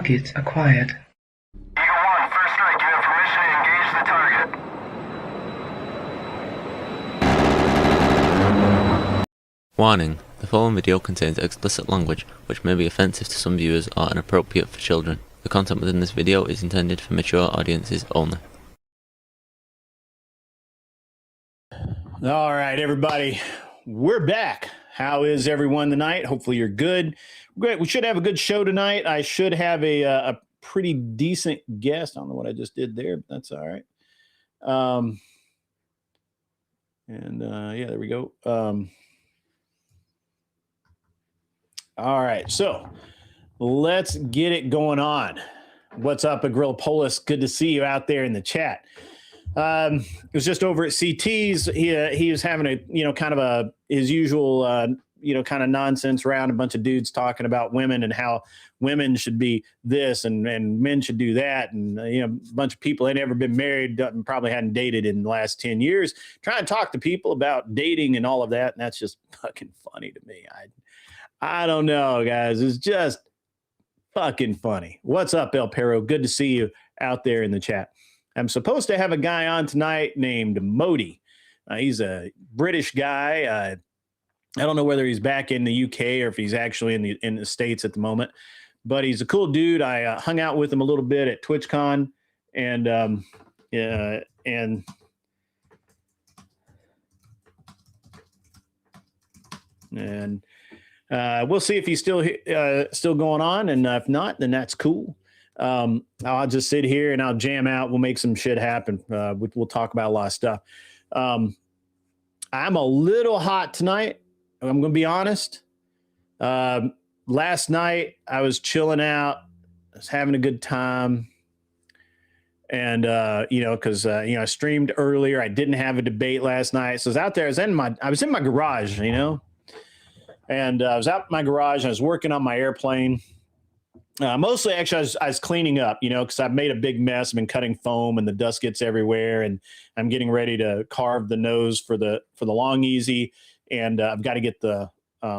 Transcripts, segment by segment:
Target acquired. Eagle 1, first strike. You have permission to engage the target. Warning: the following video contains explicit language which may be offensive to some viewers or inappropriate for children. The content within this video is intended for mature audiences only. All right, everybody, we're back. How is everyone tonight? Hopefully you're good. Great. We should have a good show tonight. I should have a pretty decent guest. I don't know what I just did there, but that's all right. Yeah, there we go. All right, so let's get it going on. What's up, Agrillapolis? Good to see you out there in the chat. It was just over at CT's. He was having a, kind of his usual, kind of nonsense round, a bunch of dudes talking about women and how women should be this and men should do that. And, a bunch of people ain't ever been married, probably hadn't dated in the last 10 years, trying to talk to people about dating and all of that. And that's just fucking funny to me. I don't know, guys. It's just fucking funny. What's up, El Perro? Good to see you out there in the chat. I'm supposed to have a guy on tonight named Moty. He's a British guy. I don't know whether he's back in the UK or if he's actually in the States at the moment, but he's a cool dude. I hung out with him a little bit at TwitchCon, and we'll see if he's still going on, and if not, then that's cool. I'll just sit here and I'll jam out. We'll make some shit happen. We'll talk about a lot of stuff. I'm a little hot tonight. I'm going to be honest. Last night I was chilling out. I was having a good time. And, because, I streamed earlier. I didn't have a debate last night. So I was out there. I was in my garage, and I was out in my garage. And I was working on my airplane. Mostly, actually, I was cleaning up, because I've made a big mess. I've been cutting foam, and the dust gets everywhere. And I'm getting ready to carve the nose for the Long Easy, and I've got to get the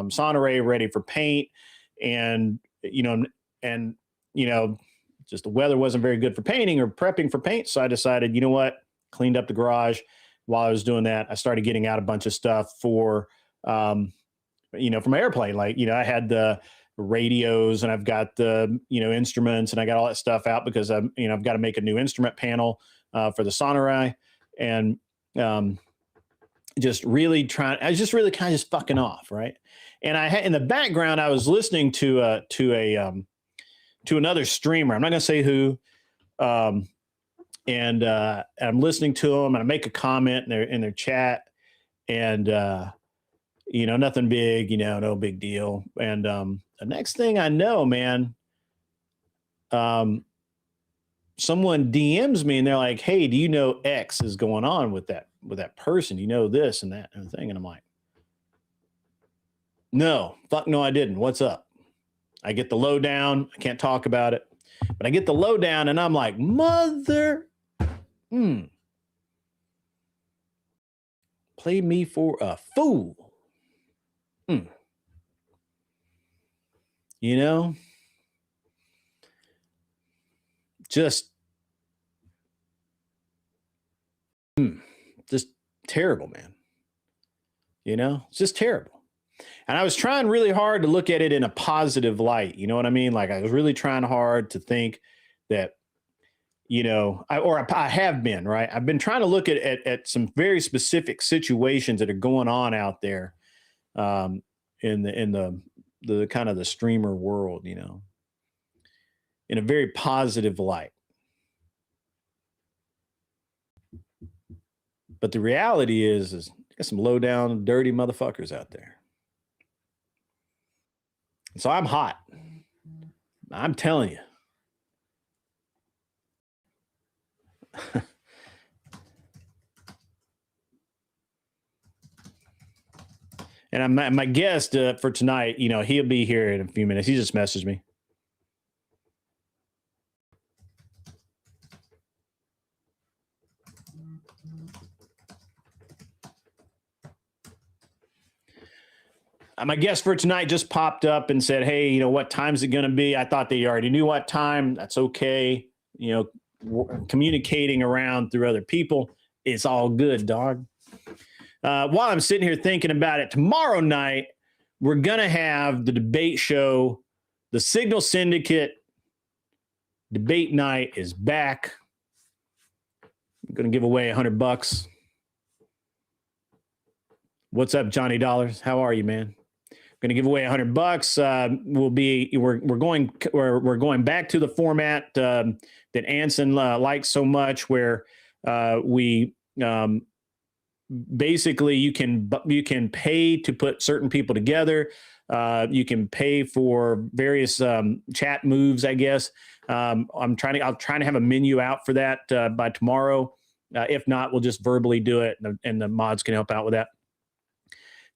Sonore ready for paint. And just the weather wasn't very good for painting or prepping for paint. So I decided, cleaned up the garage. While I was doing that, I started getting out a bunch of stuff for my airplane. Like, I had the radios, and I've got the instruments, and I got all that stuff out because I've got to make a new instrument panel for the Sonore, and I was just really kind of just fucking off, right? And in the background I was listening to another streamer. I'm not gonna say who, and I'm listening to them, and I make a comment in their chat, and nothing big, no big deal. And the next thing I know, man, someone DMs me, and they're like, "Hey, do you know X is going on with that person? This and that and thing?" And I'm like, "No, fuck no, I didn't. What's up?" I get the lowdown. I can't talk about it, but I get the lowdown, and I'm like, play me for a fool. Just terrible, man. It's just terrible. And I was trying really hard to look at it in a positive light. You know what I mean? Like, I was really trying hard to think that, I have been, right? I've been trying to look at some very specific situations that are going on out there in the kind of the streamer world, in a very positive light. But the reality is got some low down, dirty motherfuckers out there. So I'm hot. I'm telling you. And my guest for tonight, he'll be here in a few minutes. He just messaged me. My guest for tonight just popped up and said, hey, you know, what time's it going to be? I thought they already knew what time. That's okay. You know, communicating around through other people, it's all good, dog. While I'm sitting here thinking about it, tomorrow night, we're going to have the debate show. The Signal Syndicate debate night is back. I'm going to give away $100. What's up, Johnny Dollars? How are you, man? Going to give away $100. We're going back to the format that Anson likes so much, where we basically you can pay to put certain people together. You can pay for various chat moves, I guess. I'll try to have a menu out for that by tomorrow. If not, we'll just verbally do it, and the mods can help out with that.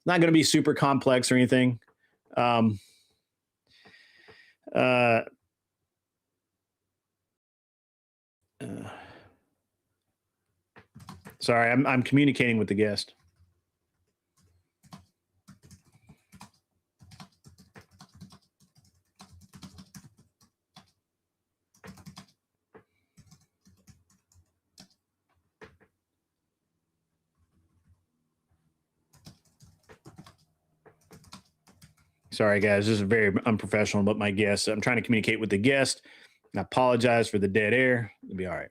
Not going to be super complex or anything. Sorry, I'm communicating with the guest. Sorry, guys. This is very unprofessional, but my guest. I'm trying to communicate with the guest. I apologize for the dead air. It'll be all right.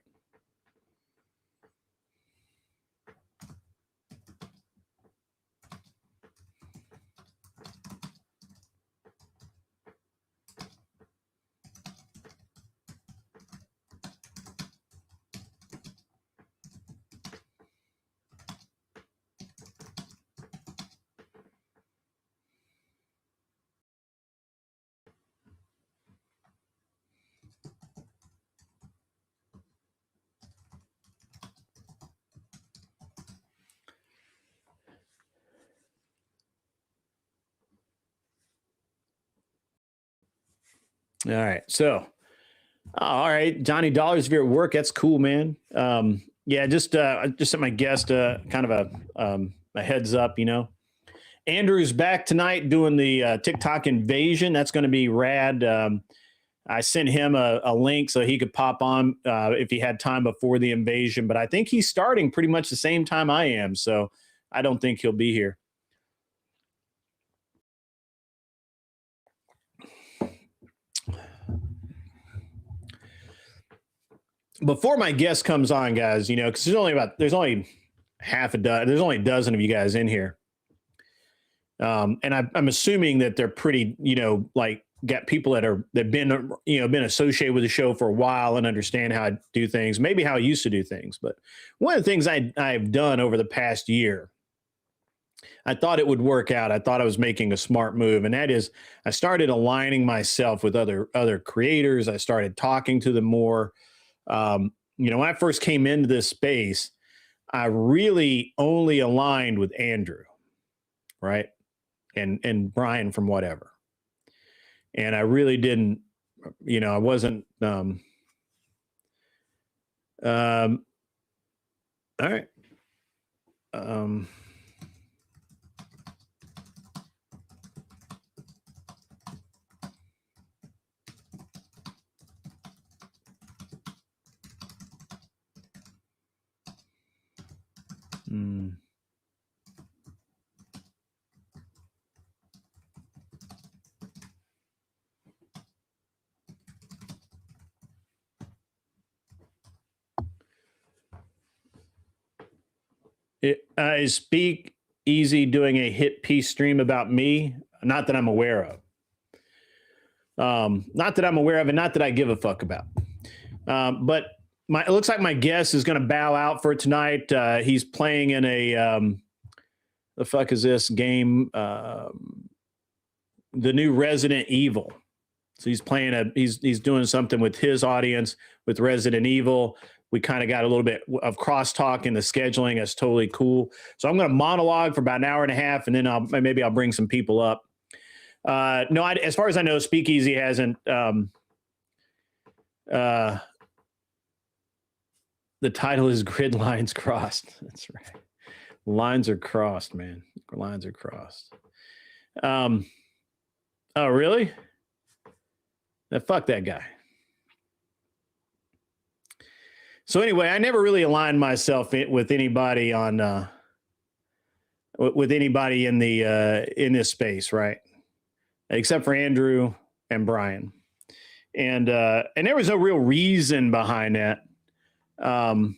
All right. So, all right, Johnny Dollars, if you're at work, that's cool, man. Yeah, just sent my guest kind of a heads up, you know. Andrew's back tonight doing the TikTok invasion. That's going to be rad. I sent him a link so he could pop on if he had time before the invasion, but I think he's starting pretty much the same time I am, so I don't think he'll be here. Before my guest comes on, guys, you know, because there's only half a dozen, there's only a dozen of you guys in here. And I'm assuming that they're pretty, you know, like got people that been associated with the show for a while and understand how I do things, maybe how I used to do things. But one of the things I've done over the past year, I thought it would work out. I thought I was making a smart move, and that is I started aligning myself with other creators. I started talking to them more. You know, when I first came into this space, I really only aligned with Andrew, right? And Brian from whatever. And I really didn't, you know, I wasn't, all right. I speak easy doing a hit piece stream about me, not that I'm aware of. Not that I'm aware of, and not that I give a fuck about. But it looks like my guest is going to bow out for tonight. He's playing in a the fuck is this game? The new Resident Evil. So he's playing he's doing something with his audience with Resident Evil. We kind of got a little bit of crosstalk in the scheduling. That's totally cool. So I'm going to monologue for about an hour and a half, and then maybe I'll bring some people up. No, as far as I know, Speakeasy hasn't. The title is Grid Lines Crossed. That's right. Lines are crossed, man. Lines are crossed. Oh, really? Now, fuck that guy. So anyway, I never really aligned myself with anybody on with anybody in the in this space, right? Except for Andrew and Brian, and there was no real reason behind that. You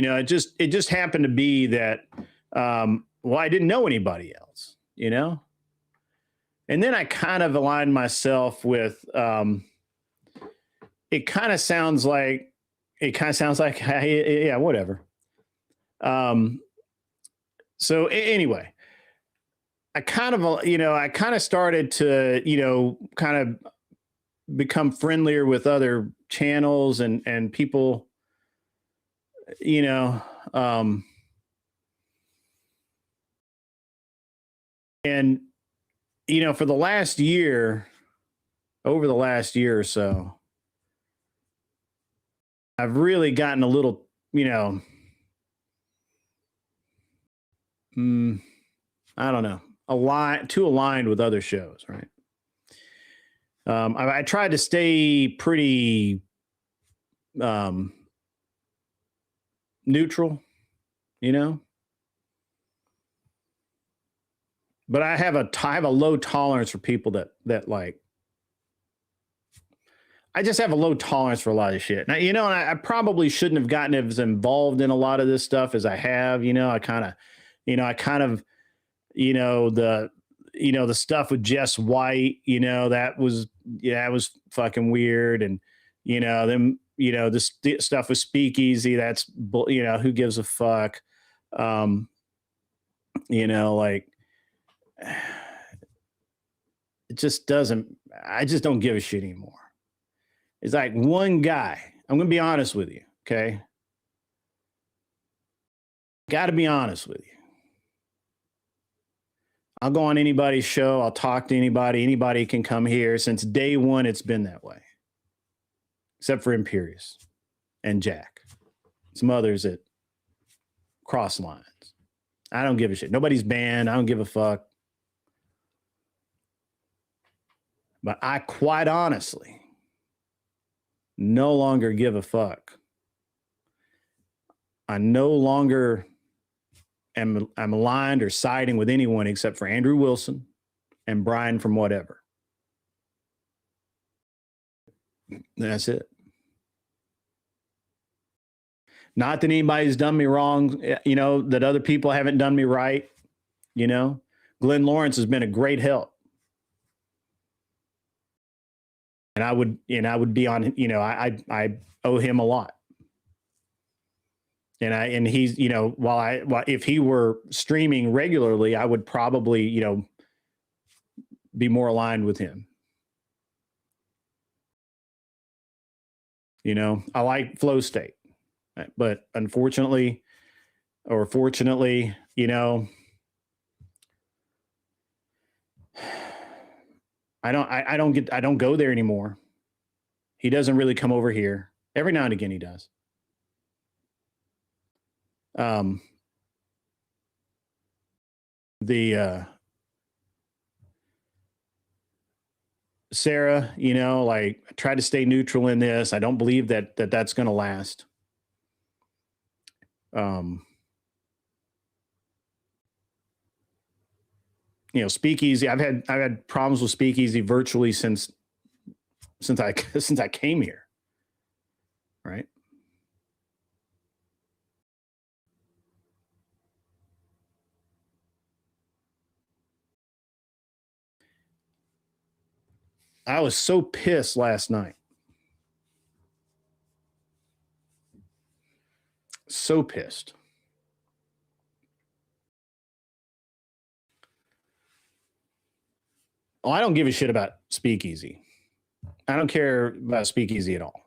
know, it just happened to be that well, I didn't know anybody else, you know, and then I kind of aligned myself with. It kind of sounds like yeah, whatever. So anyway, I kind of, you know, I kind of started to, you know, kind of become friendlier with other channels and people, you know, and you know, for the last year, over the last year or so, I've really gotten a little, you know, I don't know, too aligned with other shows, right? I tried to stay pretty neutral, you know, but I have a low tolerance for people that like. I just have a low tolerance for a lot of shit. Now, you know, and I probably shouldn't have gotten as involved in a lot of this stuff as I have. You know, I kind of, the stuff with Jess White. You know, that was fucking weird, and you know, them, you know, this stuff with Speakeasy. That's you know, who gives a fuck? You know, like it just doesn't. I just don't give a shit anymore. It's like one guy. I'm going to be honest with you. Okay. Got to be honest with you. I'll go on anybody's show. I'll talk to anybody. Anybody can come here. Since day one, it's been that way. Except for Imperious and Jack. Some others that cross lines. I don't give a shit. Nobody's banned. I don't give a fuck. But I quite honestly no longer give a fuck. I no longer am aligned or siding with anyone except for Andrew Wilson and Brian from whatever. That's it. Not that anybody's done me wrong, you know, that other people haven't done me right. You know, Glenn Lawrence has been a great help. And I would be on, you know, I owe him a lot. And he's, you know, if he were streaming regularly, I would probably, you know, be more aligned with him. You know, I like Flow State, but unfortunately, or fortunately, you know, I don't go there anymore. He doesn't really come over here. Every now and again he does. Sarah, you know, like I try to stay neutral in this. I don't believe that's going to last. You know, Speakeasy. I've had problems with Speakeasy virtually since I came here, right? I was so pissed last night. So pissed. Oh, I don't give a shit about Speakeasy. I don't care about Speakeasy at all.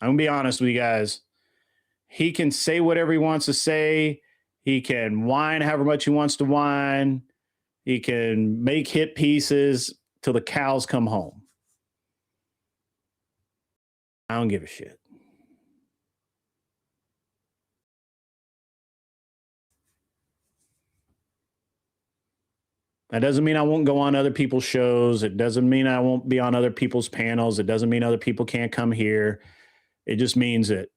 I'm gonna be honest with you guys. He can say whatever he wants to say. He can whine however much he wants to whine. He can make hit pieces till the cows come home. I don't give a shit. That doesn't mean I won't go on other people's shows. It doesn't mean I won't be on other people's panels. It doesn't mean other people can't come here. It just means that,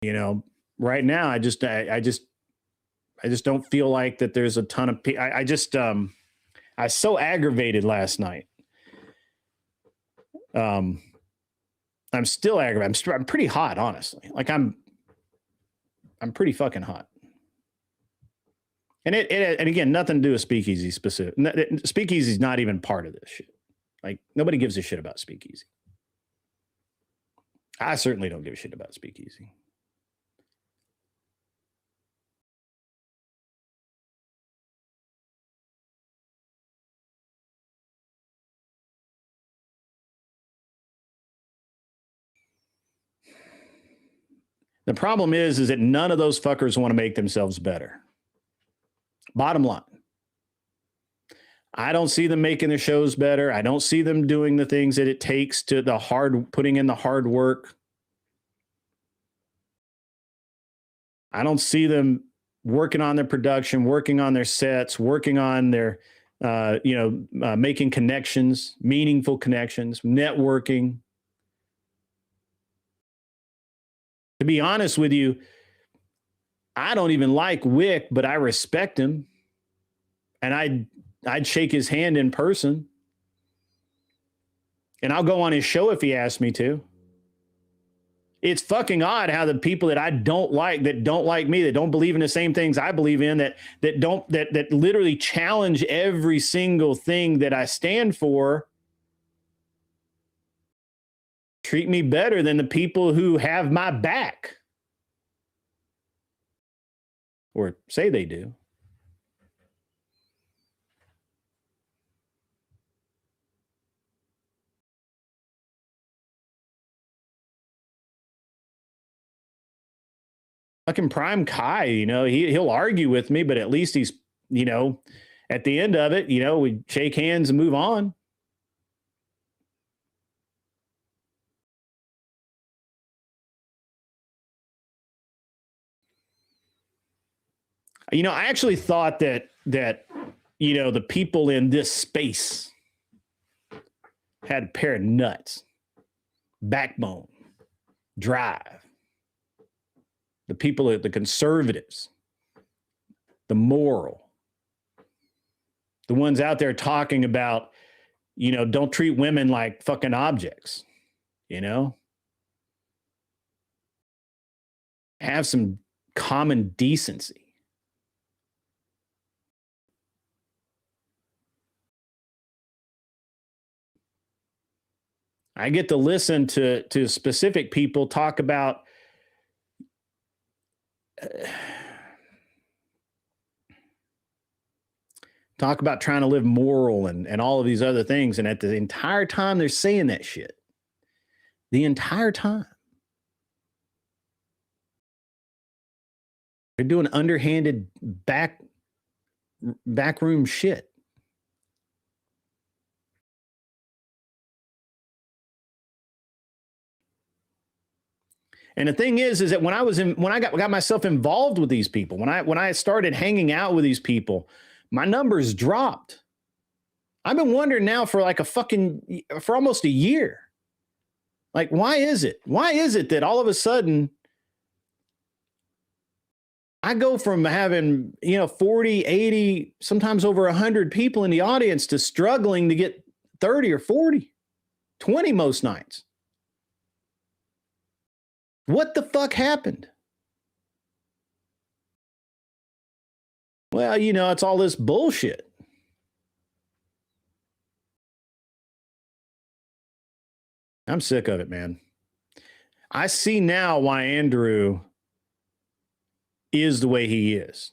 you know, right now, I just don't feel like that there's a ton of people. I was so aggravated last night. I'm still aggravated. I'm pretty hot, honestly. Like I'm pretty fucking hot. And and again, nothing to do with Speakeasy specific. Speakeasy's not even part of this shit. Like nobody gives a shit about Speakeasy. I certainly don't give a shit about Speakeasy. The problem is that none of those fuckers want to make themselves better. Bottom line. I don't see them making their shows better. I don't see them doing the things that it takes to putting in the hard work. I don't see them working on their production, working on their sets, working on their, making connections, meaningful connections, networking. To be honest with you, I don't even like Wick, but I respect him. And I'd shake his hand in person. And I'll go on his show if he asks me to. It's fucking odd how the people that I don't like, that don't like me, that don't believe in the same things I believe in, that literally challenge every single thing that I stand for, treat me better than the people who have my back. Or say they do. Fucking Prime Kai, he'll argue with me, but at least he's, at the end of it, we shake hands and move on. I actually thought that the people in this space had a pair of nuts, backbone, drive. The people, the conservatives, the moral, the ones out there talking about, don't treat women like fucking objects, have some common decency. I get to listen to specific people talk about trying to live moral and all of these other things. And at the entire time they're saying that shit, the entire time, they're doing underhanded backroom shit. And the thing is that when I got myself involved with these people, when I started hanging out with these people, my numbers dropped. I've been wondering now for for almost a year. Like, why is it? Why is it that all of a sudden I go from having, 40, 80, sometimes over 100 people in the audience to struggling to get 30 or 40, 20 most nights? What the fuck happened? Well, it's all this bullshit. I'm sick of it, man. I see now why Andrew is the way he is.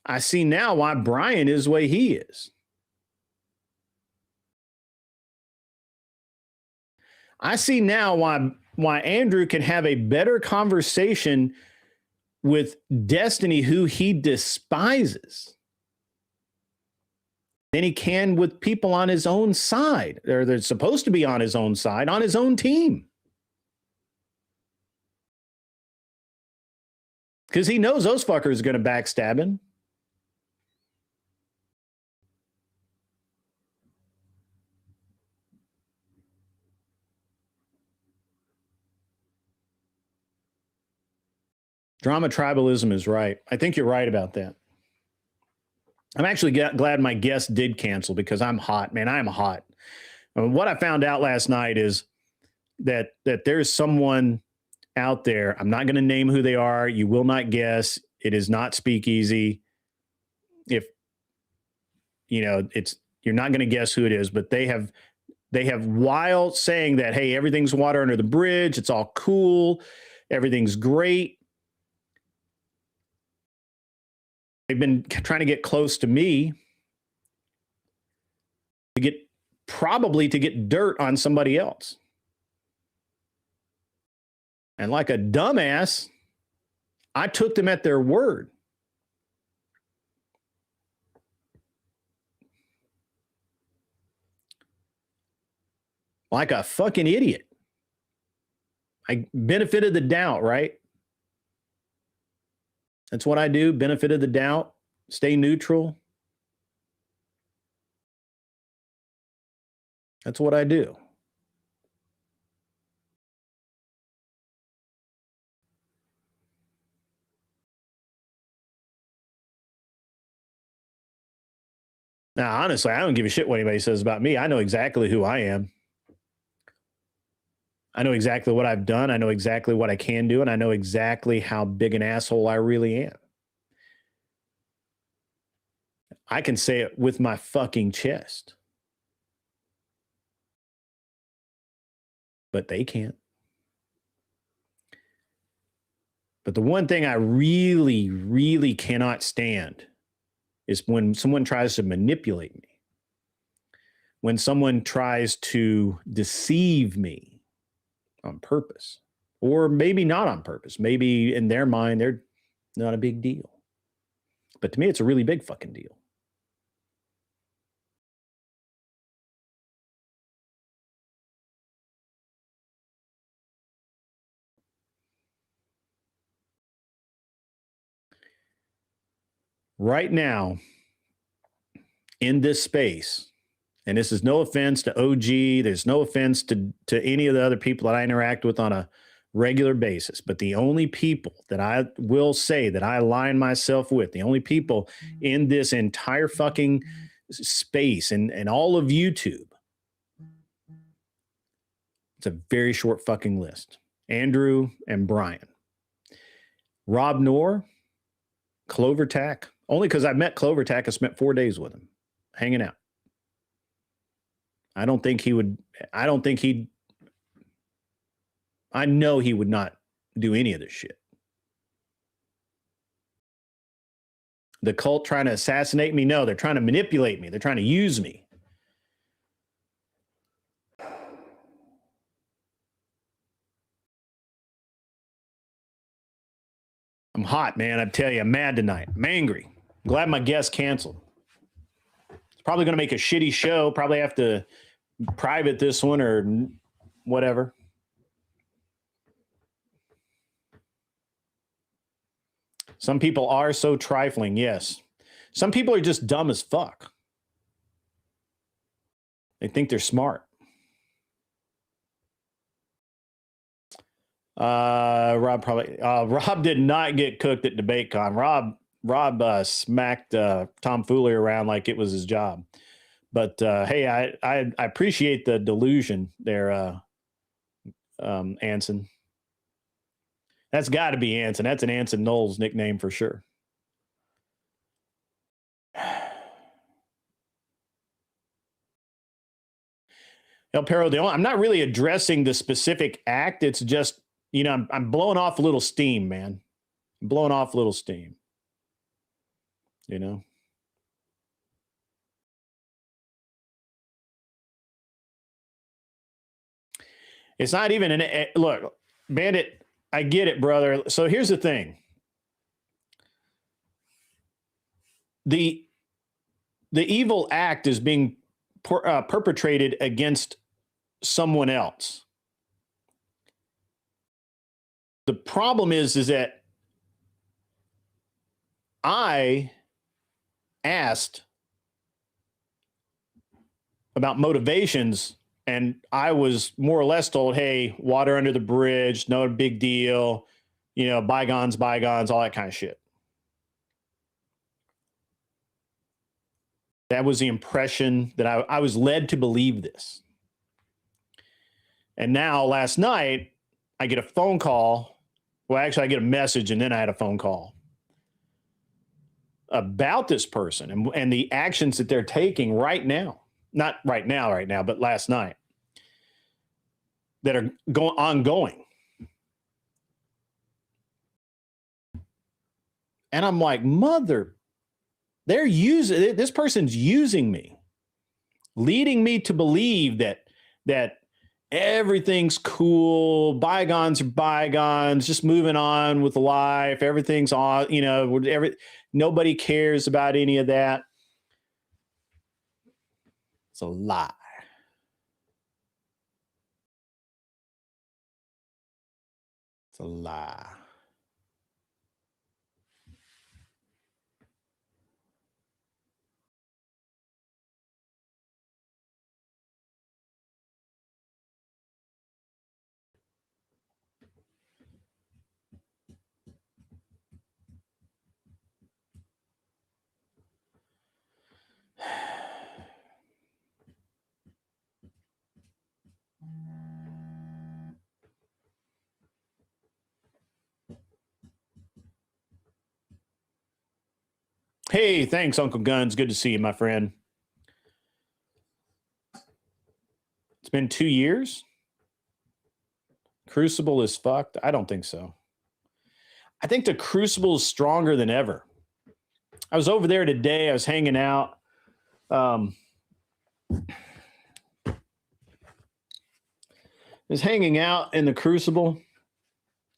I see now why Brian is the way he is. I see now why Andrew can have a better conversation with Destiny, who he despises, than he can with people on his own side, or they're supposed to be on his own side, on his own team. Because he knows those fuckers are going to backstab him. Drama tribalism is right. I think you're right about that. I'm actually glad my guest did cancel because I'm hot, man. I'm hot. What I found out last night is that there's someone out there. I'm not going to name who they are. You will not guess. It is not Speakeasy. If you know, you're not going to guess who it is, but they have while saying that, hey, everything's water under the bridge, it's all cool, everything's great. They've been trying to get close to me to get dirt on somebody else. And like a dumbass, I took them at their word. Like a fucking idiot. I benefited the doubt, right? That's what I do. Benefit of the doubt. Stay neutral. That's what I do. Now, honestly, I don't give a shit what anybody says about me. I know exactly who I am. I know exactly what I've done. I know exactly what I can do. And I know exactly how big an asshole I really am. I can say it with my fucking chest. But they can't. But the one thing I really, really cannot stand is when someone tries to manipulate me. When someone tries to deceive me on purpose, or maybe not on purpose. Maybe in their mind, they're not a big deal. But to me, it's a really big fucking deal. Right now, in this space, and this is no offense to OG, there's no offense to any of the other people that I interact with on a regular basis, but the only people that I will say that I align myself with, the only people in this entire fucking space and all of YouTube, it's a very short fucking list. Andrew and Brian. Rob Noor, Clovertack, only because I met Clovertack and spent 4 days with him, hanging out. I know he would not do any of this shit. The cult trying to assassinate me? No, they're trying to manipulate me. They're trying to use me. I'm hot, man. I tell you, I'm mad tonight. I'm angry. I'm glad my guest canceled. It's probably going to make a shitty show. Probably have to private this one or whatever. Some people are so trifling, yes. Some people are just dumb as fuck. They think they're smart. Rob did not get cooked at DebateCon. Rob smacked tomfoolery around like it was his job. But hey, I appreciate the delusion there, Anson. That's got to be Anson. That's an Anson Knowles nickname for sure. El Perro, I'm not really addressing the specific act. It's just, I'm blowing off a little steam, man. I'm blowing off a little steam. It's not even look, Bandit, I get it, brother. So here's the thing. The evil act is being perpetrated against someone else. The problem is that I asked about motivations, and I was more or less told, hey, water under the bridge, no big deal. you know, bygones, all that kind of shit. That was the impression that I was led to believe this. And now last night, I get a phone call. Well, actually, I get a message and then I had a phone call about this person and the actions that they're taking right now. Not right now, but last night that are ongoing. And I'm like, this person's using me, leading me to believe that everything's cool, bygones are bygones, just moving on with life, everything's on, you know, nobody cares about any of that. It's a lie. It's a lie. Hey, thanks, Uncle Guns. Good to see you, my friend. It's been 2 years. Crucible is fucked. I don't think so. I think the Crucible is stronger than ever. I was over there today. I was hanging out. I was hanging out in the Crucible,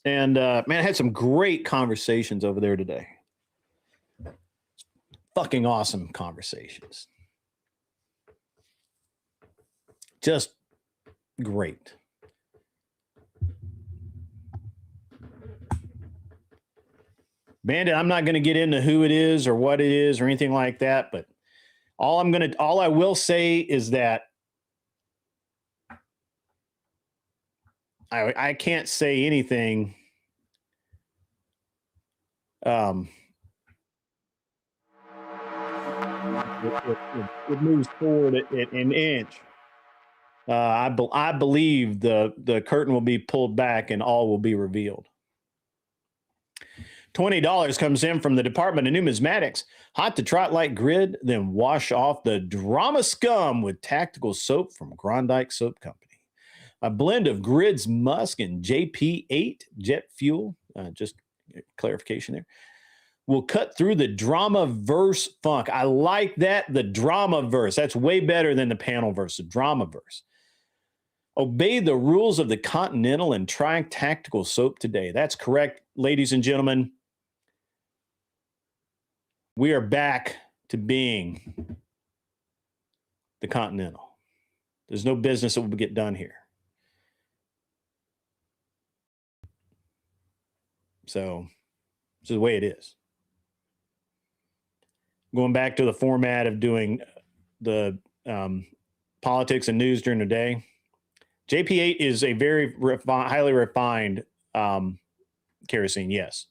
and man, I had some great conversations over there today. Fucking awesome conversations. Just great. Bandit, I'm not going to get into who it is or what it is or anything like that, but all I will say is that I can't say anything it moves forward an inch. I believe the curtain will be pulled back and all will be revealed. $20 comes in from the Department of Numismatics. Hot to trot like grid, then wash off the drama scum with tactical soap from Grondike Soap Company. A blend of Grid's Musk and JP8 jet fuel, just clarification there, will cut through the drama verse funk. I like that, the drama verse. That's way better than the panel verse, the drama verse. Obey the rules of the Continental and try tactical soap today. That's correct, ladies and gentlemen. We are back to being the Continental. There's no business that will get done here. So this is the way it is. Going back to the format of doing the politics and news during the day, JP8 is a very highly refined kerosene, yes.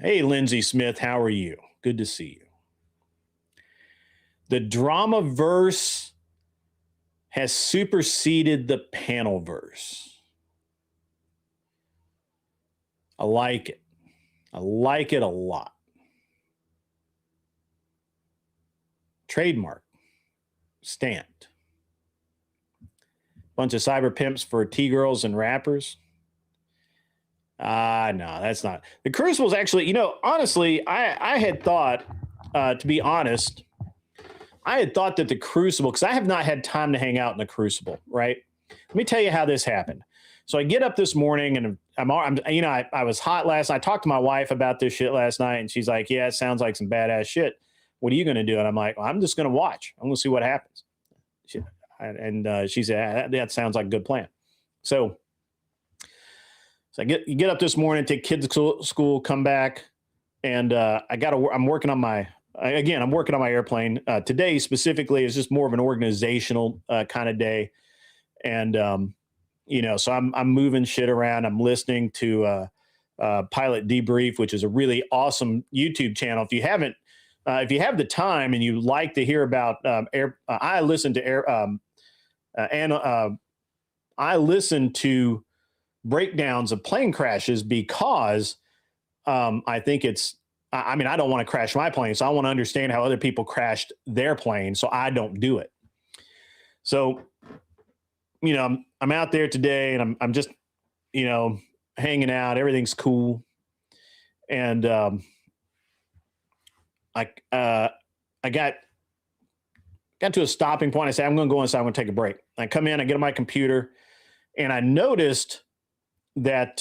Hey, Lindsay Smith, how are you? Good to see you. The drama verse has superseded the panel verse. I like it. I like it a lot. Trademark. Stamped. Bunch of cyber pimps for T-girls and rappers. No, that's not. The Crucible's actually, you know, honestly, I had thought, to be honest, I had thought that the Crucible, because I have not had time to hang out in the Crucible, right? Let me tell you how this happened. So I get up this morning and I was hot last night. I talked to my wife about this shit last night, and she's like, yeah, it sounds like some badass shit. What are you going to do? And I'm like, well, I'm just going to watch. I'm going to see what happens. She said, that sounds like a good plan. So I get up this morning, take kids to school, come back, and I'm working on my airplane. Today specifically is just more of an organizational kind of day. And So I'm moving shit around. I'm listening to Pilot Debrief, which is a really awesome YouTube channel. If you have the time and you like to hear about I listen to I listen to breakdowns of plane crashes because I think I don't want to crash my plane, so I want to understand how other people crashed their plane, so I don't do it. So, I'm out there today, and I'm just, hanging out. Everything's cool, and I got to a stopping point. I said, I'm going to go inside. I'm going to take a break. I come in. I get on my computer, and I noticed that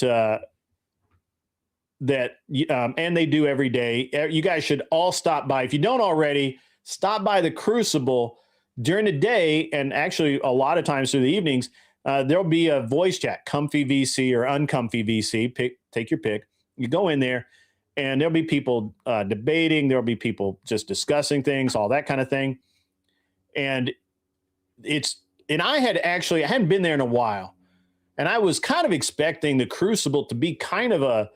and they do every day. You guys should all stop by. If you don't already, stop by the Crucible during the day, and actually a lot of times through the evenings. There'll be a voice chat, comfy VC or uncomfy VC. Take your pick. You go in there, and there'll be people debating. There'll be people just discussing things, all that kind of thing. And I hadn't been there in a while, and I was kind of expecting the Crucible to be kind of a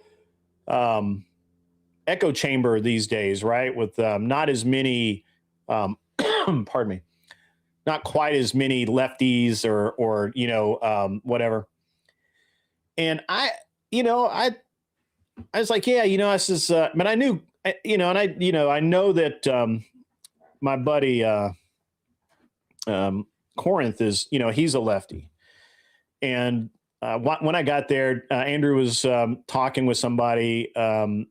echo chamber these days, right? With not as many, pardon me, not quite as many lefties or whatever. And I was like, yeah, this is, but I knew, I know that my buddy Corinth is, he's a lefty. And when I got there, Andrew was talking with somebody about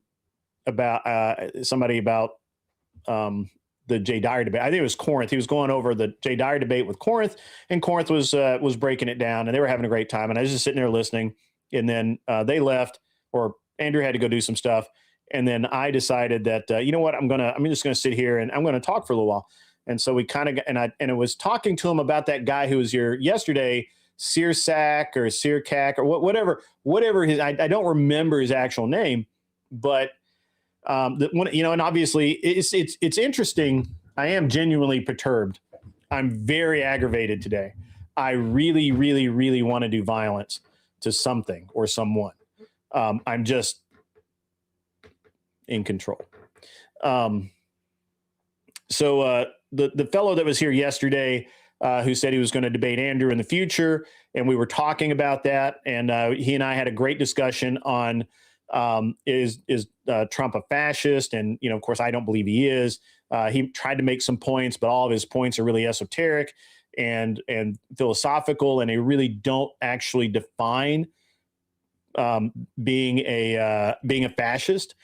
the Jay Dyer debate. I think it was Corinth. He was going over the Jay Dyer debate with Corinth, and Corinth was breaking it down, and they were having a great time. And I was just sitting there listening. And then they left, or Andrew had to go do some stuff. And then I decided that you know what, I'm just gonna sit here and I'm gonna talk for a little while. And so we kind of and it was talking to him about that guy who was here yesterday, Searsack or Searcack or whatever his, I don't remember his actual name, but and obviously it's interesting. I am genuinely perturbed. I'm very aggravated today. I really, really, really want to do violence to something or someone. I'm just in control. So the fellow that was here yesterday, who said he was going to debate Andrew in the future, and we were talking about that, and he and I had a great discussion on is Trump a fascist? And of course, I don't believe he is. He tried to make some points, but all of his points are really esoteric and philosophical, and they really don't actually define being a fascist.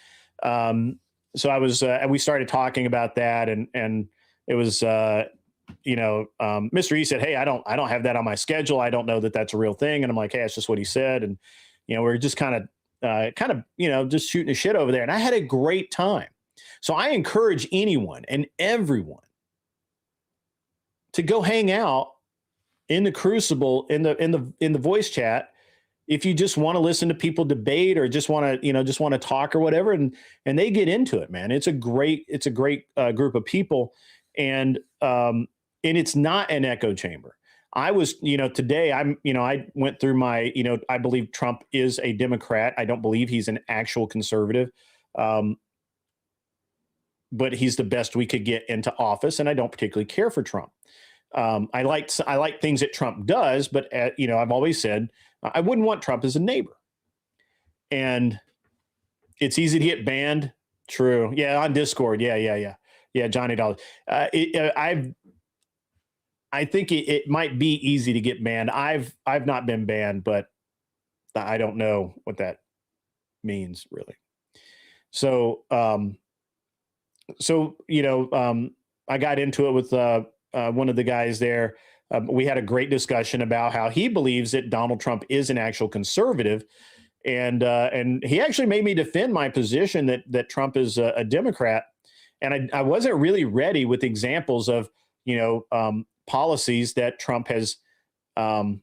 So I was, we started talking about that, and it was, Mr. E said, "Hey, I don't have that on my schedule. I don't know that that's a real thing." And I'm like, "Hey, it's just what he said." And, we're just kind of, just shooting the shit over there. And I had a great time. So I encourage anyone and everyone to go hang out in the Crucible, in the voice chat, if you just want to listen to people debate or just want to talk or whatever, and they get into it, man. It's a great group of people, and it's not an echo chamber. I was, today I went through my, I believe Trump is a Democrat. I don't believe he's an actual conservative, but he's the best we could get into office, and I don't particularly care for Trump. I like things that Trump does, but I've always said I wouldn't want Trump as a neighbor. And it's easy to get banned. True. Yeah, on Discord. Yeah. Johnny Dollars. I think it might be easy to get banned. I've not been banned, but I don't know what that means really. So I got into it with one of the guys there. We had a great discussion about how he believes that Donald Trump is an actual conservative, and he actually made me defend my position that Trump is a Democrat, and I wasn't really ready with examples of policies that Trump has. I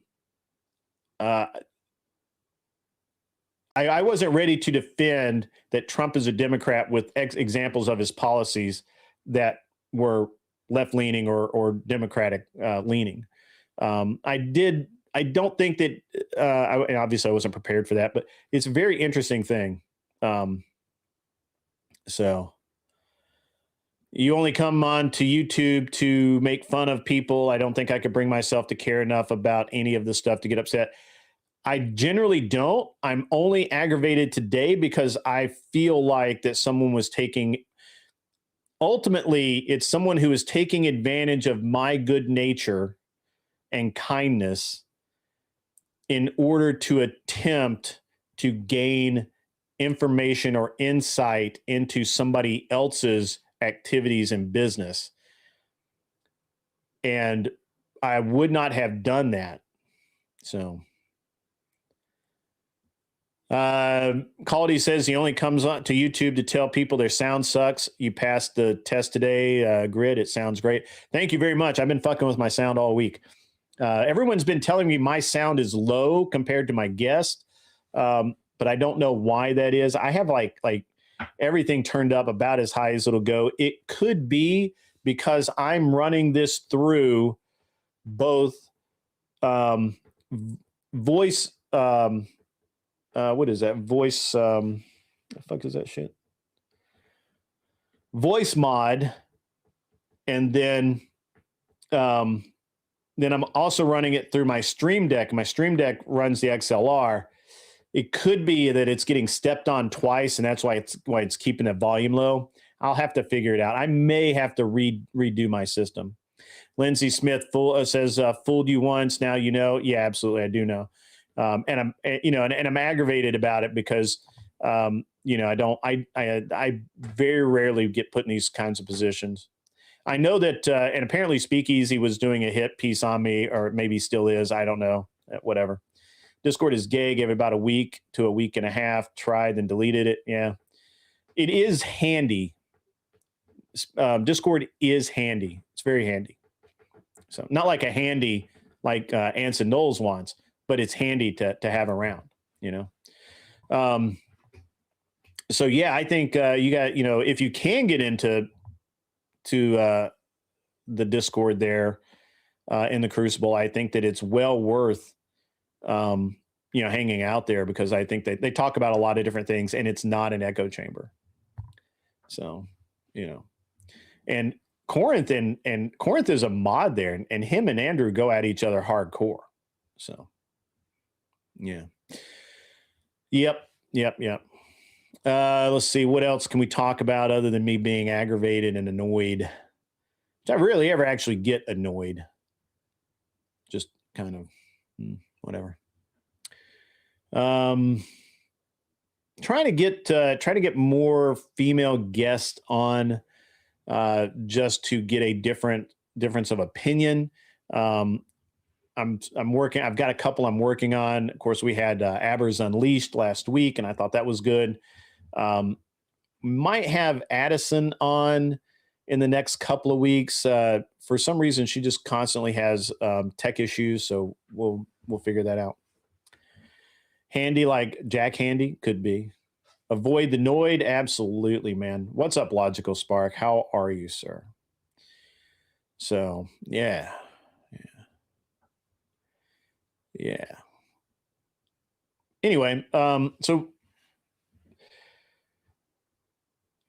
wasn't ready to defend that Trump is a Democrat with examples of his policies that were left-leaning or Democratic leaning. I did I don't think that, and obviously I wasn't prepared for that, but it's a very interesting thing. So you only come on to YouTube to make fun of people. I don't think I could bring myself to care enough about any of the stuff to get upset. I generally don't. I'm only aggravated today because I feel like that someone was taking, ultimately, it's someone who is taking advantage of my good nature and kindness in order to attempt to gain information or insight into somebody else's activities and business. And I would not have done that. So Caldy says he only comes on to YouTube to tell people their sound sucks. You passed the test today, Grid. It sounds great. Thank you very much. I've been fucking with my sound all week. Everyone's been telling me my sound is low compared to my guest, but I don't know why that is. I have like everything turned up about as high as it'll go. It could be because I'm running this through both voice. What is that? Voice. The fuck is that shit? Voice mod, and then I'm also running it through my Stream Deck. My Stream Deck runs the XLR. It could be that it's getting stepped on twice, and that's why it's keeping the volume low. I'll have to figure it out. I may have to redo my system. Lindsay Smith says, "Fooled you once, now you know." Yeah, absolutely, I do know, and I'm aggravated about it because I very rarely get put in these kinds of positions. I know that, and apparently Speakeasy was doing a hit piece on me, or maybe still is. I don't know. Whatever. Discord is gay. Gave it about a week to a week and a half. Tried, then deleted it. Yeah. It is handy. Discord is handy. It's very handy. So not like a handy like Anson Knowles wants, but it's handy to have around, So yeah, I think you got, if you can get into the Discord there in the Crucible, I think that it's well worth hanging out there, because I think that they talk about a lot of different things, and it's not an echo chamber. So, and Corinth and Corinth is a mod there, and him and Andrew go at each other hardcore. So, yeah. Yep. Let's see, what else can we talk about other than me being aggravated and annoyed? Which I rarely ever actually get annoyed. Just kind of whatever. Trying to get more female guests on, just to get a difference of opinion. I'm working. I've got a couple I'm working on. Of course, we had Abbers Unleashed last week, and I thought that was good. Might have Addison on in the next couple of weeks. For some reason, she just constantly has tech issues, so we'll figure that out. Handy like Jack Handy could be. Avoid the Noid, absolutely, man. What's up, Logical Spark? How are you, sir? So yeah. Anyway, so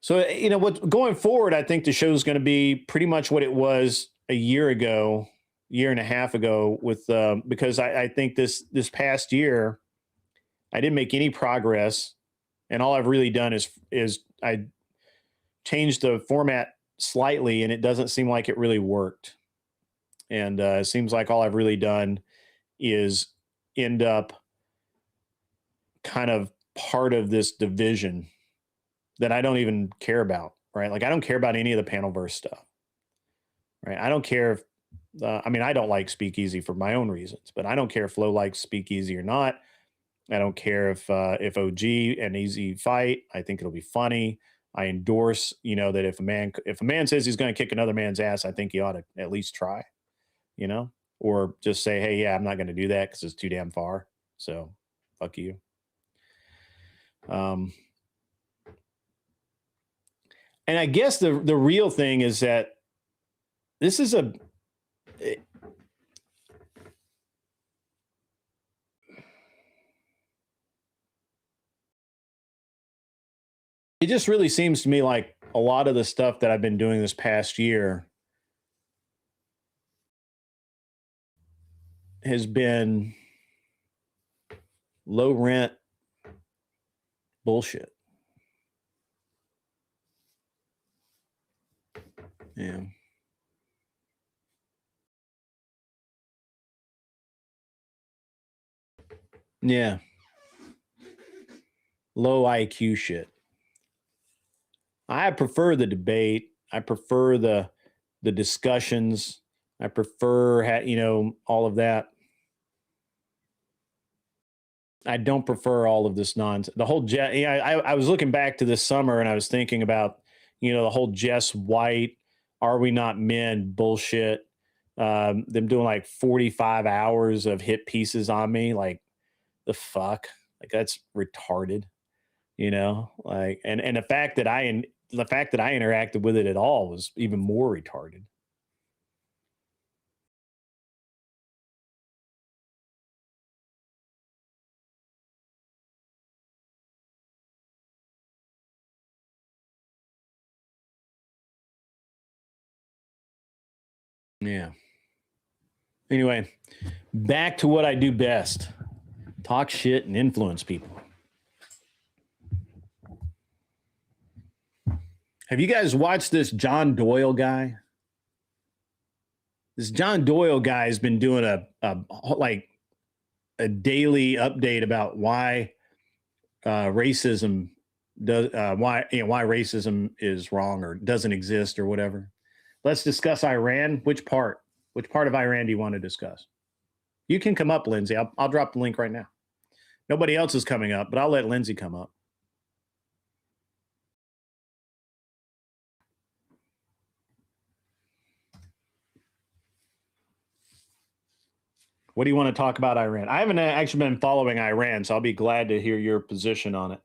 what going forward, I think the show is going to be pretty much what it was a year and a half ago, with because I think this past year I didn't make any progress, and all I've really done is I changed the format slightly, and it doesn't seem like it really worked. And it seems like all I've really done is end up kind of part of this division that I don't even care about, right? Like, I don't care about any of the Panelverse stuff, right? I don't care if, I don't like Speakeasy for my own reasons, but I don't care if Flo likes Speakeasy or not. I don't care if OG and Easy fight. I think it'll be funny. I endorse, that if a man says he's going to kick another man's ass, I think he ought to at least try, or just say, hey, yeah, I'm not going to do that because it's too damn far. So fuck you. And I guess the real thing is that this is it just really seems to me like a lot of the stuff that I've been doing this past year has been low rent bullshit. Yeah. Yeah. Low IQ shit. I prefer the debate. I prefer the discussions. I prefer all of that. I don't prefer all of this nonsense. The whole I was looking back to this summer and I was thinking about the whole Jess White, are we not men bullshit. Them doing like 45 hours of hit pieces on me, like the fuck, like that's retarded. Like and the fact that I interacted with it at all was even more retarded. Yeah. Anyway, back to what I do best. Talk shit and influence people. Have you guys watched this John Doyle guy? This John Doyle guy has been doing a daily update about why racism does why racism is wrong or doesn't exist or whatever. Let's discuss Iran. Which part? Which part of Iran do you want to discuss? You can come up, Lindsay. I'll drop the link right now. Nobody else is coming up, but I'll let Lindsay come up. What do you want to talk about Iran? I haven't actually been following Iran, so I'll be glad to hear your position on it.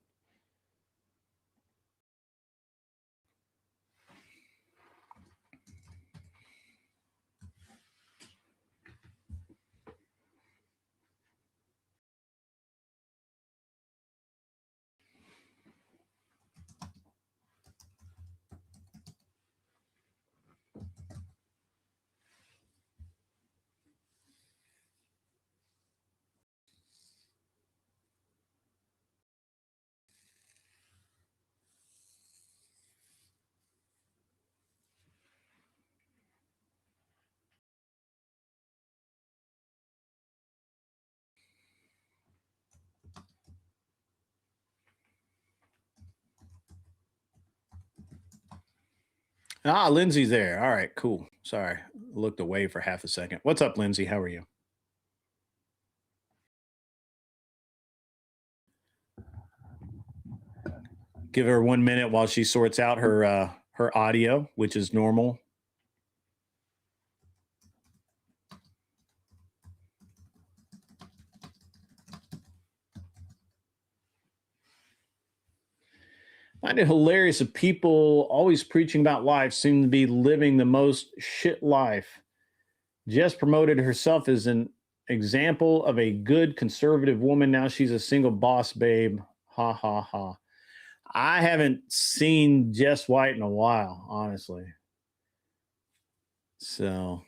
Ah, Lindsay's there. All right, cool. Sorry, I looked away for half a second. What's up, Lindsay? How are you? Give her 1 minute while she sorts out her audio, which is normal. I find it hilarious that people always preaching about life seem to be living the most shit life. Jess promoted herself as an example of a good conservative woman. Now she's a single boss babe. Ha ha ha. I haven't seen Jess White in a while, honestly. So,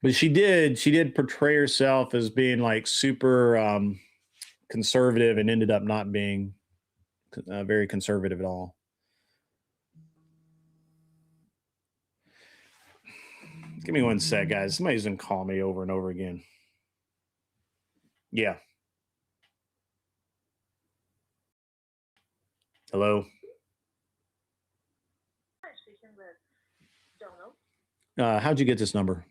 but she did portray herself as being like super conservative and ended up not being very conservative at all. Give me 1 sec, guys. Somebody's gonna call me over and over again. Yeah. Hello. Hi, speaking with Donald. How'd you get this number?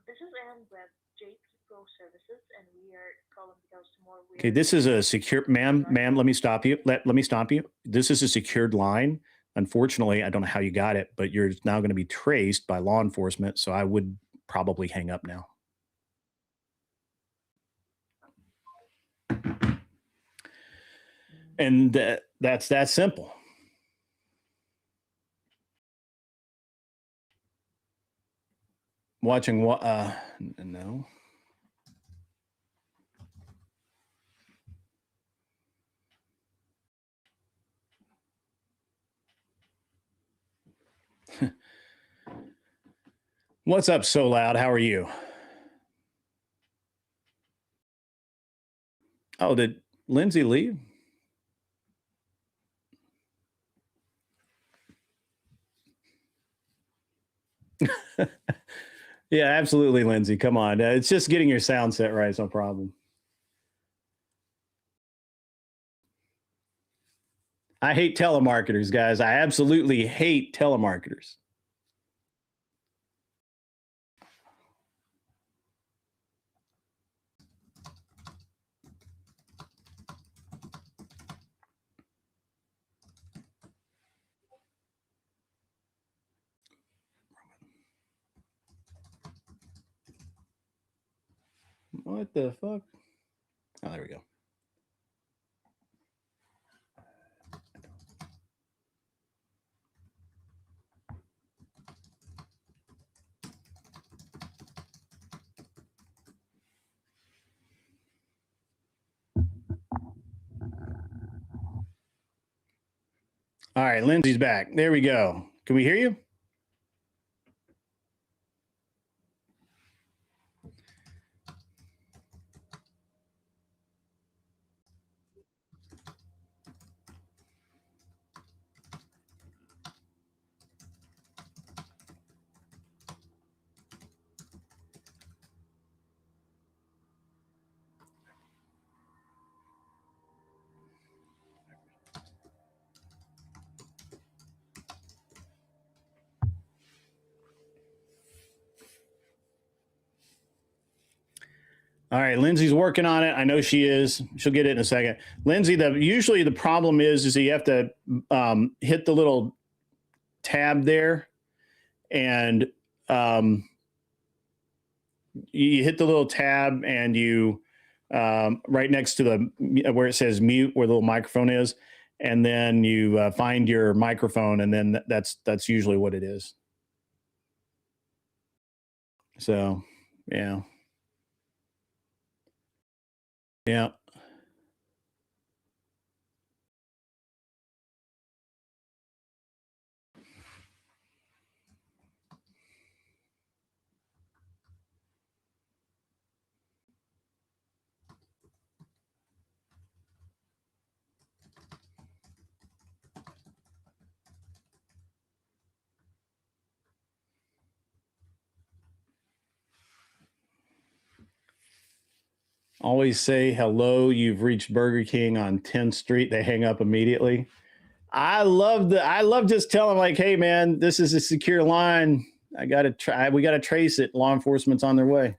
This is Anne with JP Pro Services, and we are calling because tomorrow we. Okay, this is a secure, ma'am. Let me stop you. Let me stop you. This is a secured line. Unfortunately, I don't know how you got it, but you're now going to be traced by law enforcement. So I would probably hang up now. And that's that simple. Watching what? No. What's up, So Loud? How are you? Oh, did Lindsay leave? Yeah, absolutely, Lindsay. Come on. It's just getting your sound set right. It's no problem. I hate telemarketers, guys. I absolutely hate telemarketers. What the fuck? Oh, there we go. All right, Lindsay's back. There we go. Can we hear you? All right, Lindsay's working on it. I know she is. She'll get it in a second. Lindsay, usually the problem is you have to hit the little tab there, and you hit the little tab, and you right next to the where it says mute, where the little microphone is, and then you find your microphone, and then that's usually what it is. So, yeah. Yeah. Always say hello. You've reached Burger King on 10th Street. They hang up immediately. I love just telling like, hey man, this is a secure line. We got to trace it. Law enforcement's on their way.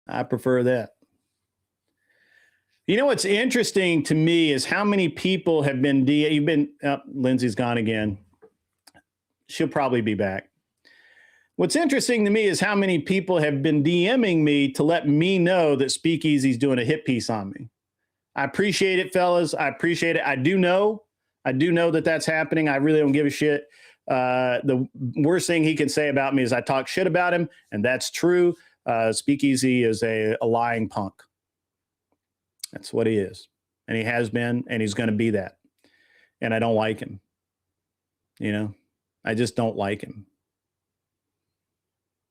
I prefer that. You know what's interesting to me is how many people have been Lindsay's gone again. She'll probably be back. What's interesting to me is how many people have been DMing me to let me know that Speakeasy's doing a hit piece on me. I appreciate it, fellas. I appreciate it. I do know that that's happening. I really don't give a shit. The worst thing he can say about me is I talk shit about him, and that's true. Speakeasy is a lying punk. That's what he is. And he has been, and he's going to be that. And I don't like him. You know, I just don't like him.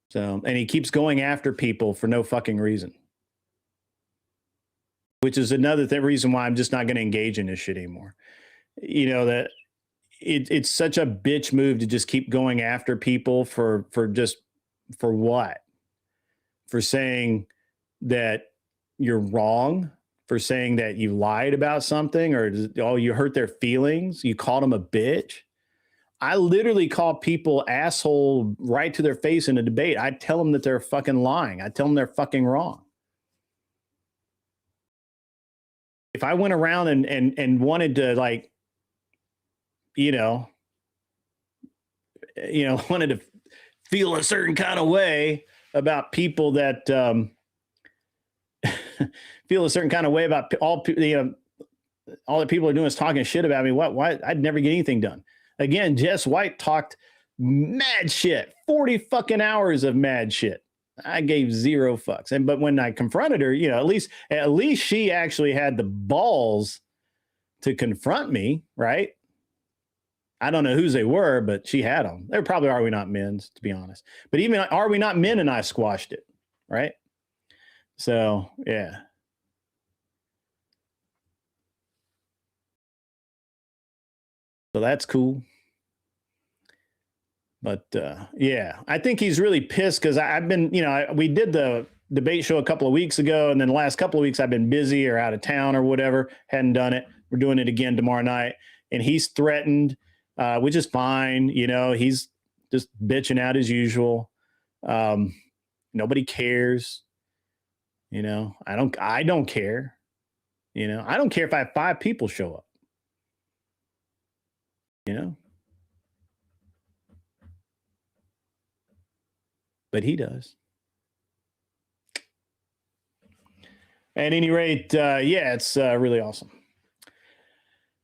So, and he keeps going after people for no fucking reason. Which is another reason why I'm just not going to engage in this shit anymore. You know, that it's such a bitch move to just keep going after people for what? For saying that you're wrong, for saying that you lied about something, or you hurt their feelings, you called them a bitch. I literally call people asshole right to their face in a debate. I tell them that they're fucking lying. I tell them they're fucking wrong. If I went around and wanted to like, wanted to feel a certain kind of way about people that feel a certain kind of way about all that people are doing is talking shit about me. Why? I'd never get anything done. Again, Jess White talked mad shit, 40 fucking hours of mad shit. I gave zero fucks. But when I confronted her, at least she actually had the balls to confront me, right? I don't know whose they were, but she had them. They were probably Are We Not Men's, to be honest. But even Are We Not Men and I squashed it, right? So, yeah. So that's cool. But yeah, I think he's really pissed because I've been, we did the debate show a couple of weeks ago, and then the last couple of weeks I've been busy or out of town or whatever, hadn't done it. We're doing it again tomorrow night, and he's threatened, which is fine. He's just bitching out as usual. Nobody cares. I don't care. I don't care if I have 5 people show up. But he does. At any rate, yeah, it's really awesome.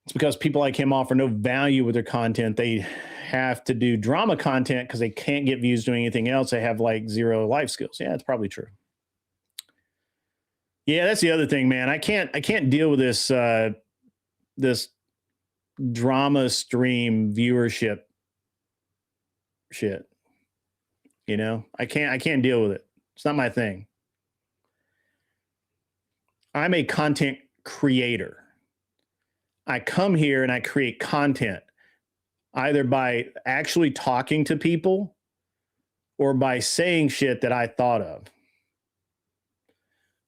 It's because people like him offer no value with their content. They have to do drama content because they can't get views doing anything else. They have like 0 life skills. Yeah, it's probably true. Yeah, that's the other thing, man. I can't deal with this this drama stream viewership shit. I can't deal with it. It's not my thing. I'm a content creator. I come here and I create content either by actually talking to people or by saying shit that I thought of.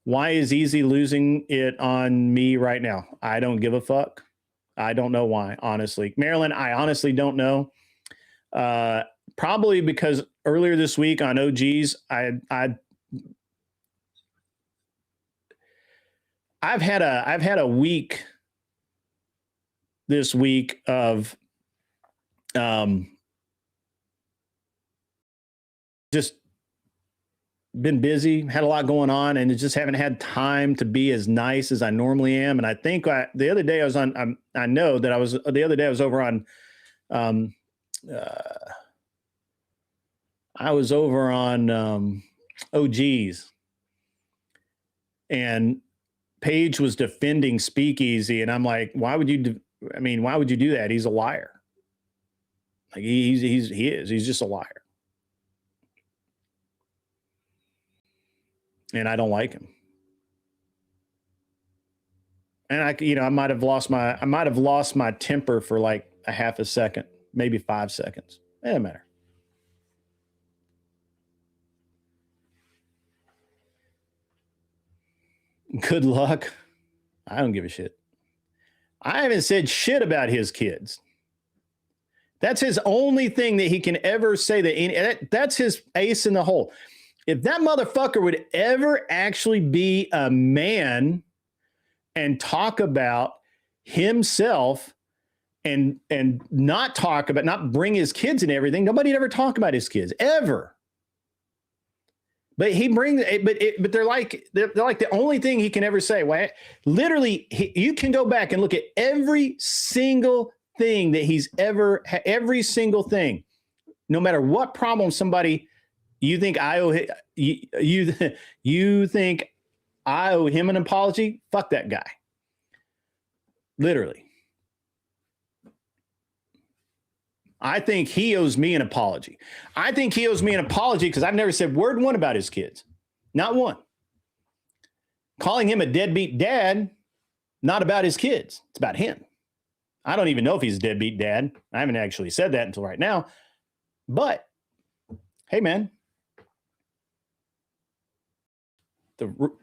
Why is Easy losing it on me right now? I don't give a fuck. I don't know why, honestly. Marilyn, I honestly don't know. Probably because earlier this week on OGs, I've had a week this week of just been busy, had a lot going on, and just haven't had time to be as nice as I normally am. And I think the other day I was on, I know that I was, the other day I was over on, OGs, and Paige was defending Speakeasy, and I'm like, why would you do that? He's a liar. Like he is. He's just a liar. And I don't like him. And I might have lost my temper for like a half a second, maybe 5 seconds. It doesn't matter. Good luck. I don't give a shit. I haven't said shit about his kids. That's his only thing that he can ever say that's his ace in the hole. If that motherfucker would ever actually be a man and talk about himself and not bring his kids and everything, nobody'd ever talk about his kids ever. But he brings it, but they're like the only thing he can ever say. Well, literally, you can go back and look at every single thing that he's ever, every single thing, no matter what problem somebody you think I owe you think I owe him an apology. Fuck that guy. Literally. I think he owes me an apology. I think he owes me an apology because I've never said word one about his kids. Not one. Calling him a deadbeat dad, not about his kids. It's about him. I don't even know if he's a deadbeat dad. I haven't actually said that until right now. But, hey, man.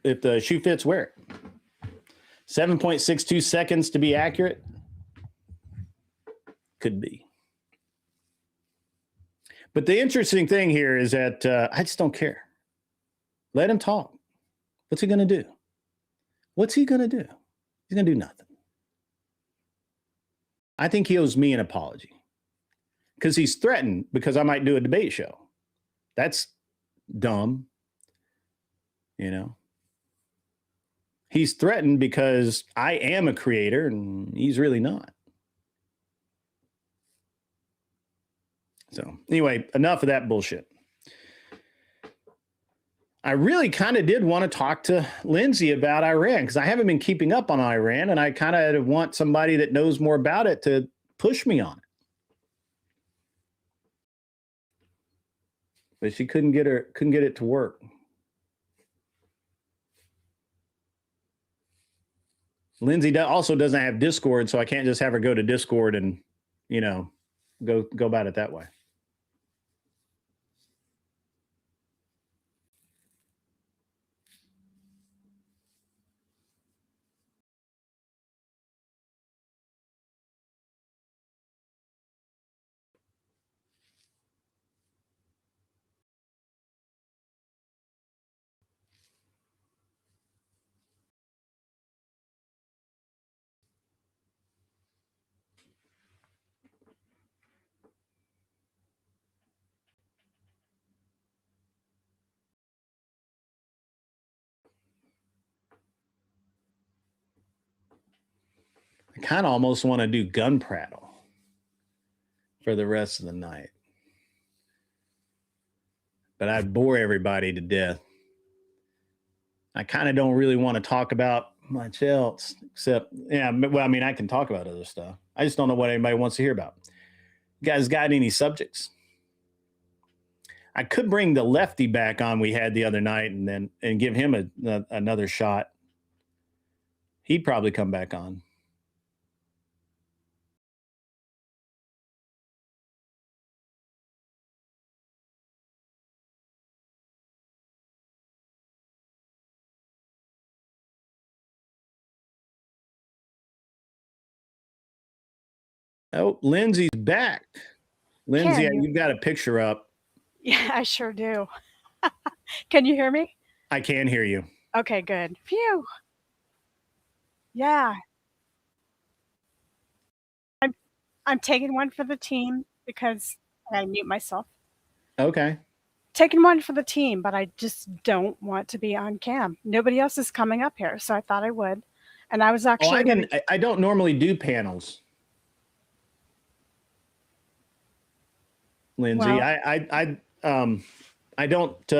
If the shoe fits, wear it. 7.62 seconds to be accurate. Could be. But the interesting thing here is that I just don't care. Let him talk. What's he going to do? What's he going to do? He's going to do nothing. I think he owes me an apology because he's threatened because I might do a debate show. That's dumb. He's threatened because I am a creator and he's really not. So anyway, enough of that bullshit. I really kind of did want to talk to Lindsay about Iran because I haven't been keeping up on Iran, and I kind of want somebody that knows more about it to push me on it. but she couldn't get it to work. Lindsay also doesn't have Discord, so I can't just have her go to Discord and, go about it that way. I kind of almost want to do gun prattle for the rest of the night, but I'd bore everybody to death. I kind of don't really want to talk about much else except, I can talk about other stuff. I just don't know what anybody wants to hear about. You guys got any subjects? I could bring the lefty back on we had the other night and give him another shot. He'd probably come back on. Oh, Lindsay's back. Lindsay, you've got a picture up. Yeah, I sure do. Can you hear me? I can hear you. Okay, good. Phew. Yeah. I'm taking one for the team because I mute myself. Okay. Taking one for the team, but I just don't want to be on cam. Nobody else is coming up here, so I thought I would. And I was actually I don't normally do panels. Lindsay, Well, I don't You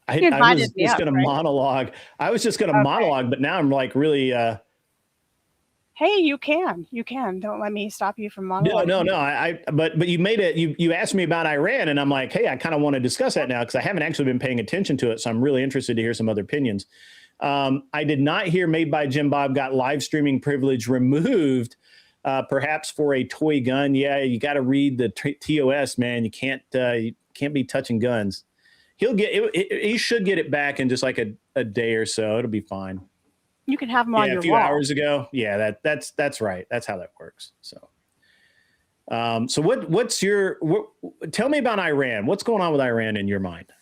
I was invited me just up, going to right? monologue. I was just going to Okay. monologue, but now I'm like really Hey, you can. Don't let me stop you from monologuing. no. But you made it. You asked me about Iran, and I'm like, hey, I kind of want to discuss that now because I haven't actually been paying attention to it. So I'm really interested to hear some other opinions. I did not hear Made by Jim Bob got live streaming privilege removed, perhaps for a toy gun. Yeah, you got to read the TOS, man. You can't be touching guns. He'll get it. He should get it back in just like a day or so. It'll be fine. You can have them on your a few wall. hours ago. Yeah, that's right. That's how that works. So, tell me about Iran. What's going on with Iran in your mind?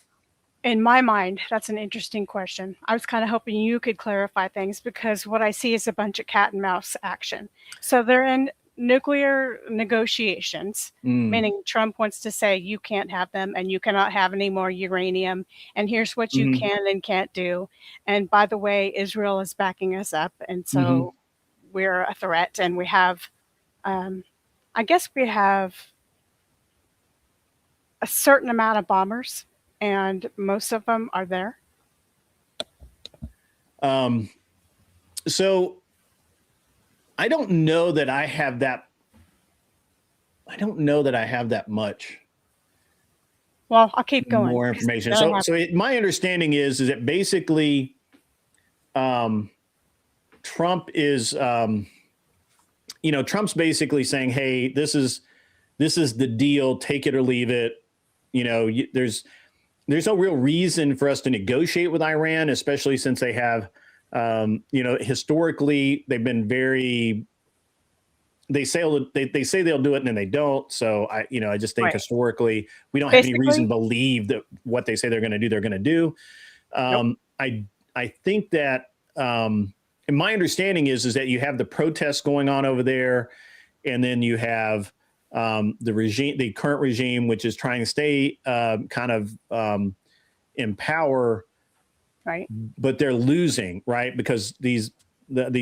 In my mind, that's an interesting question. I was kind of hoping you could clarify things because what I see is a bunch of cat and mouse action. So they're in nuclear negotiations, meaning Trump wants to say you can't have them and you cannot have any more uranium. And here's what you can and can't do. And by the way, Israel is backing us up. And so we're a threat. And we have, I guess we have a certain amount of bombers. And most of them are there. So I don't know that I have that. I don't know that I have that much. Well, I'll keep going. More information. My understanding is that basically, Trump is, Trump's basically saying, "Hey, this is the deal. Take it or leave it." There's no real reason for us to negotiate with Iran, especially since they have, historically they've been very. They say they'll do it and then they don't. So I just think historically we don't have any reason to believe that what they say they're going to do, they're going to do. I think that, and my understanding is that you have the protests going on over there, and then you have the current regime, which is trying to stay kind of in power, right? But they're losing, right? Because these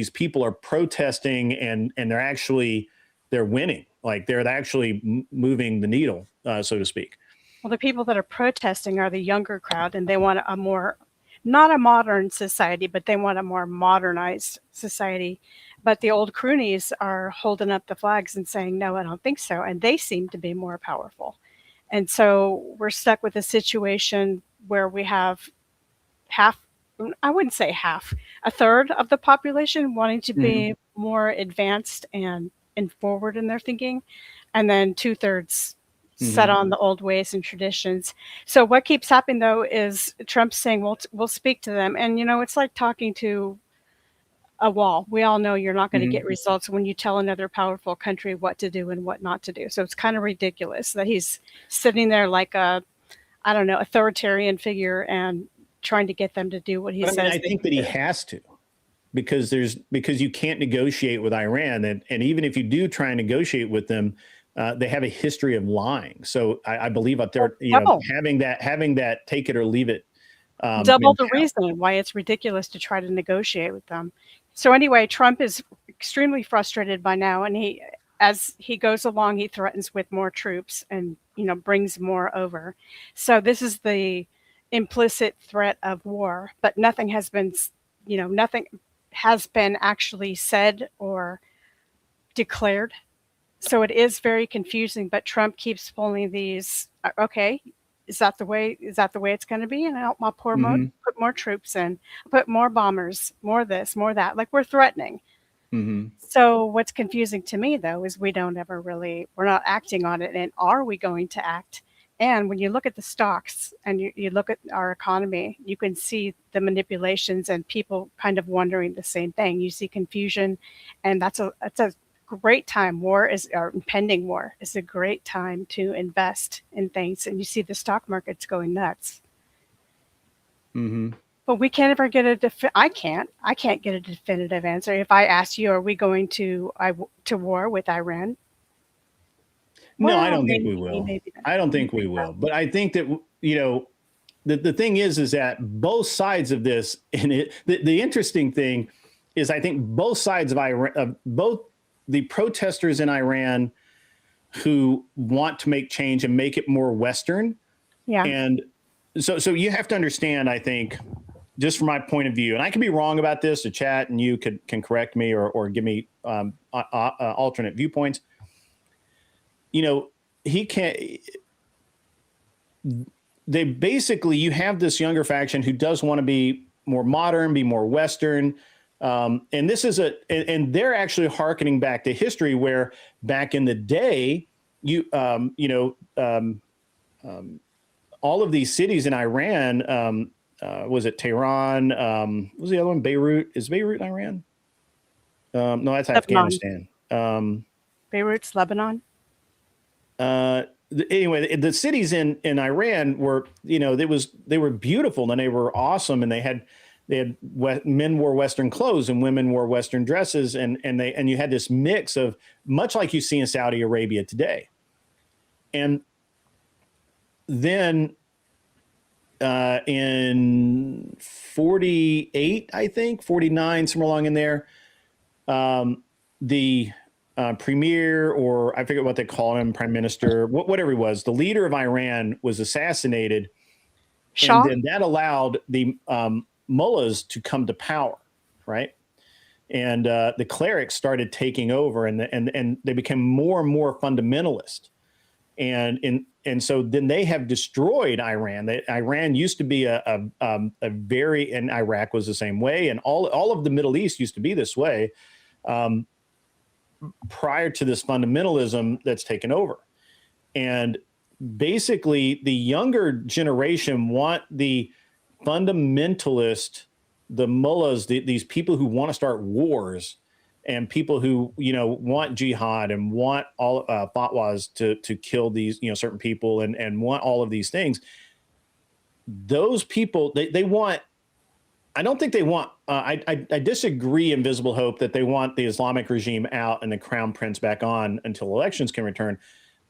people are protesting and they're winning, like they're actually moving the needle, so to speak. Well, the people that are protesting are the younger crowd, and they want a more, not a modern society, but they want a more modernized society. But the old croonies are holding up the flags and saying, no, I don't think so. And they seem to be more powerful. And so we're stuck with a situation where we have half, I wouldn't say half, a third of the population wanting to Mhm. be more advanced and forward in their thinking, and then two-thirds set Mhm. on the old ways and traditions. So what keeps happening though is Trump saying, we'll speak to them. And it's like talking to a wall. We all know you're not going to Mhm. get results when you tell another powerful country what to do and what not to do. So it's kind of ridiculous that he's sitting there like a, I don't know, authoritarian figure and trying to get them to do what he But I mean, says I they think that can he do. has to, because you can't negotiate with Iran, and even if you do try and negotiate with them, they have a history of lying. So I believe that Well, they're double, having that take it or leave it double the mentality. reason why it's ridiculous to try to negotiate with them. So anyway, Trump is extremely frustrated by now, and as he goes along, he threatens with more troops and brings more over. So this is the implicit threat of war, but nothing has been, nothing has been actually said or declared. So it is very confusing, but Trump keeps pulling these, okay, is that the way it's going to be? And I'll Hmm. put more troops in, put more bombers, more this, more that. Like we're threatening. Hmm. So what's confusing to me though is we're not acting on it. And are we going to act? And when you look at the stocks and you look at our economy, you can see the manipulations and people kind of wondering the same thing. You see confusion, and that's a great time. War is or impending war is a great time to invest in things. And you see the stock market's going nuts. Hmm. But we can't ever get I can't get a definitive answer. If I ask you, are we going to war with Iran? No, I Well, don't think maybe, we will. maybe not. I don't You think we think will. But I think that the thing is that both sides of this, and the interesting thing is, I think both sides of Iran, both the protesters in Iran who want to make change and make it more Western, yeah. and so you have to understand, I think, just from my point of view, and I can be wrong about this. The chat and you can correct me or give me alternate viewpoints. You know, he can't. They basically, you have this younger faction who does want to be more modern, be more Western. And this is and they're actually hearkening back to history where back in the day, you, all of these cities in Iran, was it Tehran? What was the other one? Beirut? Is Beirut in Iran? No, that's Lebanon. Afghanistan. Beirut's Lebanon. Uh, anyway, the cities in Iran were, they were beautiful and they were awesome, and they had men wore Western clothes and women wore Western dresses, and you had this mix of, much like you see in Saudi Arabia today. And then in 48, I think 49, somewhere along in there, the premier, or I forget what they call him, prime minister, whatever he was, the leader of Iran was assassinated. And Shaw. then that allowed the mullahs to come to power, right? And the clerics started taking over, and they became more and more fundamentalist. And so then they have destroyed Iran. Iran used to be a very, and Iraq was the same way, and all of the Middle East used to be this way. Prior to this fundamentalism that's taken over. And basically, the younger generation want the fundamentalist, the mullahs, these people who want to start wars, and people who want jihad and want all fatwas to kill these certain people, and want all of these things. Those people, they want. I don't think they want. I disagree, Invisible Hope, that they want the Islamic regime out and the crown prince back on until elections can return.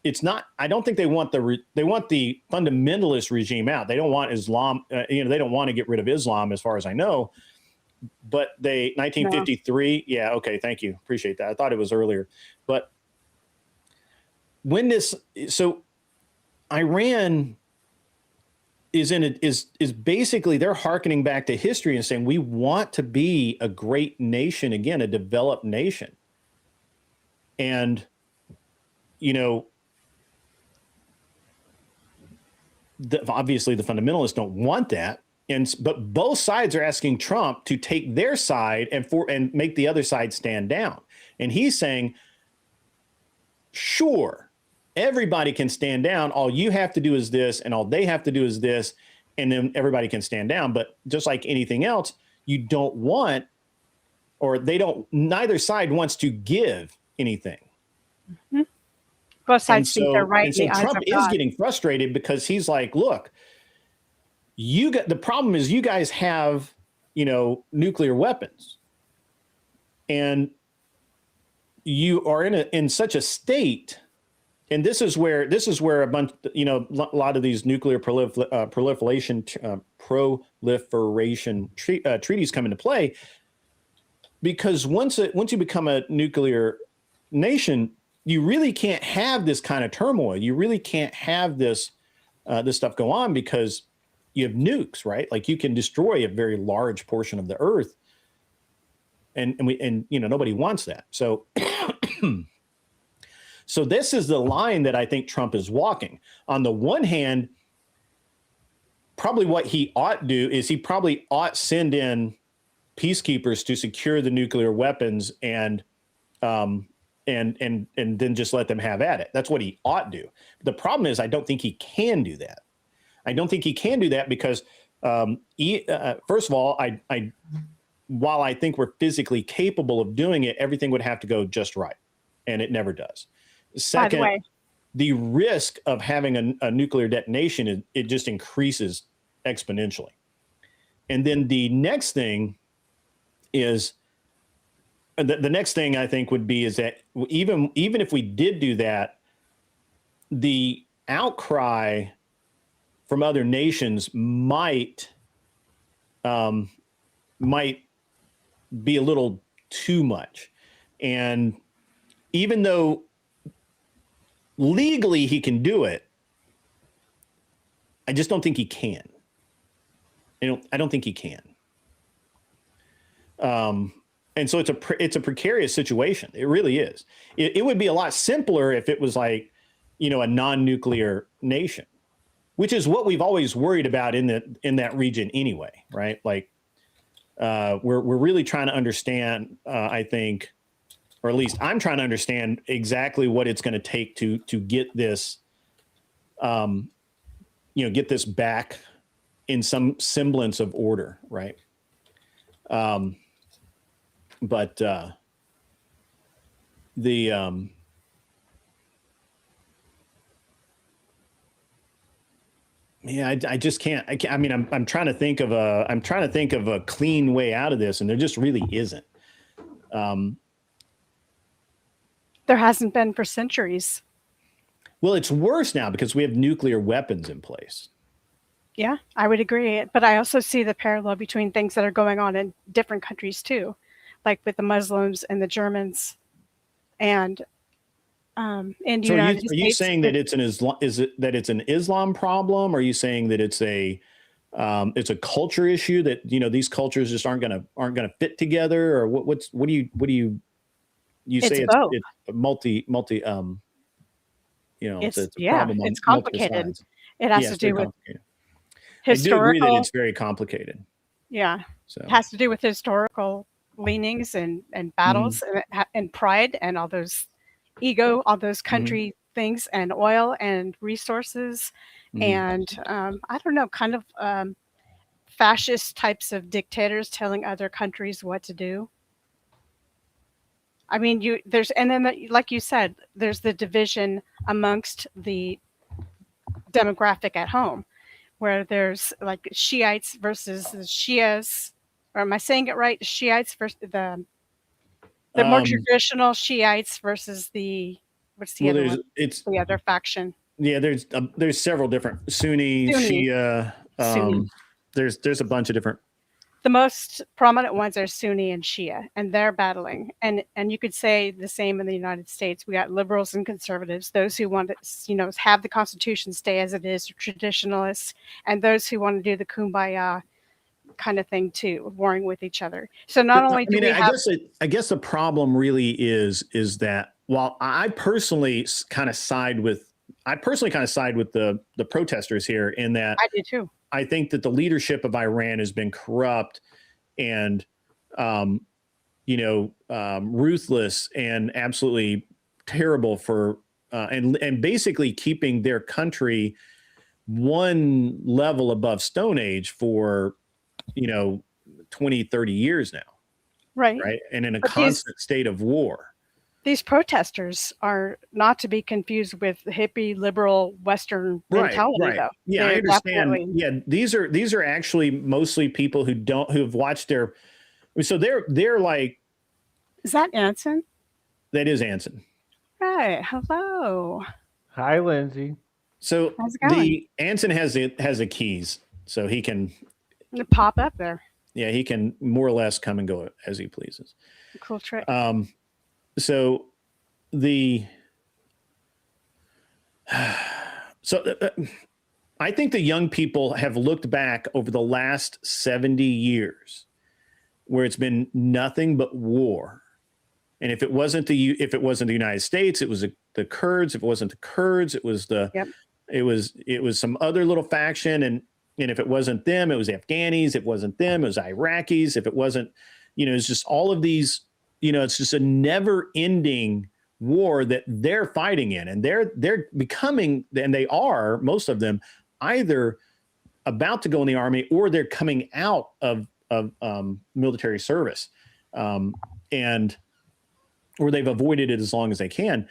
It's not. I don't think they want they want the fundamentalist regime out. They don't want Islam. They don't want to get rid of Islam, as far as I know. But they No. 1953. Yeah. Okay. Thank you. Appreciate that. I thought it was earlier. But when this, so Iran is basically, they're hearkening back to history and saying, we want to be a great nation again, a developed nation. And obviously the fundamentalists don't want that. But both sides are asking Trump to take their side and make the other side stand down. And he's saying, sure, everybody can stand down. All you have to do is this, and all they have to do is this, and then everybody can stand down. But just like anything else, you don't want, or neither side wants to give anything. Mm-hmm. Both sides think they're right. And so Trump is getting frustrated because he's like, look, the problem is you guys have, nuclear weapons, and you are in such a state. And this is where a bunch, a lot of these nuclear proliferation treaties come into play, because once you become a nuclear nation, you really can't have this kind of turmoil. You really can't have this stuff go on, because you have nukes, right? Like, you can destroy a very large portion of the earth, and nobody wants that. So, so this is the line that I think Trump is walking. On the one hand, probably what he ought do is he probably ought send in peacekeepers to secure the nuclear weapons and then just let them have at it. That's what he ought do. The problem is, I don't think he can do that. I don't think he can do that because, first of all, while I think we're physically capable of doing it, everything would have to go just right, and it never does. Second, the risk of having a nuclear detonation, it just increases exponentially. And then the next thing is, the next thing I think would be is that even if we did do that, the outcry from other nations might be a little too much. And even though legally he can do it, I just don't think he can. I don't think he can. And so it's a precarious situation. It really is. It would be a lot simpler if it was like, a non-nuclear nation, which is what we've always worried about in that region anyway, right? Like, we're really trying to understand, I think, or at least I'm trying to understand exactly what it's going to take to get this, get this back in some semblance of order, right? But I just can't. I mean, I'm trying to think of a clean way out of this, and there just really isn't. There hasn't been for centuries. Well, it's worse now because we have nuclear weapons in place. Yeah, I would agree. But I also see the parallel between things that are going on in different countries too, like with the Muslims and the Germans, and in the United States. Are you saying that it's an Islam problem? Or are you saying that it's a culture issue, that these cultures just aren't gonna fit together? Or what do you say? It's both. It's multi. It's a problem. It's complicated. It has to do with historical. I do agree that it's very complicated. Yeah, so it has to do with historical leanings and battles and pride and all those ego, all those country things, and oil and resources, and I don't know, kind of fascist types of dictators telling other countries what to do. I mean, like you said, there's the division amongst the demographic at home, where there's like Shiites versus the Shias, or am I saying it right? Shiites versus the more traditional Shiites versus the other one? It's the other faction. Yeah, there's several different Sunni. Shia. Sunni. There's a bunch of different. The most prominent ones are Sunni and Shia, and they're battling. And you could say the same in the United States. We got liberals and conservatives, those who want to, have the Constitution stay as it is, traditionalists, and those who want to do the kumbaya kind of thing too, warring with each other. So not only do we have... I guess the problem really is that while I personally kind of side with I personally kind of side with the protesters here in that I do too. I think that the leadership of Iran has been corrupt and, ruthless and absolutely terrible for, and basically keeping their country one level above Stone Age for, 20, 30 years now. Right. And in a But constant state of war. These protesters are not to be confused with the hippie liberal Western mentality, though. Yeah, They're I understand. definitely- Yeah, these are actually mostly people who have watched their. So they're like. Is that Anson? That is Anson. Right. Hello. Hi, Lindsay. So How's it going? Anson has the keys, so he can. Pop up there. Yeah, he can more or less come and go as he pleases. Cool trick. So I think the young people have looked back over the last 70 years where it's been nothing but war. And if it wasn't the United States, it was the Kurds. If it wasn't the Kurds, it was it was some other little faction. And if it wasn't them, it was Afghanis. If it wasn't them, it was Iraqis. If it wasn't, it's just all of these. It's just a never-ending war that they're fighting in, and they're becoming, and they are, most of them, either about to go in the army or they're coming out of military service, or they've avoided it as long as they can.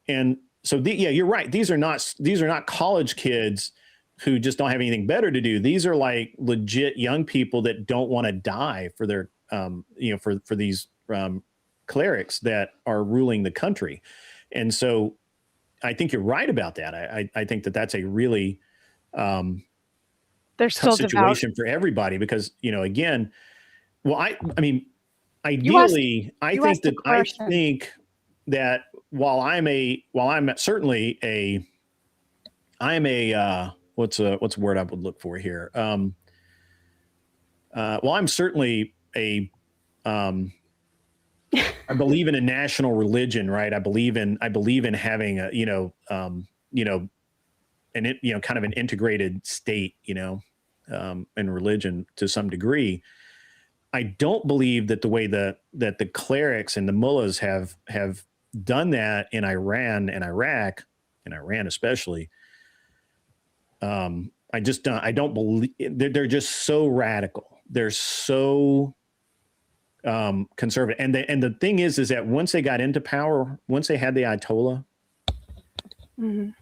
And so, you're right. These are not college kids who just don't have anything better to do. These are like legit young people that don't want to die for their, for these. Clerics that are ruling the country. And so I think you're right about that. I think that that's a really They're still tough situation for everybody because, again, well, I mean, ideally, I think that while I'm certainly what's a word I would look for here? Well, I'm certainly I believe in a national religion, right? I believe in having a, kind of an integrated state, and religion to some degree. I don't believe that the way that the clerics and the mullahs have done that in Iran and Iraq, and Iran especially. I don't believe they're just so radical. They're so conservative. And the thing is that once they got into power, once they had the Ayatollah, and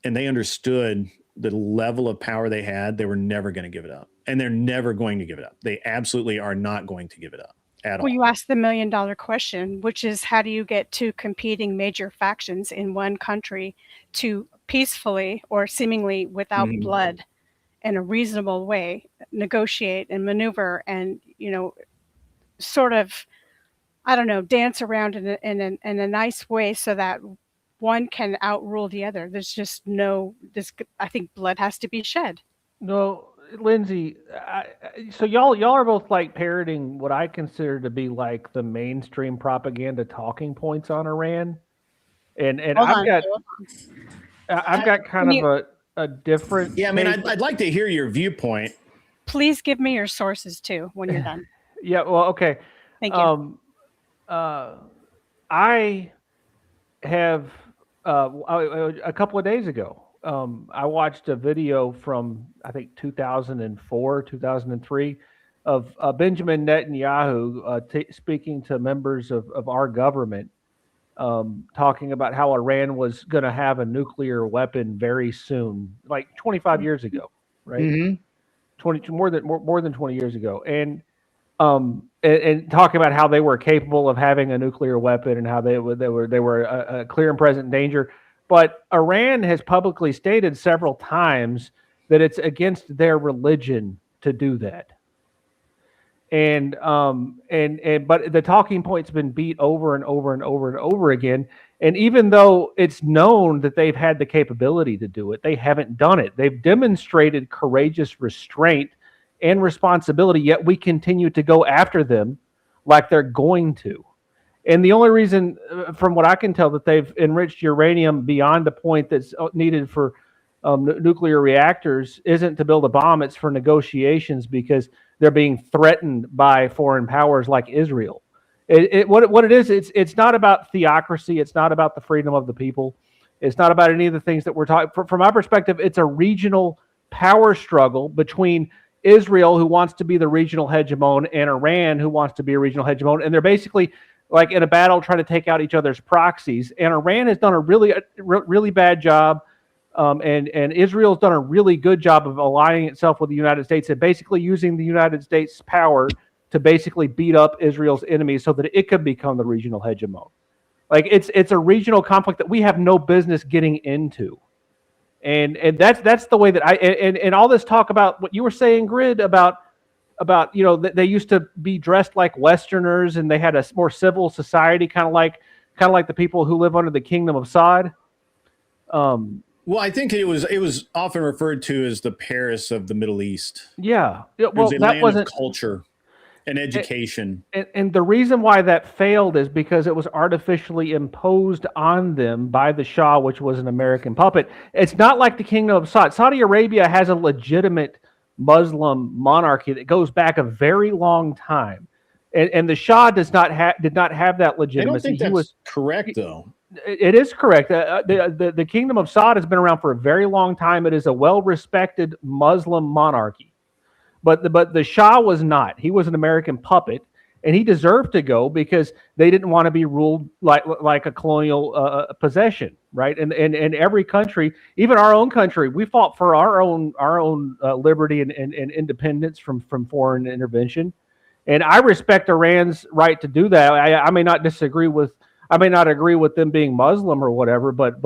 they understood the level of power they had, they were never going to give it up. And they're never going to give it up. They absolutely are not going to give it up at all. Well, you asked the $1 million question, which is how do you get two competing major factions in one country to peacefully or seemingly without blood in a reasonable way negotiate and maneuver and sort of, I don't know, dance around in a nice way so that one can outrule the other. There's just I think blood has to be shed. No, Lindsay, so y'all are both like parroting what I consider to be like the mainstream propaganda talking points on Iran. And I've got kind of a different. Yeah, I mean, I'd like to hear your viewpoint. Please give me your sources too when you're done. Yeah, well, okay. Thank you. I have a couple of days ago, I watched a video from I think 2004, 2003 of Benjamin Netanyahu speaking to members of our government, talking about how Iran was going to have a nuclear weapon very soon, like 25 years ago, right? Mm-hmm. More than 20 years ago, and talking about how they were capable of having a nuclear weapon and how they were a clear and present danger. But Iran has publicly stated several times that it's against their religion to do that. But the talking point's been beat over and over and over and over again. And even though it's known that they've had the capability to do it, they haven't done it. They've demonstrated courageous restraint and responsibility, yet we continue to go after them like they're going to. And the only reason, from what I can tell, that they've enriched uranium beyond the point that's needed for nuclear reactors isn't to build a bomb. It's for negotiations because they're being threatened by foreign powers like Israel. What it is, it's not about theocracy. It's not about the freedom of the people. It's not about any of the things that we're talking. From my perspective, it's a regional power struggle between Israel, who wants to be the regional hegemon, and Iran, who wants to be a regional hegemon. And they're basically like in a battle trying to take out each other's proxies. And Iran has done a really bad job. And Israel's done a really good job of aligning itself with the United States and basically using the United States' power to basically beat up Israel's enemies so that it could become the regional hegemon. Like it's a regional conflict that we have no business getting into. And that's the way that and all this talk about what you were saying, Grid, about they used to be dressed like Westerners and they had a more civil society, kind of like the people who live under the kingdom of Saud. Well, I think it was often referred to as the Paris of the Middle East. Yeah. Well, it was a that land wasn't of culture and education. And the reason why that failed is because it was artificially imposed on them by the Shah, which was an American puppet. It's not like the Kingdom of Saud. Saudi Arabia has a legitimate Muslim monarchy that goes back a very long time, and the Shah did not have that legitimacy. I don't think that's correct, though. It is correct. The Kingdom of Saud has been around for a very long time. It is a well-respected Muslim monarchy. But the Shah was not. He was an American puppet, and he deserved to go because they didn't want to be ruled like a colonial possession, right? And every country, even our own country, we fought for our own liberty and independence from foreign intervention. And I respect Iran's right to do that. I may not agree with them being Muslim or whatever, but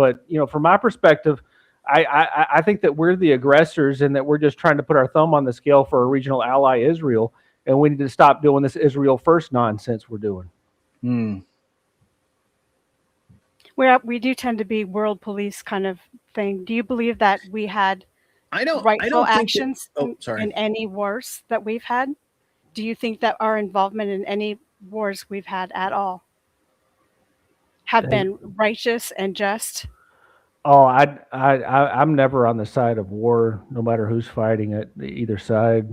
from my perspective, I think that we're the aggressors and that we're just trying to put our thumb on the scale for a regional ally, Israel, and we need to stop doing this Israel first nonsense we're doing. We do tend to be world police kind of thing. Do you believe that we had rightful actions in any wars that we've had? Do you think that our involvement in any wars we've had at all have been righteous and just? Oh, I'm never on the side of war, no matter who's fighting at either side.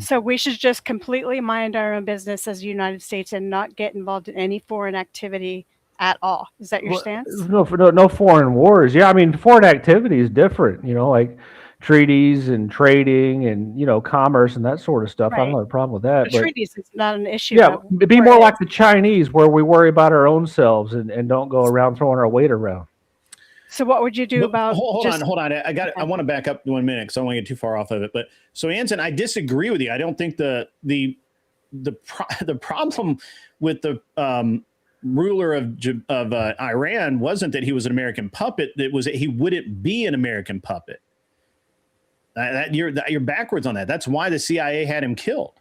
So we should just completely mind our own business as the United States and not get involved in any foreign activity at all. Is that your stance? No foreign wars. Yeah, I mean, foreign activity is different. Like treaties and trading and commerce and that sort of stuff. Right. I don't have a problem with that. But treaties is not an issue. Yeah, be more like the Chinese, where we worry about our own selves and don't go around throwing our weight around. So what would you do about? Hold on. I want to back up 1 minute because I don't want to get too far off of it. But so Anson, I disagree with you. I don't think the problem with the ruler of Iran wasn't that he was an American puppet. It was that he wouldn't be an American puppet. You're backwards on that. That's why the CIA had him killed.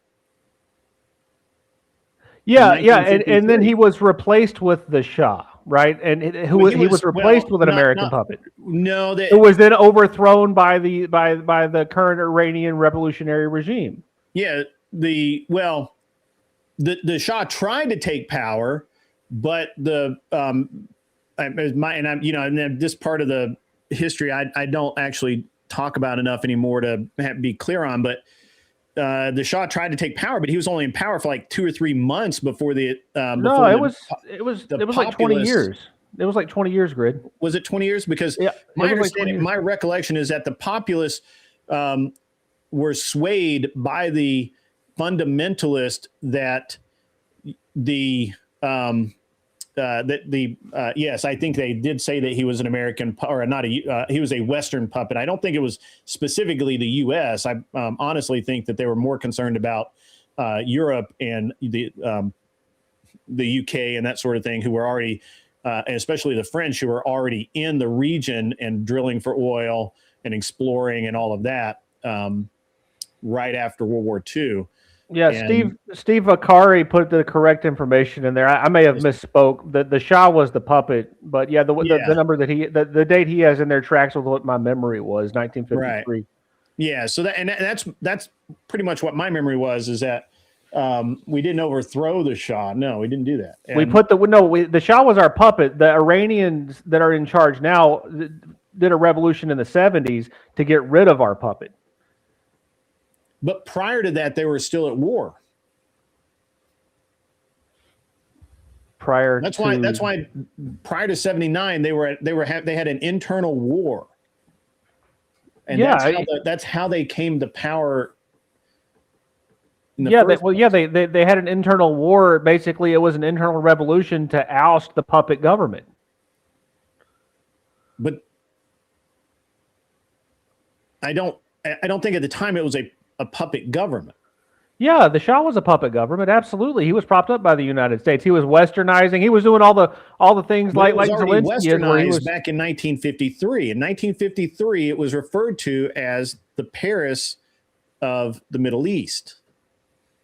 Yeah, and then he was replaced with the Shah. Right, and he was replaced with an American puppet. No, it was then overthrown by the current Iranian revolutionary regime. Yeah, the Shah tried to take power, but and this part of the history I don't actually talk about enough anymore to be clear on, but. The Shah tried to take power, but he was only in power for like 2 or 3 months before the. It was like 20 years. It was like 20 years, Grid. Was it 20 years? Because my recollection is that the populace were swayed by the fundamentalist that yes, I think they did say that he was an American he was a Western puppet. I don't think it was specifically the U.S. I honestly think that they were more concerned about Europe and the UK and that sort of thing, who were already, especially the French, who were already in the region and drilling for oil and exploring and all of that right after World War II. Yeah, Steve Vakari put the correct information in there. I may have misspoke. The Shah was the puppet, but the number that the date he has in there tracks with what my memory was, 1953. Right. Yeah, so that's pretty much what my memory was. Is that We didn't overthrow the Shah. No, we didn't do that. We And put the Shah was our puppet. The Iranians that are in charge now did a revolution in the 70s to get rid of our puppet. but prior to that, they were still at war. That's why prior to 79, they had an internal war. And that's how they came to power. They had an internal war. Basically, it was an internal revolution to oust the puppet government. But I don't think at the time it was a puppet government. Yeah, the Shah was a puppet government. Absolutely, he was propped up by the United States. He was westernizing. He was doing all the things But like Zelensky. Westernized back in 1953. In 1953, it was referred to as the Paris of the Middle East.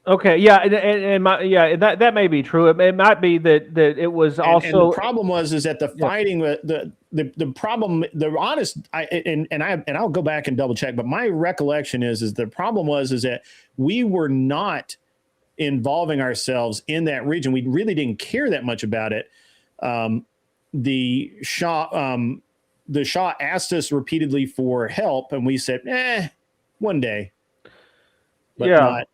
Okay, yeah, that may be true. It might be that it was also. And the problem was that the fighting, the problem, the honest, I'll go back and double check, but my recollection is the problem was that we were not involving ourselves in that region. We really didn't care that much about it. The Shah asked us repeatedly for help, and we said, one day, but not.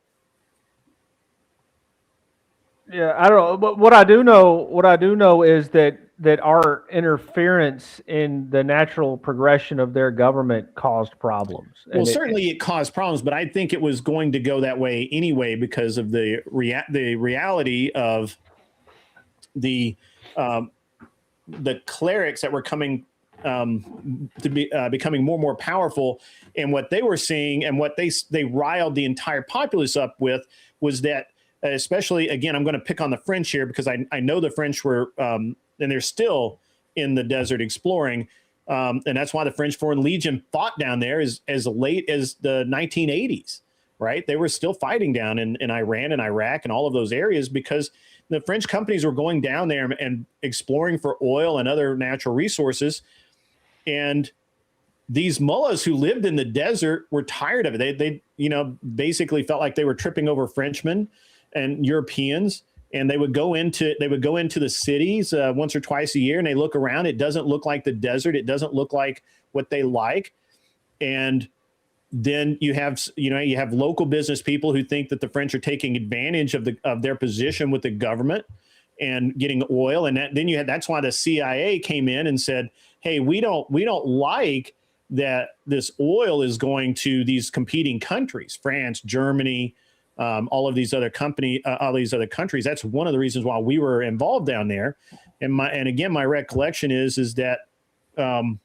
Yeah, I don't know. But what I do know is that our interference in the natural progression of their government caused problems. Well, certainly it caused problems, but I think it was going to go that way anyway because of the reality of the clerics that were coming to be becoming more and more powerful, and what they were seeing and what they riled the entire populace up with was that. Especially, again, I'm going to pick on the French here because I know the French were, and they're still in the desert exploring. And that's why the French Foreign Legion fought down there as late as the 1980s, right? They were still fighting down in Iran and Iraq and all of those areas because the French companies were going down there and exploring for oil and other natural resources. And these mullahs who lived in the desert were tired of it. They basically felt like they were tripping over Frenchmen and Europeans, and they would go into the cities once or twice a year, and they look around. It doesn't look like the desert. It doesn't look like what they like. And then you have local business people who think that the French are taking advantage of their position with the government and getting oil. And that's why the CIA came in and said, hey, we don't like that this oil is going to these competing countries, France, Germany, all these other countries. That's one of the reasons why we were involved down there. And again, my recollection is that the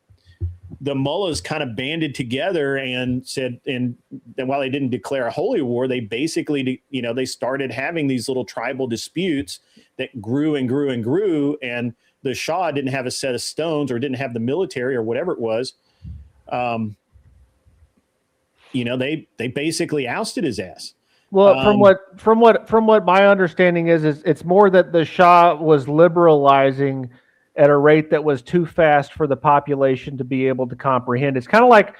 mullahs kind of banded together and said, and while they didn't declare a holy war, they basically, they started having these little tribal disputes that grew and grew and grew. And the Shah didn't have a set of stones or didn't have the military or whatever it was. They basically ousted his ass. Well, from what my understanding is it's more that the Shah was liberalizing at a rate that was too fast for the population to be able to comprehend. It's kind of like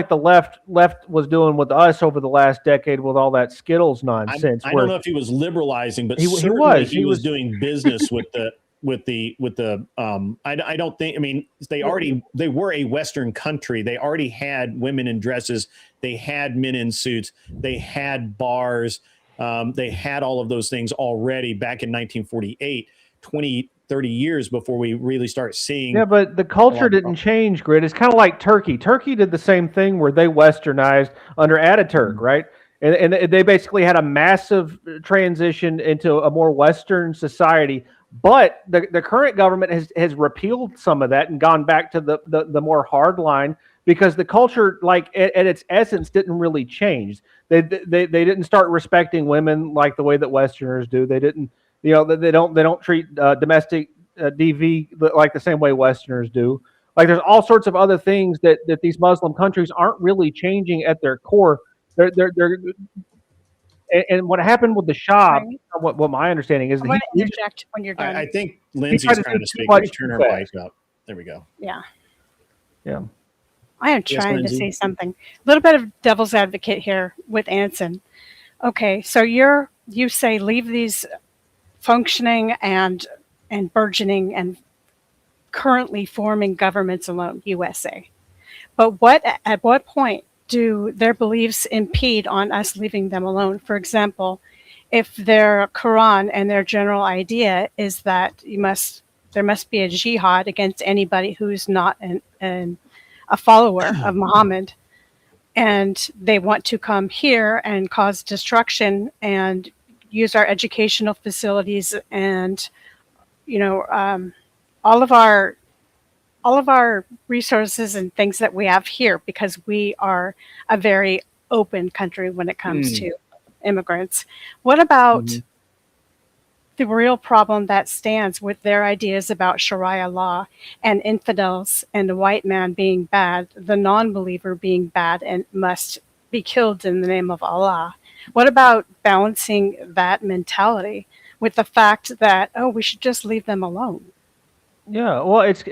the left was doing with us over the last decade with all that Skittles nonsense. I don't know if he was liberalizing, but he was doing business with the I don't think, they were a Western country. They already had women in dresses. They had men in suits. They had bars. They had all of those things already back in 1948, 30 years before we really start seeing. Yeah, but the culture didn't change, Grid. It's kind of like Turkey. Turkey did the same thing where they Westernized under Ataturk, right? And they basically had a massive transition into a more Western society. But the current government has repealed some of that and gone back to the more hard line because the culture, like at its essence, didn't really change. They didn't start respecting women like the way that Westerners do. They didn't, they don't treat domestic DV like the same way Westerners do. Like there's all sorts of other things that these Muslim countries aren't really changing at their core. They're and what happened with the Shah, what my understanding is, I'm going to interject when you're done. I think Lindsay's trying to speak. Let me turn her mic up. There we go. Yeah. Yes, I am trying to Lindsay. say something. A little bit of devil's advocate here with Anson. Okay, so you say leave these functioning and burgeoning and currently forming governments alone, USA. But at what point do their beliefs impede on us leaving them alone? For example, if their Quran and their general idea is that there must be a jihad against anybody who's not a follower of Muhammad, and they want to come here and cause destruction and use our educational facilities and all of our resources and things that we have here, because we are a very open country when it comes to immigrants. What about the real problem that stands with their ideas about Sharia law and infidels and the white man being bad, the non-believer being bad and must be killed in the name of Allah? What about balancing that mentality with the fact that, oh, we should just leave them alone? Yeah, well, it's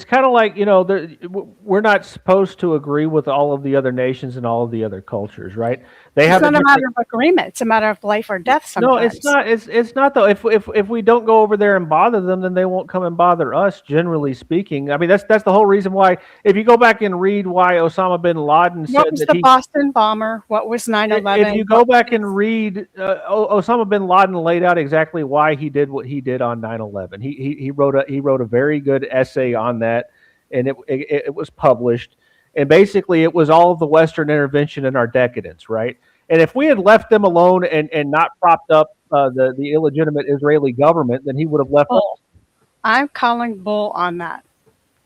kind of like, we're not supposed to agree with all of the other nations and all of the other cultures, right? They It's have a not a different. matter of agreement. It's a matter of life or death No, sometimes. it's not. It's not though. If we don't go over there and bother them, then they won't come and bother us. Generally speaking, I mean that's the whole reason why. If you go back and read why Osama bin Laden What said was that the he, Boston bomber? What was 9/11? if you go back and read, Osama bin Laden laid out exactly why he did what he did on 9/11. He wrote a very good essay on that, and it was published. And basically, it was all of the Western intervention in our decadence, right? And if we had left them alone and not propped up the illegitimate Israeli government, then he would have left us. Bull. I'm calling bull on that.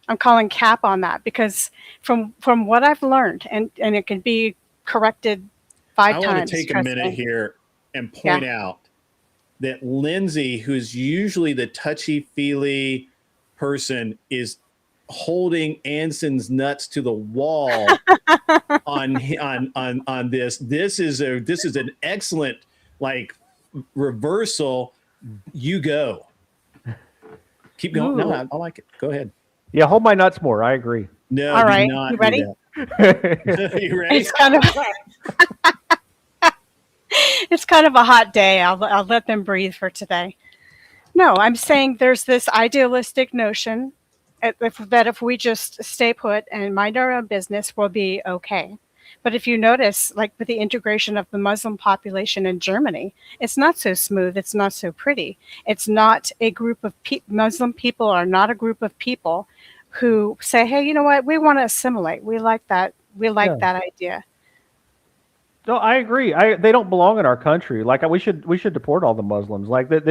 I'm calling cap on that, because from what I've learned, and it can be corrected five I times. want to take a trust minute me. here and point out that Lindsay, who's usually the touchy-feely person, is holding Anson's nuts to the wall on this. This is an excellent reversal. You go. Keep going. No, I like it. Go ahead. Yeah, hold my nuts more. I agree. No, All do right. not You do ready? that. You ready? It's kind of a hot day. I'll let them breathe for today. No, I'm saying there's this idealistic notion that if we just stay put and mind our own business, we'll be okay. But if you notice, like with the integration of the Muslim population in Germany, it's not so smooth. It's not so pretty. It's not a group of Muslim people are not a group of people who say, hey, you know what? We want to assimilate. We like that. We like that idea. No, I agree. They don't belong in our country. Like we should deport all the Muslims. Like one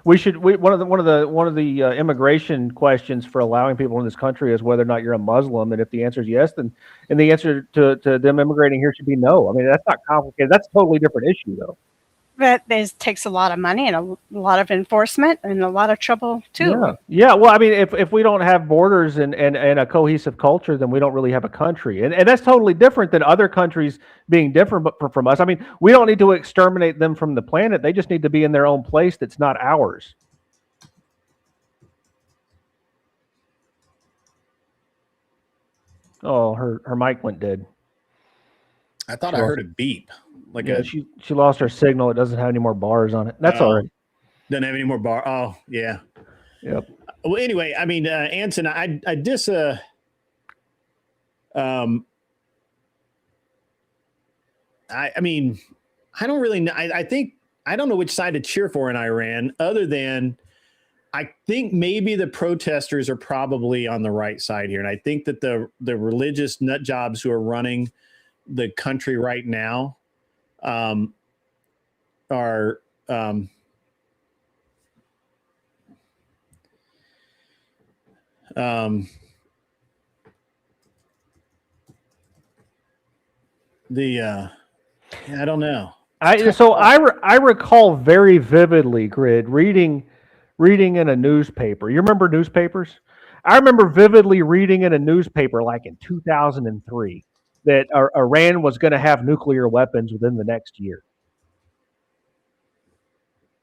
of the immigration questions for allowing people in this country is whether or not you're a Muslim, and if the answer is yes, then and the answer to them immigrating here should be no. I mean, that's not complicated. That's a totally different issue, though. That takes a lot of money and a lot of enforcement and a lot of trouble too. Yeah. Well, I mean, if we don't have borders and a cohesive culture, then we don't really have a country, and that's totally different than other countries being different from us. I mean, we don't need to exterminate them from the planet. They just need to be in their own place that's not ours. Oh, her mic went dead. I thought I heard a beep. She lost her signal. It doesn't have any more bars on it. That's all right. Doesn't have any more bar. Oh, yeah. Yep. Well, anyway, I mean, Anson, I mean, I don't really know. I think I don't know which side to cheer for in Iran, other than I think maybe the protesters are probably on the right side here. And I think that the religious nut jobs who are running the country right now are I don't know. I recall very vividly, Grid, reading in a newspaper. You remember newspapers? I remember vividly reading in a newspaper like in 2003 that Iran was going to have nuclear weapons within the next year.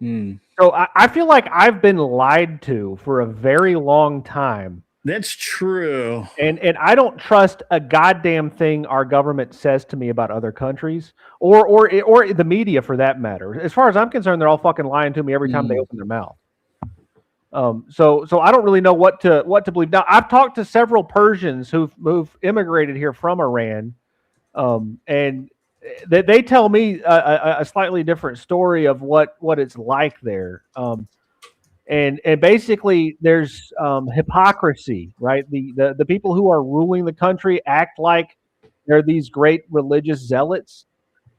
So I feel like I've been lied to for a very long time That's true. And I don't trust a goddamn thing our government says to me about other countries or the media for that matter. As far as I'm concerned, they're all fucking lying to me every time they open their mouth. So I don't really know what to believe. Now I've talked to several Persians who've immigrated here from Iran, and they tell me a slightly different story of what it's like there. And basically there's hypocrisy, right? The people who are ruling the country act like they're these great religious zealots,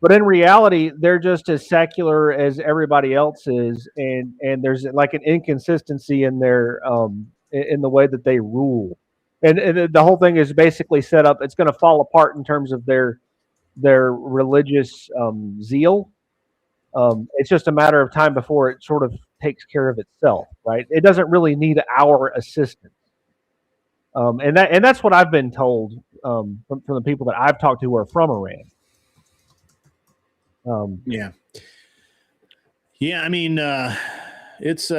but in reality they're just as secular as everybody else is, and there's like an inconsistency in their in the way that they rule, and the whole thing is basically set up. It's going to fall apart in terms of their religious zeal. It's just a matter of time before it sort of takes care of itself, right? It doesn't really need our assistance, and that's what I've been told from the people that I've talked to who are from Iran. Yeah. I mean, it's.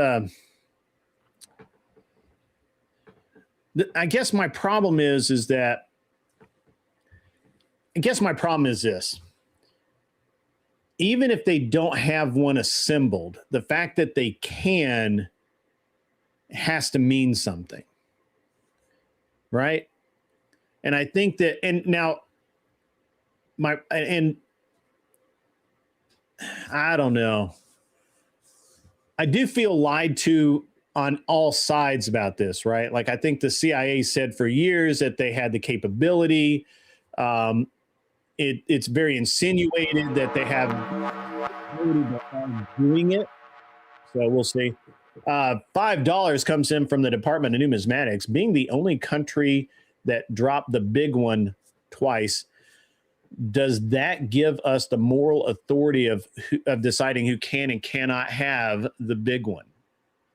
I guess my problem is that. I guess my problem is this. Even if they don't have one assembled, the fact that they can has to mean something. Right? And I think that, and now I don't know. I do feel lied to on all sides about this, right? Like I think the CIA said for years that they had the capability. It's very insinuated that they have doing it. So we'll see. $5 comes in from the Department of Numismatics. Being the only country that dropped the big one twice, does that give us the moral authority of deciding who can and cannot have the big one?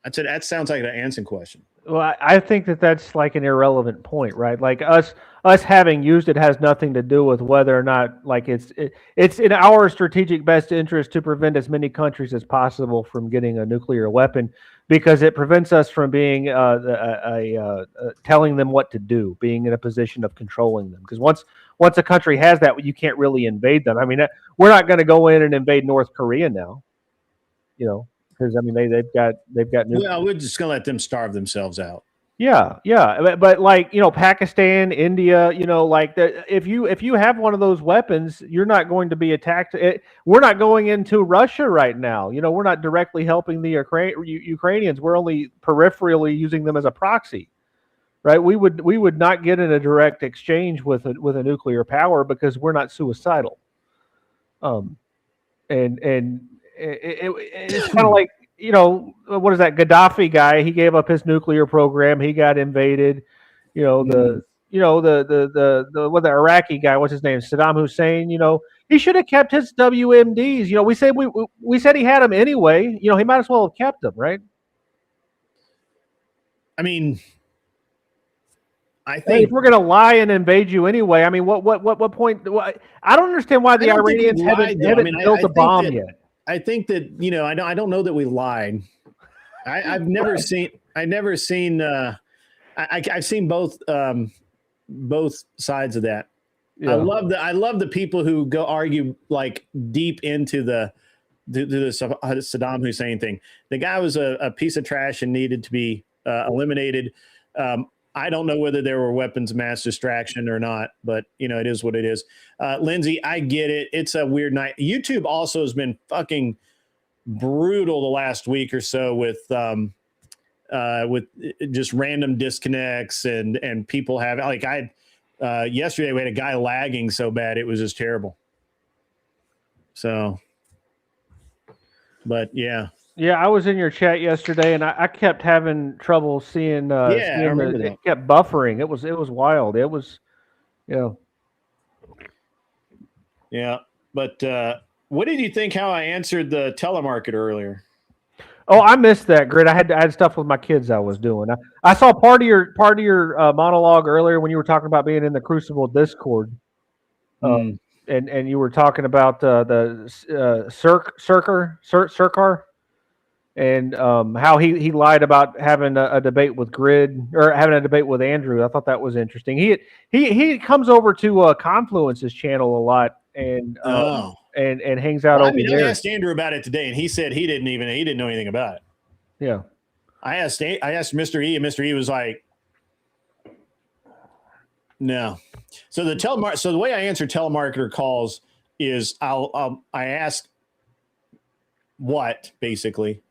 I said that sounds like an Anson question. Well, I think that's like an irrelevant point, right? Like us having used it has nothing to do with whether or not like it's in our strategic best interest to prevent as many countries as possible from getting a nuclear weapon, because it prevents us from being telling them what to do, being in a position of controlling them. Because once a country has that, you can't really invade them. I mean, we're not going to go in and invade North Korea now, because I mean they've got nuclear. Well, we're just gonna let them starve themselves out. Yeah, but like Pakistan, India, like if you have one of those weapons, you're not going to be attacked. We're not going into Russia right now. We're not directly helping the Ukrainians. We're only peripherally using them as a proxy, right? We would not get in a direct exchange with a nuclear power because we're not suicidal. And it's kind of like, what is that Gaddafi guy? He gave up his nuclear program. He got invaded. The Iraqi guy, what's his name? Saddam Hussein. He should have kept his WMDs. We said he had them anyway. He might as well have kept them, right? I mean, I think if we're going to lie and invade you anyway, I mean, what point? I don't understand why the Iranians haven't built a bomb yet. I think that I don't know that we lied. I've never seen. I've seen both sides of that. Yeah. I love the people who go argue like deep into the Saddam Hussein thing. The guy was a piece of trash and needed to be eliminated. I don't know whether there were weapons of mass distraction or not, but it is what it is. Lindsay, I get it. It's a weird night. YouTube also has been fucking brutal the last week or so with just random disconnects and people have yesterday we had a guy lagging so bad it was just terrible. So, but yeah. Yeah, I was in your chat yesterday, and I kept having trouble seeing. I remember that. It kept buffering. It was wild. It was, Yeah, but what did you think? How I answered the telemarketer earlier? Oh, I missed that, Grit. I had stuff with my kids I was doing. I saw part of your monologue earlier when you were talking about being in the Crucible Discord, and you were talking about the Circar. and how he lied about having a debate with Grid or having a debate with Andrew. I thought that was interesting. He comes over to Confluence's channel a lot and Oh. and hangs out Well, over I there. asked Andrew about it today, and he said he didn't know anything about it. Yeah. I asked Mr. E, and Mr. E was like, no. So the way I answer telemarketer calls is I ask what, basically,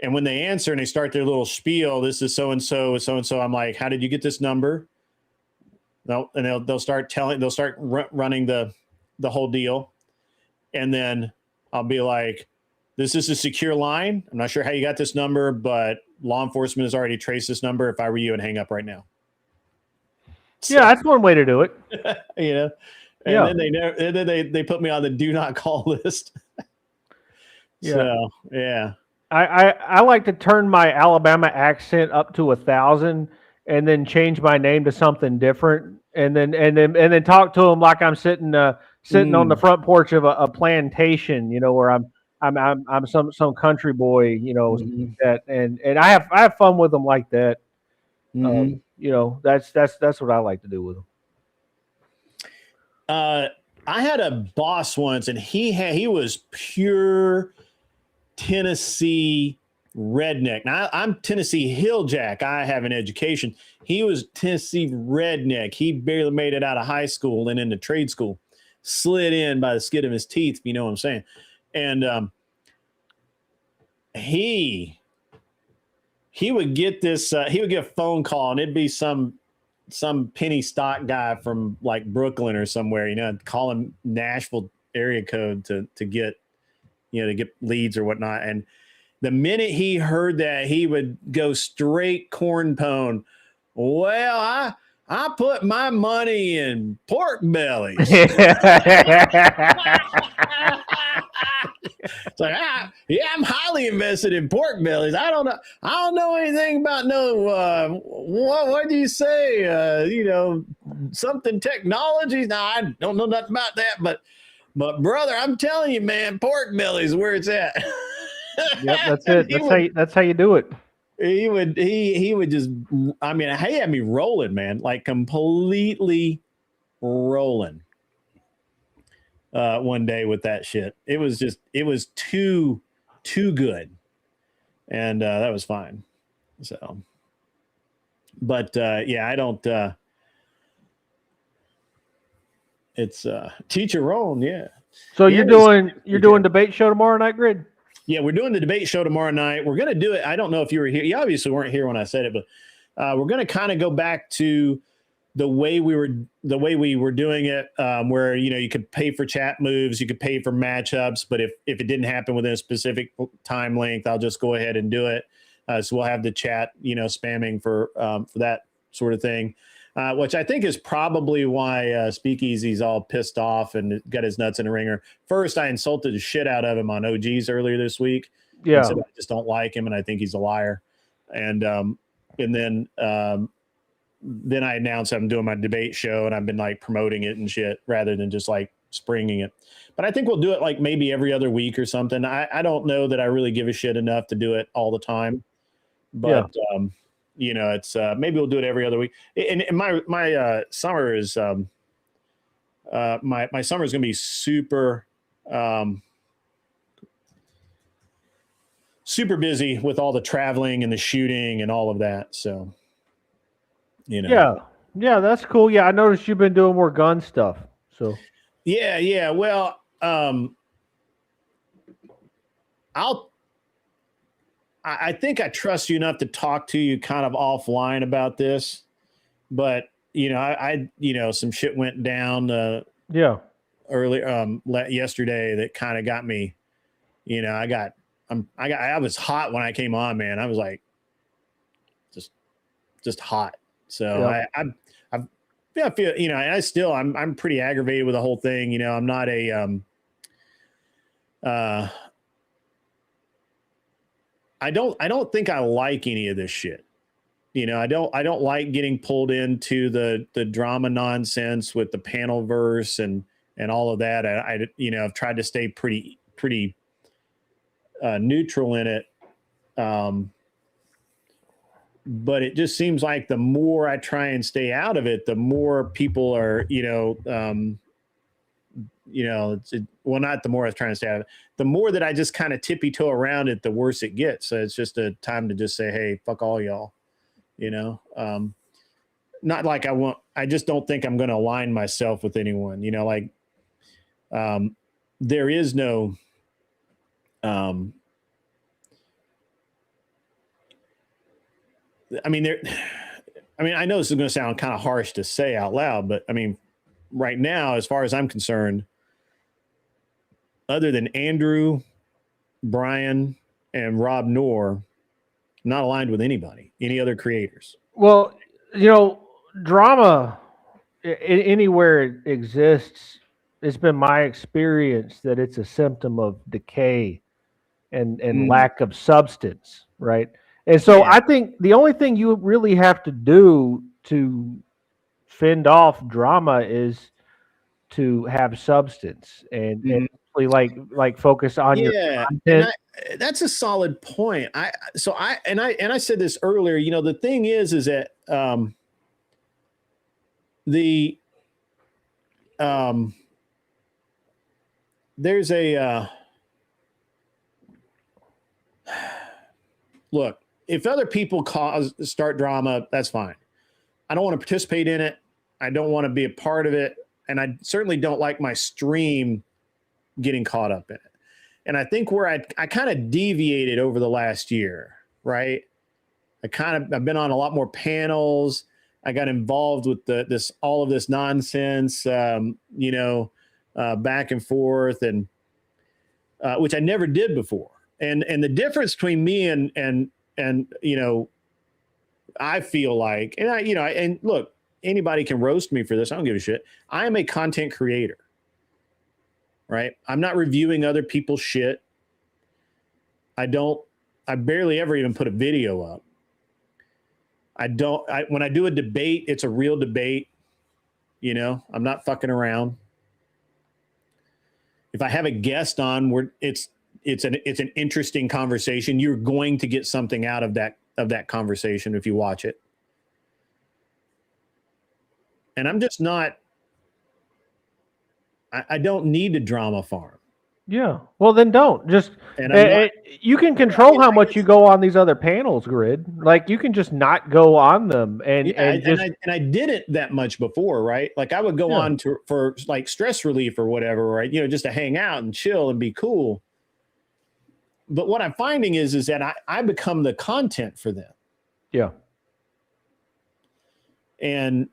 and when they answer and they start their little spiel, this is so and so, I'm like, how did you get this number? They'll start running the whole deal, and then I'll be like, this is a secure line. I'm not sure how you got this number, but law enforcement has already traced this number. If I were you, and hang up right now. Yeah, that's one way to do it. You know, and then they put me on the do not call list. Yeah. So yeah, I like to turn my Alabama accent up to 1,000 and then change my name to something different, and then talk to them like I'm sitting on the front porch of a plantation, where I'm some country boy, that, and I have fun with them like that. That's what I like to do with them. I had a boss once, and he was pure Tennessee redneck. Now I'm Tennessee Hilljack. I have an education. He was Tennessee redneck. He barely made it out of high school and into trade school, slid in by the skin of his teeth. You know what I'm saying? And he would get this. He would get a phone call, and it'd be some penny stock guy from like Brooklyn or somewhere. Call him Nashville area code to get to get leads or whatnot. And the minute he heard that, he would go straight corn pone. Well, I put my money in pork bellies. It's like, I'm highly invested in pork bellies. I don't know anything about what do you say? Something technology. No, I don't know nothing about that, but brother, I'm telling you, man, pork bellies is where it's at. Yep, that's it. That's how you do it. He would just, I mean, he had me rolling, man, like completely rolling. One day with that shit, it was too good, and that was fine. So, but yeah, I don't. It's teach your own, yeah. So you're doing debate show tomorrow night, Grid? Yeah, we're doing the debate show tomorrow night. We're going to do it. I don't know if you were here. You obviously weren't here when I said it, but we're going to kind of go back to the way we were doing it, where you could pay for chat moves, you could pay for matchups, but if it didn't happen within a specific time length, I'll just go ahead and do it. So we'll have the chat, spamming for that sort of thing, which I think is probably why Speakeasy's all pissed off and got his nuts in a ringer. First, I insulted the shit out of him on OGs earlier this week. Yeah, I just don't like him, and I think he's a liar. And then I announced I'm doing my debate show, and I've been like promoting it and shit rather than just like springing it. But I think we'll do it like maybe every other week or something. I don't know that I really give a shit enough to do it all the time, but it's maybe we'll do it every other week. And my summer is my summer is going to be super super busy with all the traveling and the shooting and all of that. So. Yeah, that's cool. Yeah, I noticed you've been doing more gun stuff. So yeah. Well, I think I trust you enough to talk to you kind of offline about this, but I some shit went down early yesterday that kind of got me. I was hot when I came on, man. I was like just hot. So I feel, I'm pretty aggravated with the whole thing. I'm not I don't think I like any of this shit. I don't like getting pulled into the drama nonsense with the panel verse and all of that. I've tried to stay pretty neutral in it. But it just seems like the more I try and stay out of it, the more people are, well, not the more I was trying to stay out of it, the more that I just kind of tippy toe around it, the worse it gets. So it's just a time to just say, hey, fuck all y'all, not like I just don't think I'm going to align myself with anyone, there is no, I mean, I know this is going to sound kind of harsh to say out loud, but I mean, right now, as far as I'm concerned, other than Andrew, Brian, and Rob Noor, not aligned with any other creators. Well, drama anywhere it exists, it's been my experience that it's a symptom of decay and lack of substance, right? And so Yeah. I think the only thing you really have to do to fend off drama is to have substance and really like focus on your content. And that's a solid point. I said this earlier. The thing is that there's a look. If other people start drama, that's fine. I don't want to participate in it. I don't want to be a part of it. And I certainly don't like my stream getting caught up in it. And I think where I kind of deviated over the last year, right? I've been on a lot more panels. I got involved with all of this nonsense, back and forth, and which I never did before. And the difference between me and I feel like, and look, anybody can roast me for this. I don't give a shit. I am a content creator, right? I'm not reviewing other people's shit. I barely ever even put a video up. When I do a debate, it's a real debate. I'm not fucking around. If I have a guest on where it's an interesting conversation, you're going to get something out of that conversation if you watch it. And I'm just not, I don't need a drama farm. Yeah. Well, then don't. Just you can control how much you go on these other panels, Grid. Like you can just not go on them, and I didn't that much before, right? Like I would go on for like stress relief or whatever, right? Just to hang out and chill and be cool. But what I'm finding is that I become the content for them. Yeah. And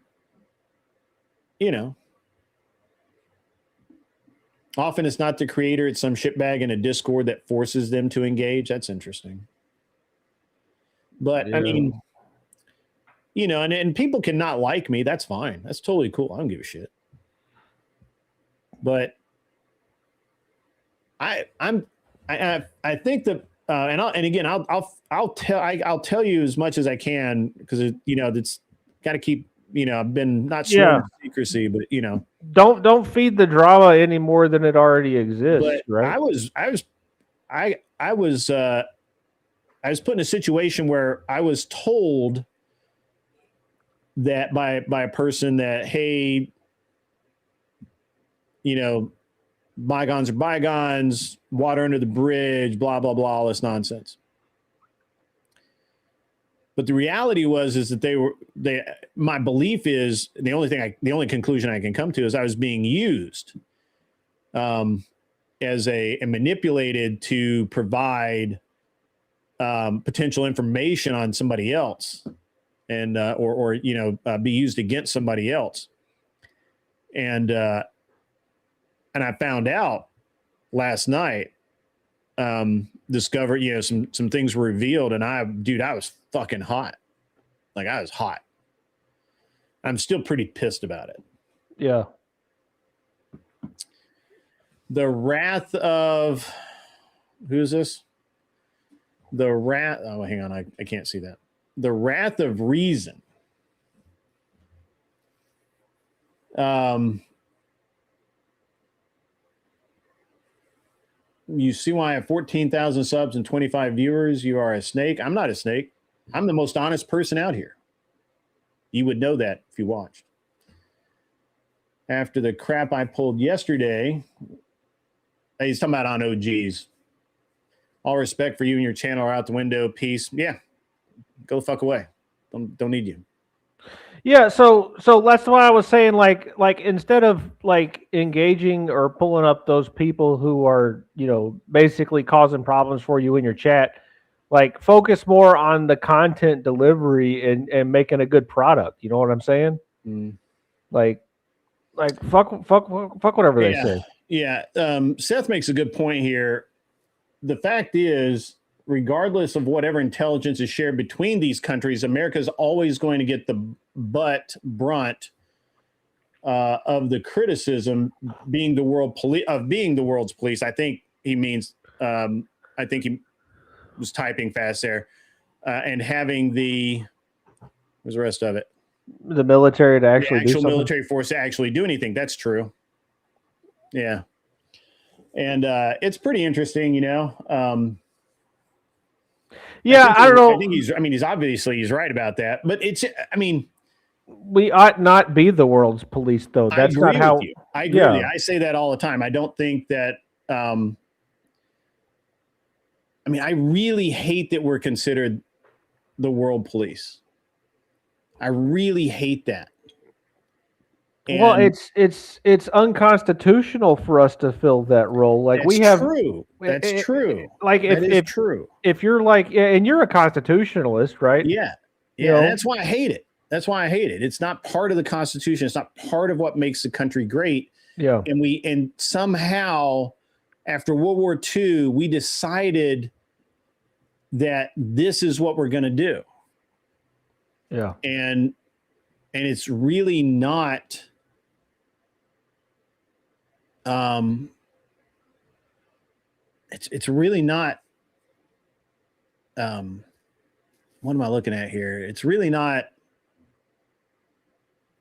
often it's not the creator, it's some shitbag in a Discord that forces them to engage. That's interesting. But yeah. I mean, and people can not like me. That's fine. That's totally cool. I don't give a shit. But I think that, I'll tell you as much as I can because it's got to keep. I've been not sworn to secrecy, but don't feed the drama any more than it already exists. But right? I was put in a situation where I was told that by a person that, hey, bygones are bygones, water under the bridge, blah blah blah, all this nonsense. But the reality is that my belief is the only conclusion I can come to is I was being used as and manipulated to provide potential information on somebody else and or be used against somebody else. And I found out last night, discovered, some things were revealed, and I was fucking hot. Like I was hot. I'm still pretty pissed about it. Yeah. The wrath of, who's this? Oh, hang on. I can't see that. The wrath of reason. You see why I have 14,000 subs and 25 viewers? You are a snake. I'm not a snake. I'm the most honest person out here. You would know that if you watched. After the crap I pulled yesterday, he's talking about on OGs. All respect for you and your channel are out the window. Peace. Yeah. Go the fuck away. Don't need you. Yeah, so that's why I was saying, like instead of like engaging or pulling up those people who are, you know, basically causing problems for you in your chat, like focus more on the content delivery and making a good product. You know what I'm saying? Mm. Like fuck whatever they say. Yeah. Seth makes a good point here. The fact is, regardless of whatever intelligence is shared between these countries, America is always going to get the brunt of the criticism being the world's police. I think he means. I think he was typing fast there, and having where's the rest of it? The military to actually the do actual something. military force to actually do anything. That's true. Yeah, and it's pretty interesting, you know. Yeah, I don't know. I think he's right about that. But we ought not be the world's police, though. That's not how. I agree with you. I say that all the time. I don't think that. I really hate that we're considered the world police. I really hate that. Well, it's unconstitutional for us to fill that role. Like true. That's true. Like if true. If you're like, and you're a constitutionalist, right? Yeah. Yeah. You know? That's why I hate it. It's not part of the Constitution. It's not part of what makes the country great. Yeah. And somehow after World War II, we decided that this is what we're going to do. Yeah. And it's really not. It's really not. What am I looking at here? It's really not.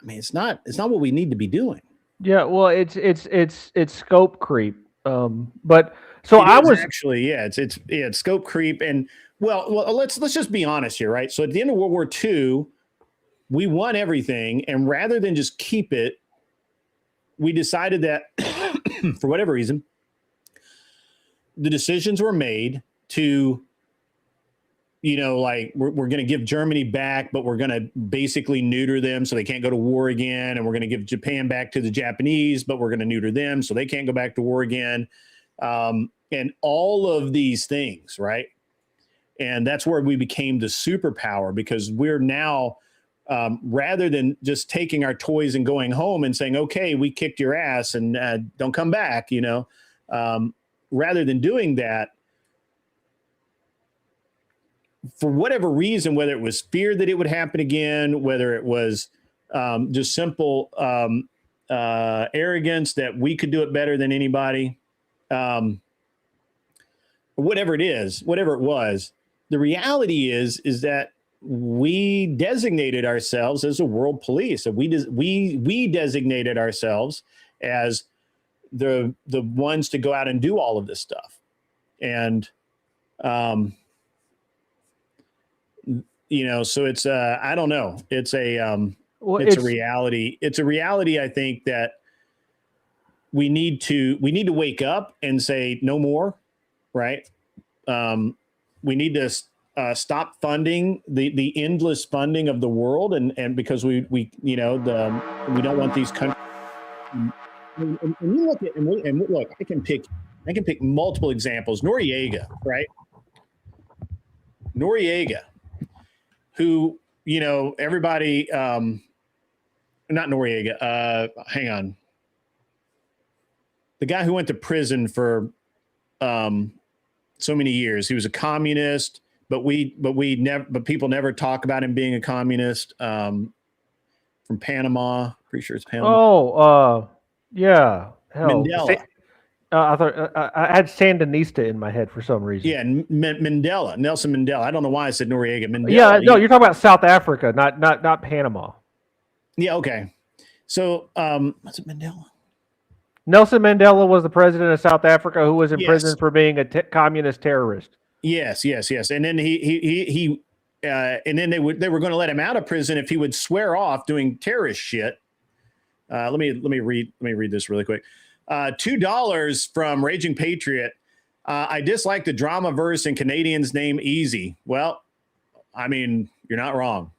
It's not what we need to be doing. Yeah, well, it's scope creep. But so I was actually, it's scope creep, and well, let's just be honest here, right? So at the end of World War II, we won everything, and rather than just keep it, we decided that for whatever reason, the decisions were made to, you know, like we're going to give Germany back, but we're going to basically neuter them so they can't go to war again. And we're going to give Japan back to the Japanese, but we're going to neuter them so they can't go back to war again. And all of these things, right? And that's where we became the superpower, because we're now, rather than just taking our toys and going home and saying, okay, we kicked your ass and don't come back, you know, rather than doing that, for whatever reason, whether it was fear that it would happen again, whether it was just simple arrogance that we could do it better than anybody, whatever it was, the reality is that we designated ourselves as a world police. So we designated ourselves as the ones to go out and do all of this stuff. And, you know, so it's, I don't know. It's a reality. It's a reality. I think that we need to wake up and say no more. Right. We need to stop funding the endless funding of the world. And because we don't want these countries. And you look at, and look, I can pick multiple examples. Noriega, right? Noriega, who, you know, everybody, not Noriega, hang on. The guy who went to prison for so many years. He was a communist, but people never talk about him being a communist. From Panama, pretty sure it's Panama. Yeah. Hell. Mandela. I thought I had Sandinista in my head for some reason. Yeah, Mandela, Nelson Mandela. I don't know why I said Noriega. Mandela. Yeah, no, you're talking about South Africa, not Panama. Yeah, okay. So, what's it, Mandela? Nelson Mandela was the president of South Africa who was in Yes. prison for being a communist terrorist. Yes. And then and then they were going to let him out of prison if he would swear off doing terrorist shit. Let me read this really quick. $2 from Raging Patriot. I dislike the drama verse and Canadians name easy. Well, I mean, you're not wrong.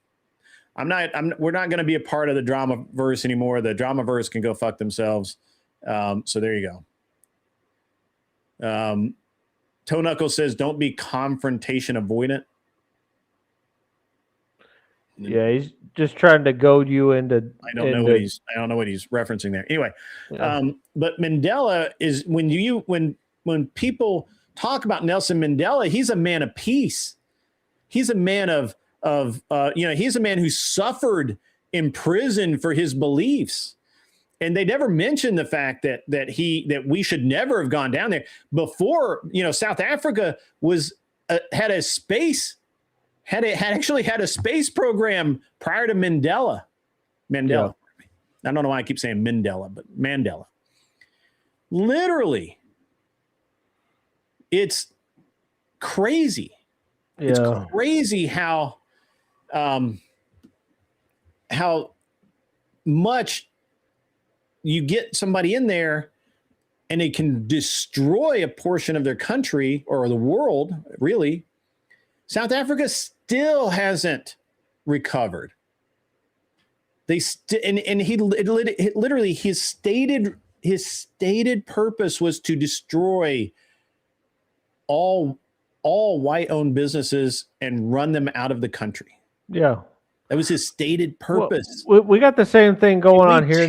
We're not going to be a part of the drama verse anymore. The drama verse can go fuck themselves. So there you go. Toe Knuckles says, "Don't be confrontation avoidant." Yeah, he's just trying to goad you into. I don't know what he's referencing there. Anyway, Yeah. but Mandela is when people talk about Nelson Mandela, he's a man of peace. He's a man of he's a man who suffered in prison for his beliefs. And they never mentioned the fact that we should never have gone down there before. South Africa had a space program prior to Mandela. Yeah. I don't know why I keep saying Mandela, but Mandela. Literally, it's crazy. Yeah. It's crazy how much you get somebody in there and they can destroy a portion of their country or the world, really. South Africa still hasn't recovered. Literally his stated purpose was to destroy all white-owned businesses and run them out of the country. Yeah. That was his stated purpose. Well, we got the same thing going on here.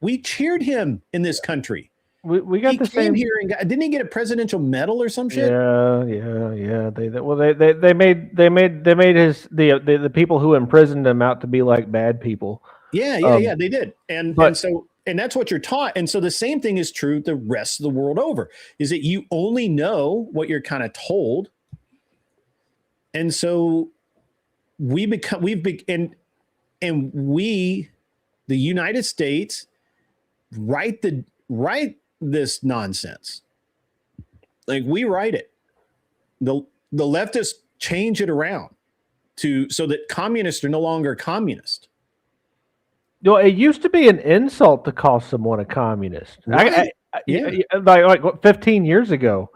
We cheered him in this country. We got the same here and didn't he get a presidential medal or some shit? Yeah. They made the people who imprisoned him out to be like bad people. Yeah, they did. And that's what you're taught. And so the same thing is true the rest of the world over, is that you only know what you're kind of told. And so we, the United States, write this nonsense. Like, we write it. The leftists change it around so that communists are no longer communist. It used to be an insult to call someone a communist. Right. Like 15 years ago.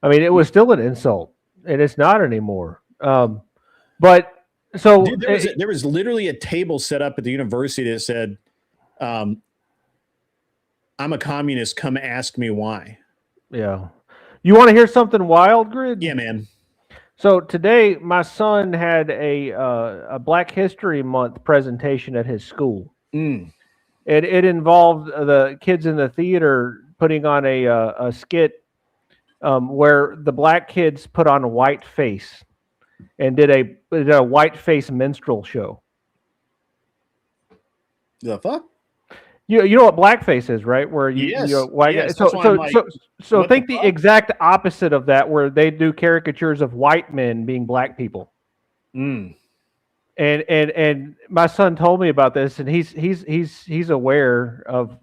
I mean, it was still an insult, and it's not anymore. But so dude, there was literally a table set up at the university that said, "I'm a communist. Come ask me why." Yeah. You want to hear something wild, Grid? Yeah, man. So today, my son had a Black History Month presentation at his school. Mm. It involved the kids in the theater putting on a skit where the black kids put on a white face and did a white face minstrel show. The fuck? You know what blackface is, right? Where yes. So think the exact opposite of that, where they do caricatures of white men being black people. Mm. And my son told me about this, and he's aware of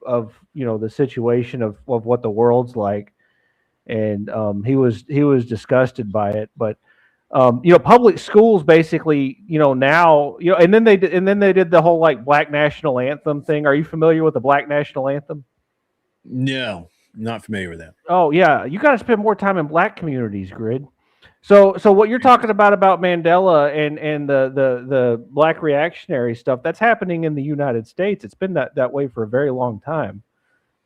the situation of what the world's like, and he was disgusted by it. But public schools basically now and then they did the whole like Black National Anthem thing. Are you familiar with the Black National Anthem? No, not familiar with that. Oh yeah, you got to spend more time in Black communities, Grid. So what you're talking about Mandela and the Black reactionary stuff, that's happening in the United States. It's been that way for a very long time,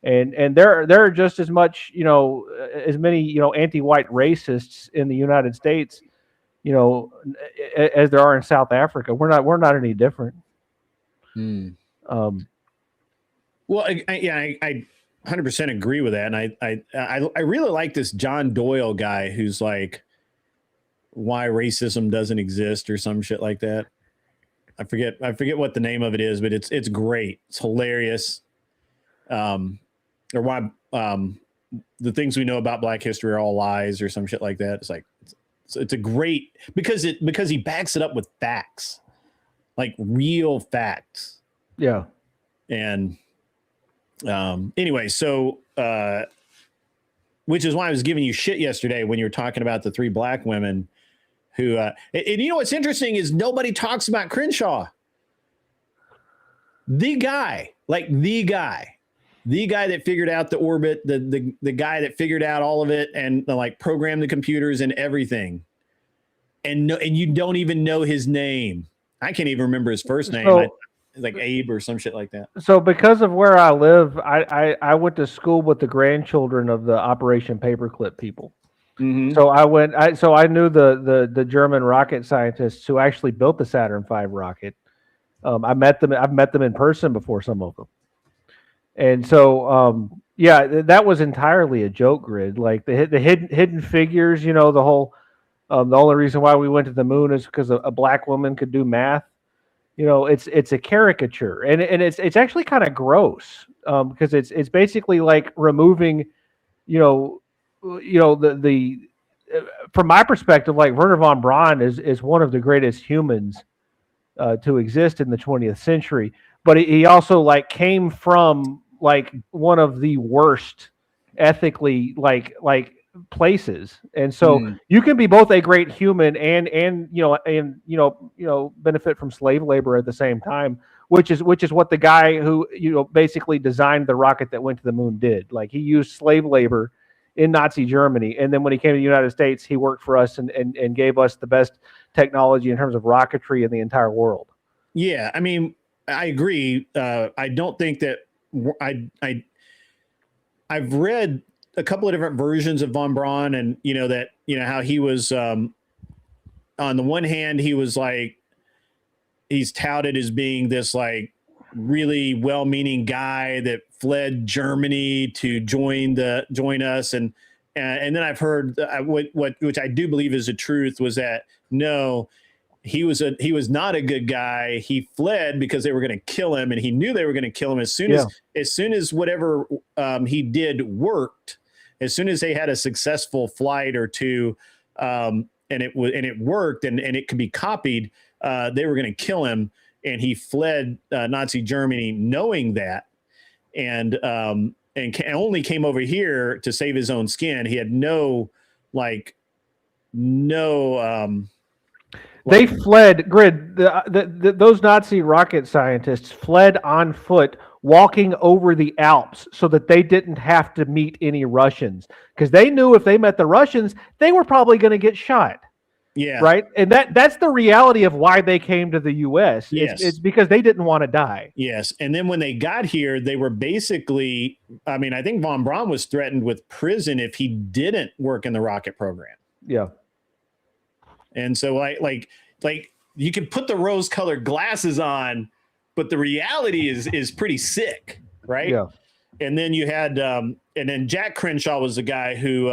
and there are just as much as many anti-white racists in the United States as there are in South Africa. We're not any different. Hmm. Well, I 100% agree with that, and I really like this John Doyle guy who's like, why racism doesn't exist or some shit like that. I forget what the name of it is, but it's great. It's hilarious. Or why the things we know about Black history are all lies or some shit like that. It's like it's a great because he backs it up with facts, like real facts. Yeah. And Anyway, so which is why I was giving you shit yesterday when you were talking about the 3 black women who. And you know what's interesting is nobody talks about Crenshaw. The guy that figured out the orbit, the guy that figured out all of it and like programmed the computers and everything. And you don't even know his name. I can't even remember his first name. So, like Abe or some shit like that. So because of where I live, I went to school with the grandchildren of the Operation Paperclip people. Mm-hmm. So I knew the German rocket scientists who actually built the Saturn V rocket. I've met them in person before, some of them. And so, yeah, that was entirely a joke grid. Like the hidden figures, the whole, the only reason why we went to the moon is because a black woman could do math. It's a caricature, and it's actually kind of gross, because it's basically like removing, the from my perspective, like Werner von Braun is one of the greatest humans to exist in the 20th century, but he also like came from like one of the worst ethically like places, and so you can be both a great human and benefit from slave labor at the same time, which is what the guy who basically designed the rocket that went to the moon did. Like, he used slave labor in Nazi Germany, and then when he came to the United States, he worked for us and gave us the best technology in terms of rocketry in the entire world. Yeah, I mean, I agree. I don't think that I've read a couple of different versions of von Braun, and how he was, on the one hand, he was like, he's touted as being this like really well-meaning guy that fled Germany to join us, and then I've heard which I do believe is the truth, was that no, he was not a good guy. He fled because they were going to kill him, and he knew they were going to kill him as soon as whatever he did worked. As soon as they had a successful flight or two, and it worked, and it could be copied, they were going to kill him, and he fled Nazi Germany knowing that, and only came over here to save his own skin. He had they fled, Grid. Those Nazi rocket scientists fled on foot, walking over the Alps, so that they didn't have to meet any Russians, because they knew if they met the Russians, they were probably going to get shot. Yeah. Right. And that's the reality of why they came to the U.S. Yes. It's because they didn't want to die. Yes. And then when they got here, they were basically, I mean, I think von Braun was threatened with prison if he didn't work in the rocket program. Yeah. And so like you can put the rose-colored glasses on, but the reality is pretty sick, right? Yeah. And then you had, and then Jack Crenshaw was the guy who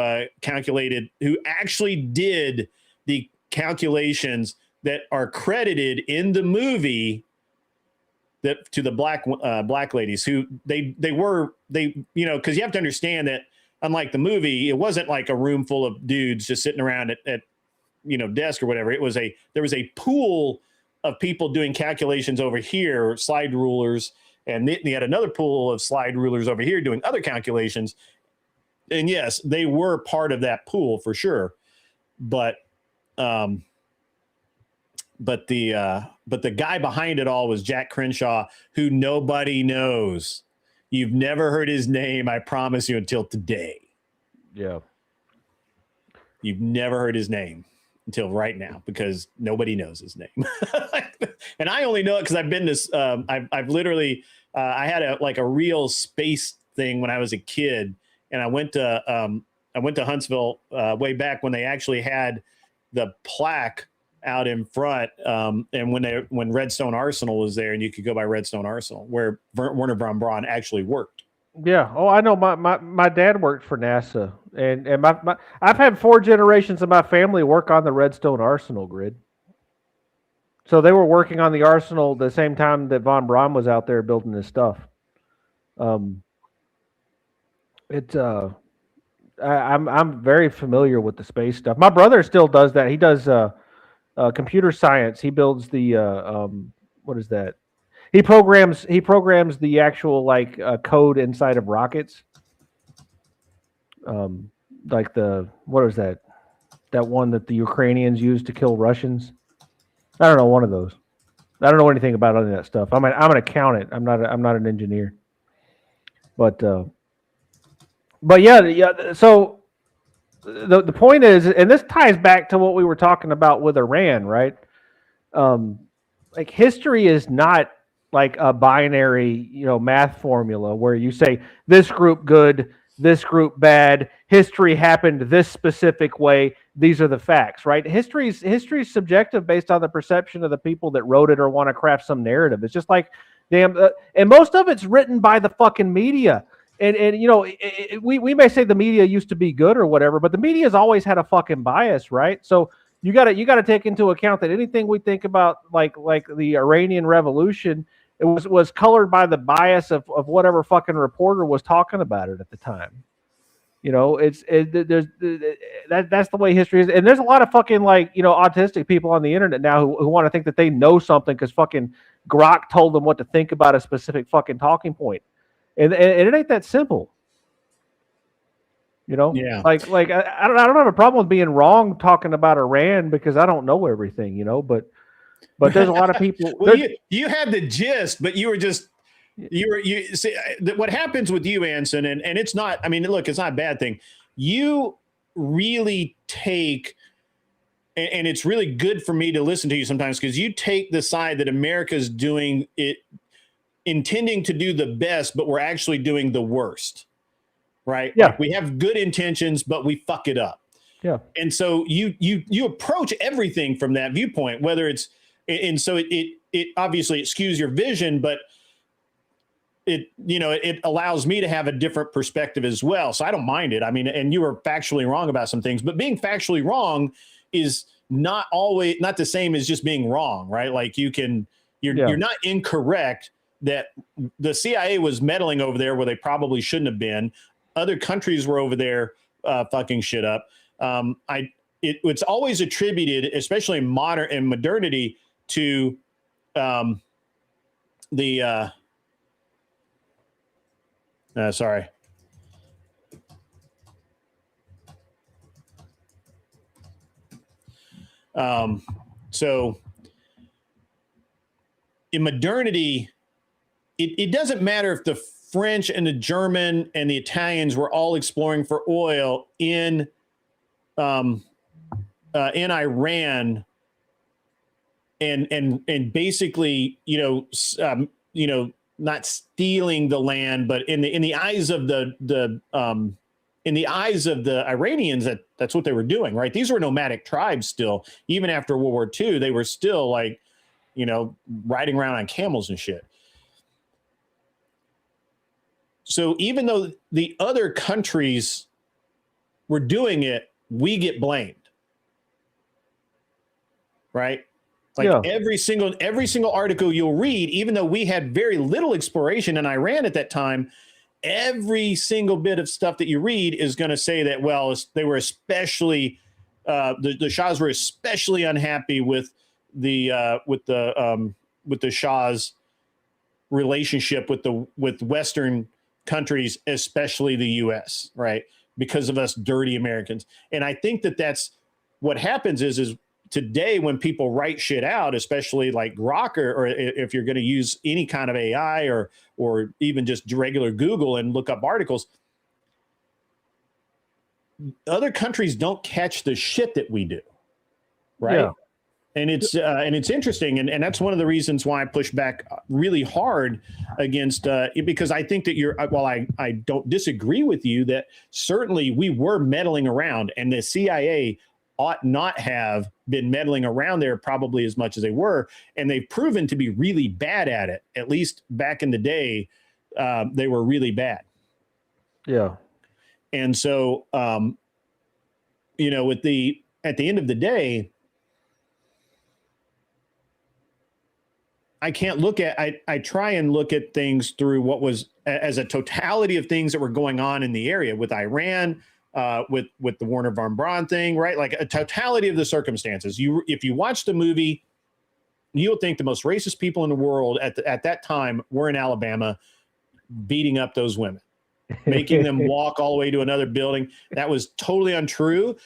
who actually did the calculations that are credited in the movie that to the black ladies who they because you have to understand that unlike the movie, it wasn't like a room full of dudes just sitting around at desk or whatever. There was a pool of people doing calculations over here, slide rulers, and they had another pool of slide rulers over here doing other calculations. And yes, they were part of that pool for sure. But the guy behind it all was Jack Crenshaw, who nobody knows. You've never heard his name, I promise you, until today. Yeah. You've never heard his name until right now, because nobody knows his name. And I only know it because I've been this. I've literally I had a real space thing when I was a kid, and I went to Huntsville way back when they actually had the plaque out in front, and when Redstone Arsenal was there, and you could go by Redstone Arsenal, where Werner von Braun actually worked. Yeah. Oh, I know. My dad worked for NASA, and I've had 4 generations of my family work on the Redstone Arsenal, Grid. So they were working on the Arsenal the same time that von Braun was out there building this stuff. I'm very familiar with the space stuff. My brother still does that. He does computer science. He builds the what is that? He programs the actual like code inside of rockets. Like what was that? That one that the Ukrainians used to kill Russians. I don't know, one of those. I don't know anything about any of that stuff. I'm an accountant. I'm not an engineer. But yeah. So the point is, and this ties back to what we were talking about with Iran, right? Like history is not like a binary, math formula where you say this group good, this group bad. History happened this specific way. These are the facts, right? History is subjective based on the perception of the people that wrote it or want to craft some narrative. It's just like and most of it's written by the fucking media. And we may say the media used to be good or whatever, but the media has always had a fucking bias, right? So you got to take into account that anything we think about like the Iranian Revolution, it was colored by the bias of whatever fucking reporter was talking about it at the time. That's the way history is. And there's a lot of fucking autistic people on the internet now who want to think that they know something because fucking Grok told them what to think about a specific fucking talking point. And it ain't that simple. Yeah. Like I don't have a problem with being wrong talking about Iran because I don't know everything, but there's a lot of people. Well, you had the gist, but you see what happens with you, Anson, and it's not. I mean, look, it's not a bad thing. You really take, and it's really good for me to listen to you sometimes because you take the side that America's doing it, intending to do the best, but we're actually doing the worst. Right? Yeah. Like we have good intentions, but we fuck it up. Yeah. And so you approach everything from that viewpoint, whether it's, and so it obviously it skews your vision, but it allows me to have a different perspective as well. So I don't mind it. I mean, and you were factually wrong about some things, but being factually wrong is not always not the same as just being wrong, right? Like you're not incorrect that the CIA was meddling over there where they probably shouldn't have been. Other countries were over there fucking shit up. It's always attributed, especially in modernity, to sorry. So in modernity, it doesn't matter if the French and the German and the Italians were all exploring for oil in Iran and basically not stealing the land, but in the eyes of the Iranians that's what they were doing, right? These were nomadic tribes still, even after World War II, they were still like riding around on camels and shit. So even though the other countries were doing it, we get blamed, right? Like every single article you'll read, even though we had very little exploration in Iran at that time, every single bit of stuff that you read is going to say that, well, they were especially the Shahs were especially unhappy with the Shah's relationship with Western countries, especially the U.S., right? Because of us dirty Americans. And I think that's what happens is today when people write shit out, especially like Grok or if you're going to use any kind of AI or even just regular Google and look up articles, other countries don't catch the shit that we do, right? Yeah. And it's interesting, and that's one of the reasons why I push back really hard against because I think that while I don't disagree with you that certainly we were meddling around, and the CIA ought not have been meddling around there probably as much as they were, and they've proven to be really bad at it. At least back in the day, they were really bad. Yeah, and so at the end of the day, I can't look at, I try and look at things through what was as a totality of things that were going on in the area with Iran, with the Warner von Braun thing, right? Like a totality of the circumstances. If you watch the movie, you'll think the most racist people in the world at that time were in Alabama beating up those women, making them walk all the way to another building. That was totally untrue.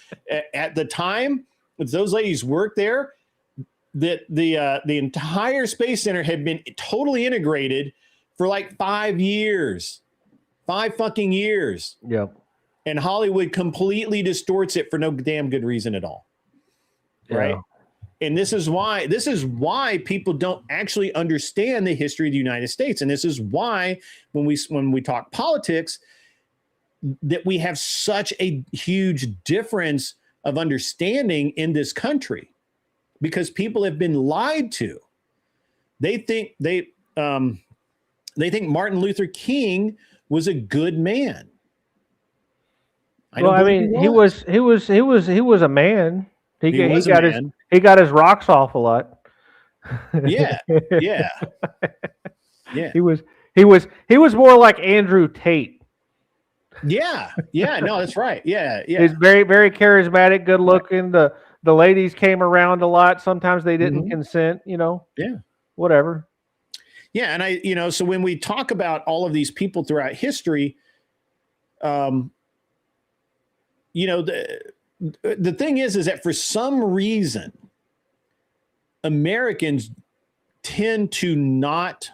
At the time, those ladies worked there, that the entire Space Center had been totally integrated for like 5 years. 5 fucking years. Yep. And Hollywood completely distorts it for no damn good reason at all. Right? Yeah. And this is why people don't actually understand the history of the United States. And this is why when we talk politics, that we have such a huge difference of understanding in this country, because people have been lied to. They think Martin Luther King was a good man. He was a man. He got his rocks off a lot. Yeah. He was more like Andrew Tate. Yeah. No, that's right. Yeah. He's very, very charismatic, good looking. The ladies came around a lot. Sometimes they didn't consent. Yeah. Whatever. Yeah, and so when we talk about all of these people throughout history, the thing is that for some reason, Americans tend to not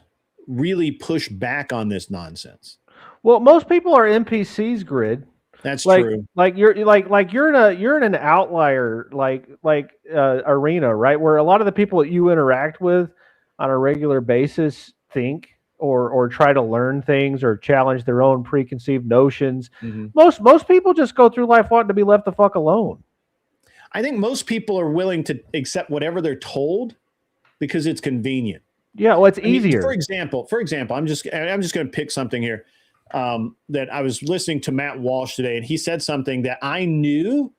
really push back on this nonsense. Well, most people are NPCs, Grid. That's true. You're in an outlier arena, right? Where a lot of the people that you interact with on a regular basis think or try to learn things or challenge their own preconceived notions. Mm-hmm. Most people just go through life wanting to be left the fuck alone. I think most people are willing to accept whatever they're told because it's convenient. Yeah, well, it's easier. For example, I'm just going to pick something here that I was listening to Matt Walsh today, and he said something that I knew,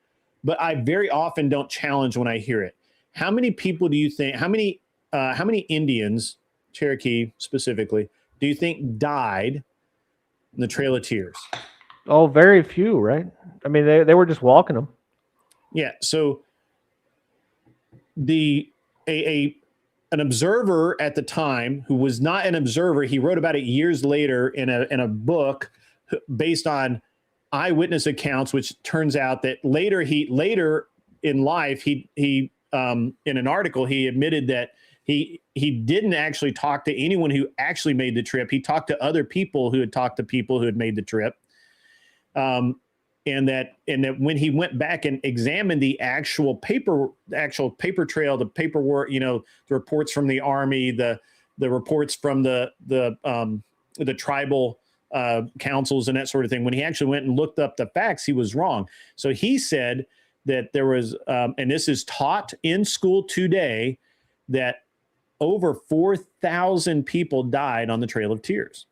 but I very often don't challenge when I hear it. How many people do you think? How many Indians, Cherokee specifically, do you think died in the Trail of Tears? Oh, very few, right? I mean, they were just walking them. Yeah. So an observer at the time, who was not an observer, he wrote about it years later in a book based on eyewitness accounts, which turns out that later in life he in an article he admitted that he didn't actually talk to anyone who actually made the trip. He talked to other people who had talked to people who had made the trip. And that when he went back and examined the actual paper trail, the paperwork, the reports from the Army, the reports from the tribal councils and that sort of thing, when he actually went and looked up the facts, he was wrong. So he said that there was, and this is taught in school today, that over 4,000 people died on the Trail of Tears.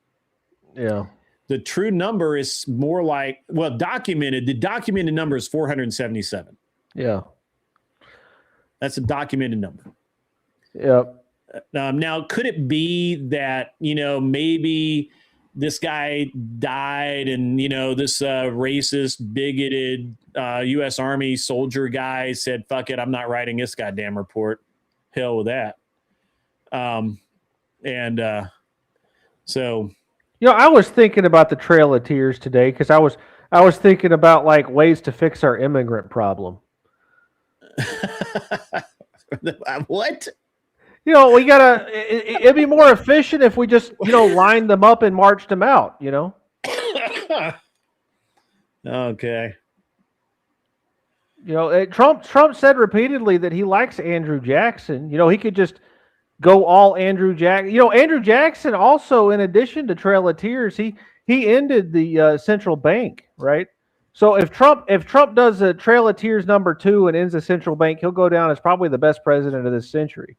Yeah. The true number is more like, the documented number is 477. Yeah. That's a documented number. Yep. Now, could it be that, maybe this guy died and, this racist, bigoted U.S. Army soldier guy said, fuck it, I'm not writing this goddamn report. Hell with that. So... I was thinking about the Trail of Tears today because I was thinking about like ways to fix our immigrant problem. What? We gotta. It'd be more efficient if we just lined them up and marched them out. Okay. Trump said repeatedly that he likes Andrew Jackson. He could just go all Andrew Jackson. Andrew Jackson also, in addition to Trail of Tears, he ended the central bank, right? So if Trump does a Trail of Tears #2 and ends the central bank, he'll go down as probably the best president of this century.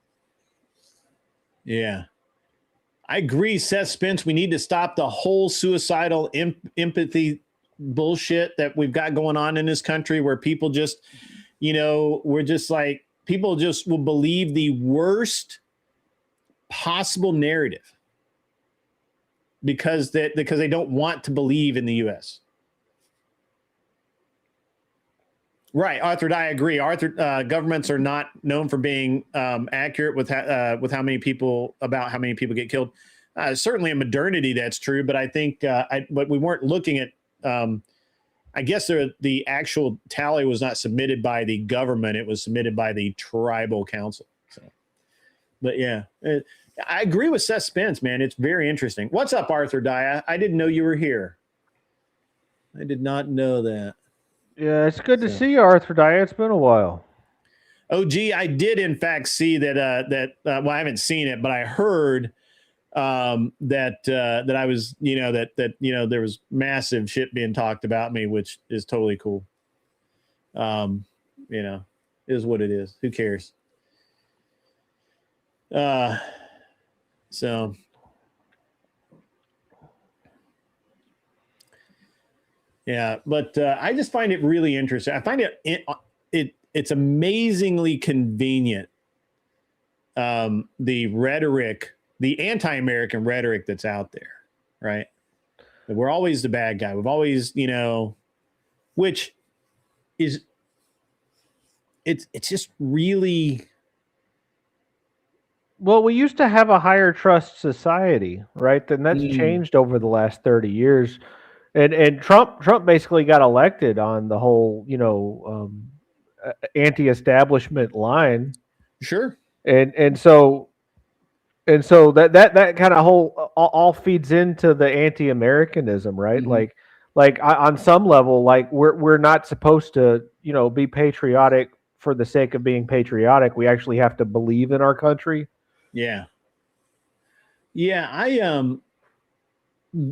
Yeah. I agree, Seth Spence. We need to stop the whole suicidal empathy bullshit that we've got going on in this country, where people just, we're just like, people just will believe the worst possible narrative because they don't want to believe in the U.S. Right, Arthur. I agree. Arthur, governments are not known for being accurate with how many people get killed. Certainly in modernity, that's true. But I think, but we weren't looking at. I guess the actual tally was not submitted by the government; it was submitted by the tribal council. So, but yeah, I agree with Seth Spence, man. It's very interesting. What's up, Arthur Dye? I didn't know you were here. I did not know that. Yeah, it's good to see you, Arthur Dye. It's been a while. Oh, gee, I did in fact see that. Well, I haven't seen it, but I heard that I was, that there was massive shit being talked about me, which is totally cool. Is what it is. Who cares? So. Yeah, but I just find it really interesting. I find it's amazingly convenient. The rhetoric, the anti-American rhetoric that's out there, right? That we're always the bad guy. We've always, which is it's just really. Well, we used to have a higher trust society, right? And that's changed over the last 30 years. And Trump basically got elected on the whole, anti-establishment line. Sure. And so that kind of whole all feeds into the anti-Americanism, right? Mm-hmm. Like on some level, like we're not supposed to, be patriotic for the sake of being patriotic. We actually have to believe in our country. Yeah. Yeah,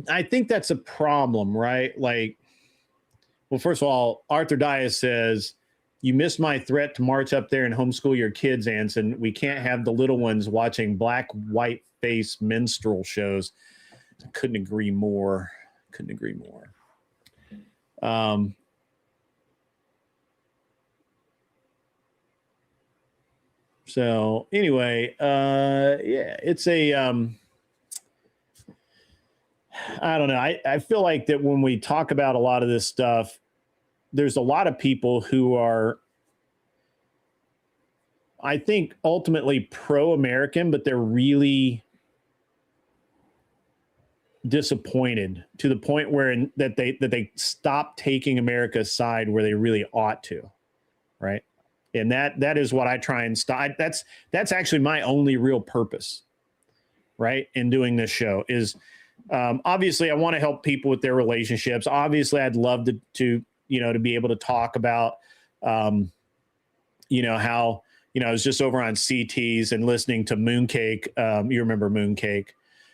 I think that's a problem, right? Like, well, first of all, Arthur Dias says, you missed my threat to march up there and homeschool your kids, Anson. We can't have the little ones watching black, white face minstrel shows. I couldn't agree more. So anyway, yeah, it's a, I don't know. I feel like that when we talk about a lot of this stuff, there's a lot of people who are, I think, ultimately pro-American, but they're really disappointed to the point where that they stop taking America's side where they really ought to, right? And that is what I try and stop. That's actually my only real purpose, right, in doing this show is. Obviously, I want to help people with their relationships. Obviously, I'd love to be able to talk about, how, I was just over on CTs and listening to Mooncake. You remember Mooncake?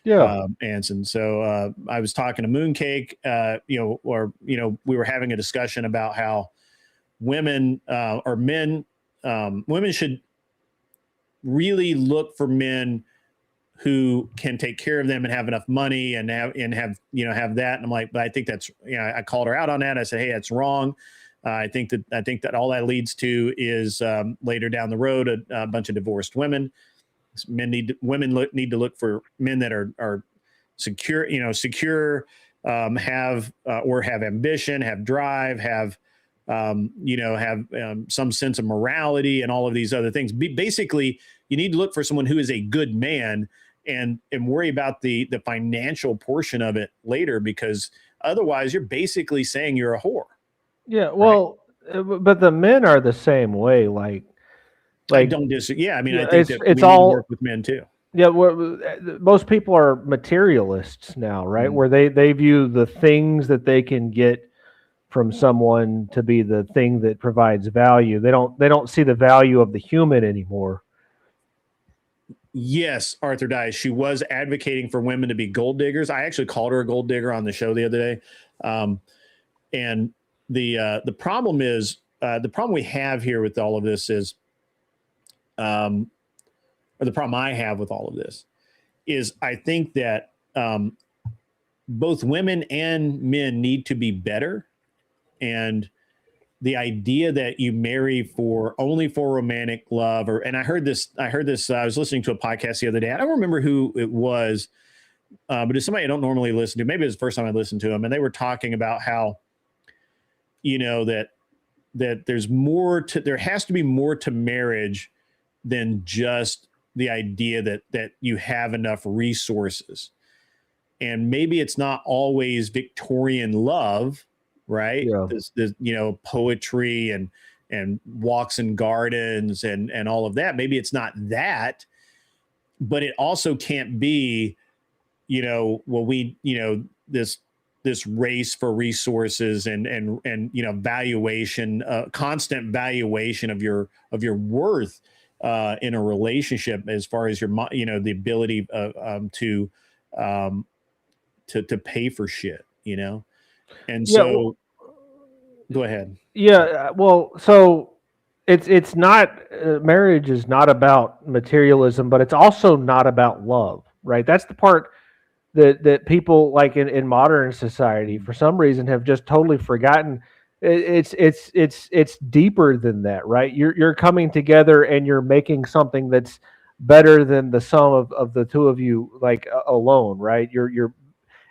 Yeah. Anson. So I was talking to Mooncake, we were having a discussion about how women or men, women should really look for men who can take care of them and have enough money and have that. And I'm like, but I think that's, I called her out on that. I said, hey, that's wrong. I think that all that leads to is later down the road, a bunch of divorced women. Women need to look for men that are secure, have ambition, have drive, have some sense of morality and all of these other things. Basically, you need to look for someone who is a good man and worry about the financial portion of it later, because otherwise you're basically saying you're a whore. Yeah. Well, right? But the men are the same way. Like I don't disagree. Yeah. I mean, I think that it's we all need to work with men too. Yeah. Most people are materialists now, right? Mm-hmm. Where they view the things that they can get from someone to be the thing that provides value. They don't see the value of the human anymore. Yes, Arthur Dice. She was advocating for women to be gold diggers. I actually called her a gold digger on the show the other day. And the problem is the problem we have here with all of this is, or the problem I have with all of this is I think that both women and men need to be better. And the idea that you marry only for romantic love, and I heard this, I was listening to a podcast the other day. I don't remember who it was, but it's somebody I don't normally listen to. Maybe it was the first time I listened to them. And they were talking about how, that that there has to be more to marriage than just the idea that you have enough resources. And maybe it's not always Victorian love, right? Yeah. This poetry and walks in gardens and all of that. Maybe it's not that, but it also can't be, this race for resources and valuation, constant valuation of your worth in a relationship, as far as the ability to pay for shit, and Yeah, so go ahead. Yeah, well, so it's not marriage is not about materialism, but it's also not about love, right? That's the part that people like in modern society for some reason have just totally forgotten. It's deeper than that, right? You're coming together and you're making something that's better than the sum of the two of you, like alone, right? You're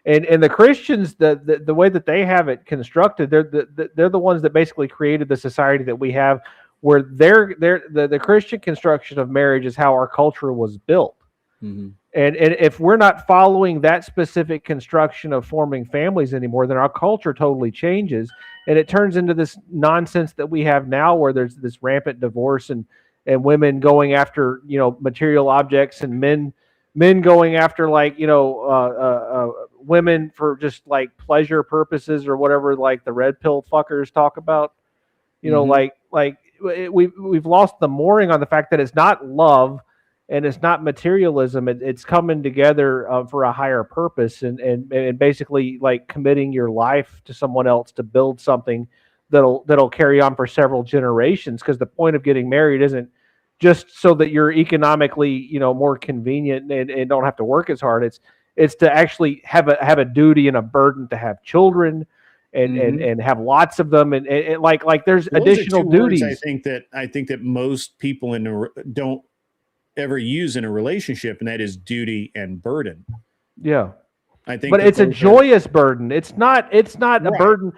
and the Christians, the way that they have it constructed, they're the ones that basically created the society that we have, where the Christian construction of marriage is how our culture was built. Mm-hmm. And if we're not following that specific construction of forming families anymore, then our culture totally changes, and it turns into this nonsense that we have now, where there's this rampant divorce and women going after material objects, and men going after women for just like pleasure purposes or whatever, like the red pill fuckers talk about. We've lost the mooring on the fact that it's not love and it's not materialism. It's coming together for a higher purpose, and basically like committing your life to someone else to build something that'll carry on for several generations. Because the point of getting married isn't just so that you're economically more convenient and don't have to work as hard. It's to actually have a duty and a burden to have children and have lots of them, and like there's additional duties. I think that most people don't ever use in a relationship, and that is duty and burden. Yeah. I think, but it's a joyous burden. It's not right. A burden.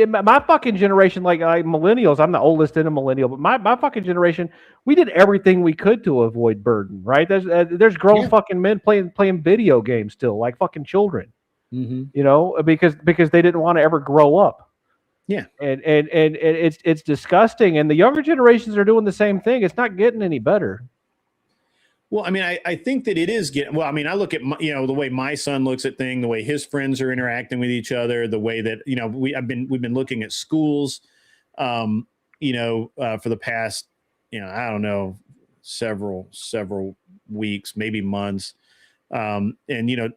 My fucking generation, like millennials, I'm the oldest in a millennial, but my fucking generation, we did everything we could to avoid burden. Right? There's grown fucking men playing video games still, like fucking children. Mm-hmm. Because they didn't want to ever grow up. Yeah. And it's disgusting. And the younger generations are doing the same thing. It's not getting any better. Well, I mean, I think that it is getting. Well, I mean, I look at the way my son looks at things, the way his friends are interacting with each other, the way that we've been looking at schools, for the past I don't know several weeks, maybe months, and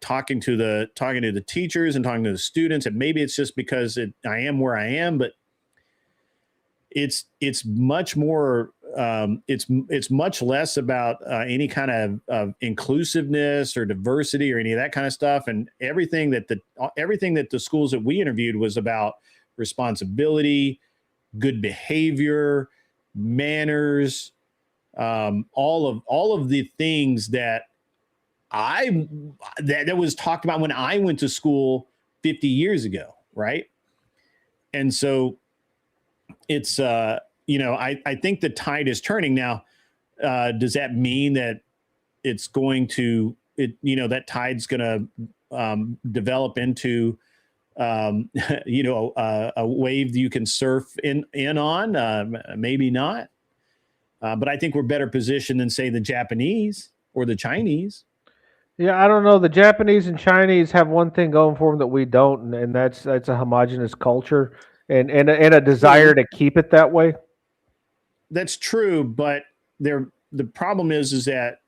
talking to the teachers and talking to the students, and maybe it's just because I am where I am, but it's much more. It's much less about any kind of inclusiveness or diversity or any of that kind of stuff, and everything that the schools that we interviewed was about responsibility, good behavior, manners, all of the things that that was talked about when I went to school 50 years ago, right? And so it's I think the tide is turning now. Does that mean that it's going to that tide's going to develop into a wave that you can surf in on? Maybe not. But I think we're better positioned than, say, the Japanese or the Chinese. Yeah, I don't know. The Japanese and Chinese have one thing going for them that we don't, and that's a homogenous culture and a desire to keep it that way. That's true, but the problem is that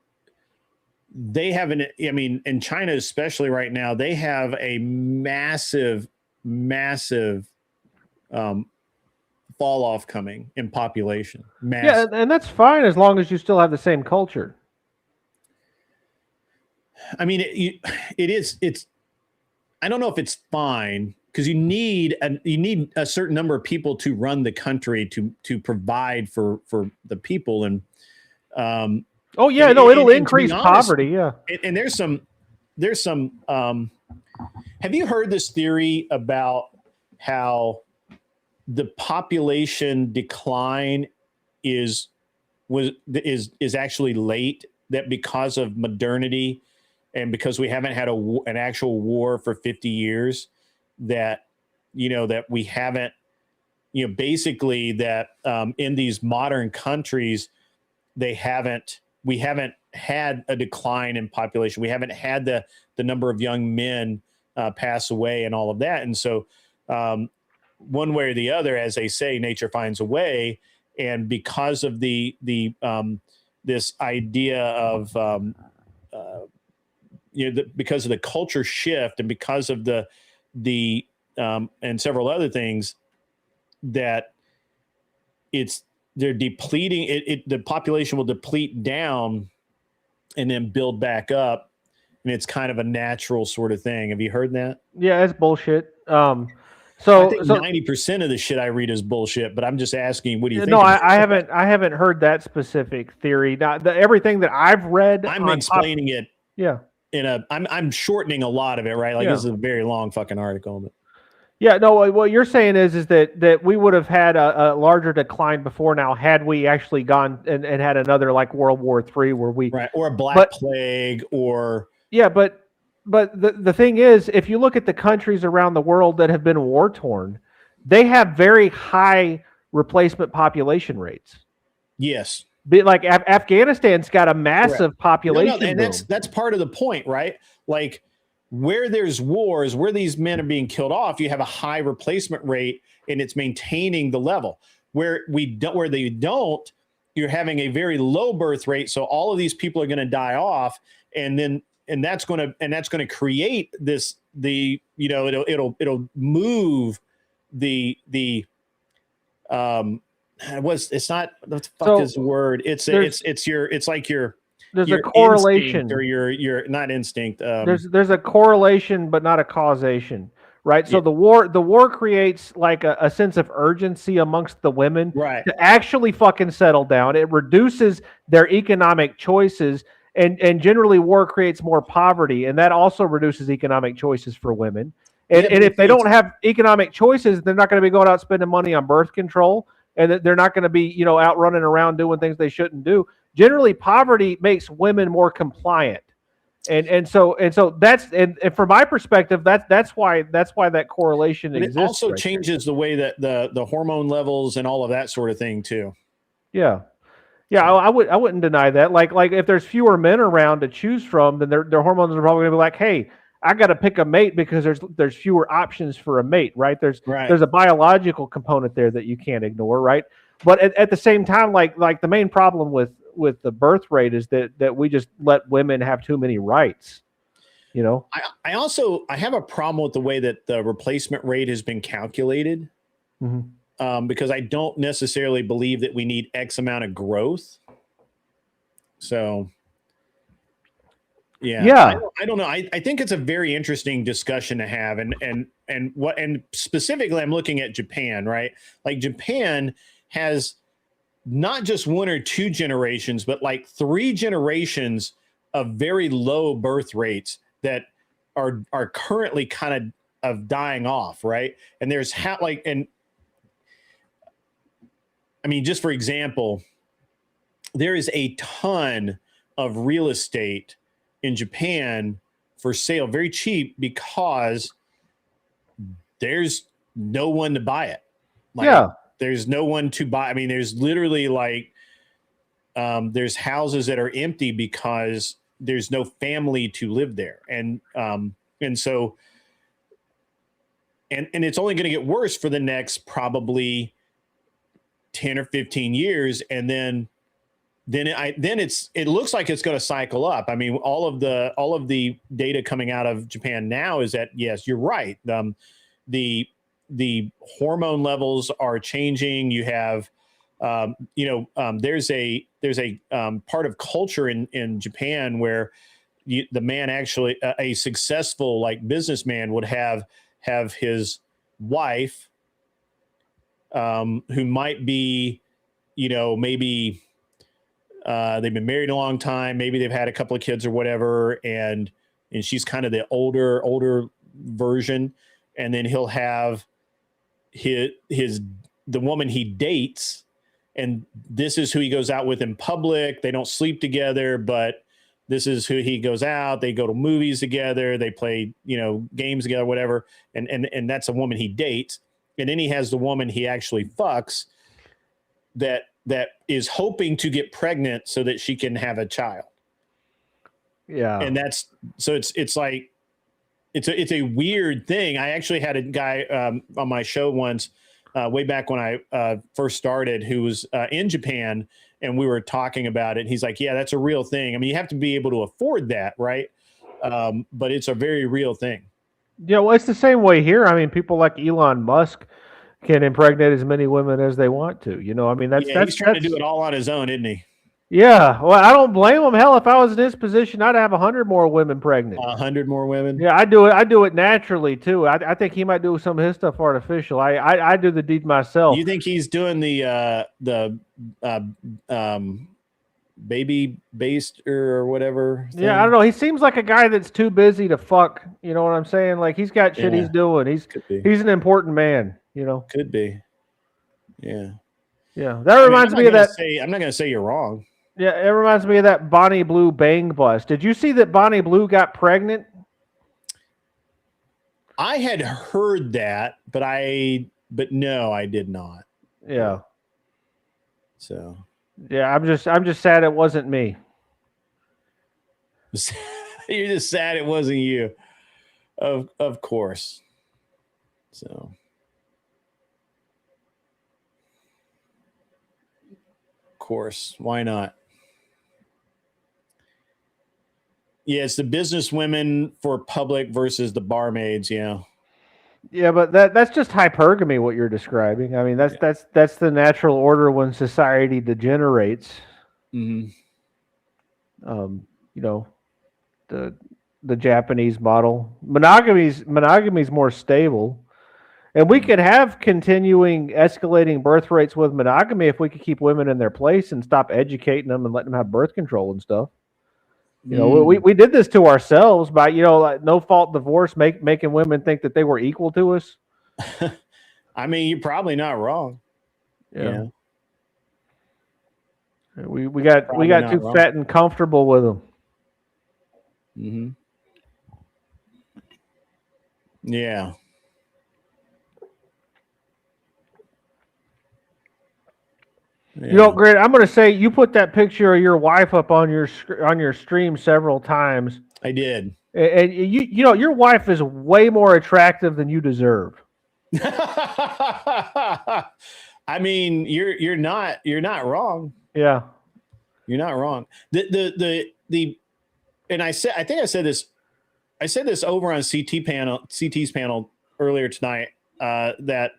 they have in China, especially right now, they have a massive fall off coming in population. Massive. Yeah, and that's fine as long as you still have the same culture. I mean, it's I don't know if it's fine, because you need a certain number of people to run the country to provide for the people, and it'll increase poverty. Yeah, and there's some. Have you heard this theory about how the population decline is actually late, that because of modernity and because we haven't had an actual war for 50 years, that that we haven't, basically that in these modern countries we haven't had a decline in population. We haven't had the number of young men pass away and all of that. And so one way or the other, as they say, nature finds a way. And because of this idea of because of the culture shift and because of the and several other things, that they're depleting it. The population will deplete down and then build back up, and it's kind of a natural sort of thing. Have you heard that? Yeah, it's bullshit. I think 90% of the shit I read is bullshit, but I'm just asking, what do you think? No, I haven't heard that specific theory. Not everything that I've read. I'm explaining it. Yeah. I'm shortening a lot of it, right? Like, this is a very long fucking article. But. Yeah, no, what you're saying is that we would have had a larger decline before now had we actually gone and had another like World War III where we or a black plague or But the thing is, if you look at the countries around the world that have been war torn, they have very high replacement population rates. Yes. Like Afghanistan's got a massive population. And that's part of the point, right? Like where there's wars, where these men are being killed off, you have a high replacement rate and it's maintaining the level. Where they don't, you're having a very low birth rate. So all of these people are going to die off, and that's going to create this, it'll move the it's not, what the fuck is the word? It's like there's your a correlation, or your not instinct. There's a correlation, but not a causation, right? So the war creates like a sense of urgency amongst the women to actually fucking settle down. It reduces their economic choices, and generally war creates more poverty, and that also reduces economic choices for women. And if they don't have economic choices, they're not going to be going out spending money on birth control, and they're not going to be out running around doing things they shouldn't do. Generally, poverty makes women more compliant, and so that's and from my perspective, that's why that correlation exists. It also changes the way that the hormone levels and all of that sort of thing too. Yeah, I wouldn't deny that. Like if there's fewer men around to choose from, then their hormones are probably going to be like, hey, I got to pick a mate because there's fewer options for a mate, right? There's a biological component there that you can't ignore, right? But at the same time, like the main problem with the birth rate is that we just let women have too many rights. I have a problem with the way that the replacement rate has been calculated, because I don't necessarily believe that we need X amount of growth. So I don't know. I think it's a very interesting discussion to have, and specifically I'm looking at Japan, right? Like Japan has not just one or two generations, but like 3 generations of very low birth rates that are currently kind of dying off, right? And there's just for example, there is a ton of real estate in Japan for sale, very cheap, because there's no one to buy it. There's no one to buy. I mean, there's literally there's houses that are empty because there's no family to live there. And so it's only going to get worse for the next probably 10 or 15 years. And then it looks like it's going to cycle up. I mean, all of the data coming out of Japan now is that, yes, you're right. The hormone levels are changing. You have, there's a part of culture in Japan where the man actually, a successful like businessman would have his wife, who might be, maybe they've been married a long time. Maybe they've had a couple of kids or whatever. And she's kind of the older version. And then he'll have the woman he dates, and this is who he goes out with in public. They don't sleep together, but this is who he goes out. They go to movies together. They play, games together, whatever. And that's a woman he dates. And then he has the woman he actually fucks that is hoping to get pregnant so that she can have a child. Yeah. And it's like, it's a weird thing. I actually had a guy on my show once, way back when I first started, who was in Japan, and we were talking about it. He's like, yeah, that's a real thing. I mean, you have to be able to afford that, right? But it's a very real thing. Yeah, well, it's the same way here. I mean, people like Elon Musk can impregnate as many women as they want to. I mean, that's he's trying to do it all on his own, isn't he? Yeah, well, I don't blame him. Hell, if I was in his position, I'd have 100 more women pregnant. 100 more women? Yeah, I do it. I do it naturally too. I think he might do some of his stuff artificial. I do the deed myself. You think he's doing the baby based or whatever thing? Yeah, I don't know. He seems like a guy that's too busy to fuck. You know what I'm saying? Like, he's got shit he's doing. He's an important man. Could be. Yeah. Yeah, that reminds me of that. I'm not going to say you're wrong. Yeah, it reminds me of that Bonnie Blue bang bust. Did you see that Bonnie Blue got pregnant? I had heard that, but no, I did not. Yeah. So. Yeah, I'm just sad it wasn't me. You're just sad it wasn't you. Of course. So. Of course, why not? Yeah, it's the business women for public versus the barmaids. Yeah. Yeah, but that's just hypergamy. What you're describing. I mean, that's the natural order when society degenerates. Mm-hmm. The Japanese model. Monogamy's more stable. And we could have continuing escalating birth rates with monogamy if we could keep women in their place and stop educating them and letting them have birth control and stuff. We did this to ourselves by, like no fault divorce, making women think that they were equal to us. I mean, you're probably not wrong. Yeah. We got too wrong. Fat and comfortable with them. Mm-hmm. Yeah. Grant, I'm going to say you put that picture of your wife up on your stream several times. I did. And your wife is way more attractive than you deserve. I mean, you're not wrong. Yeah. You're not wrong. And I think I said this over on CT's panel earlier tonight, that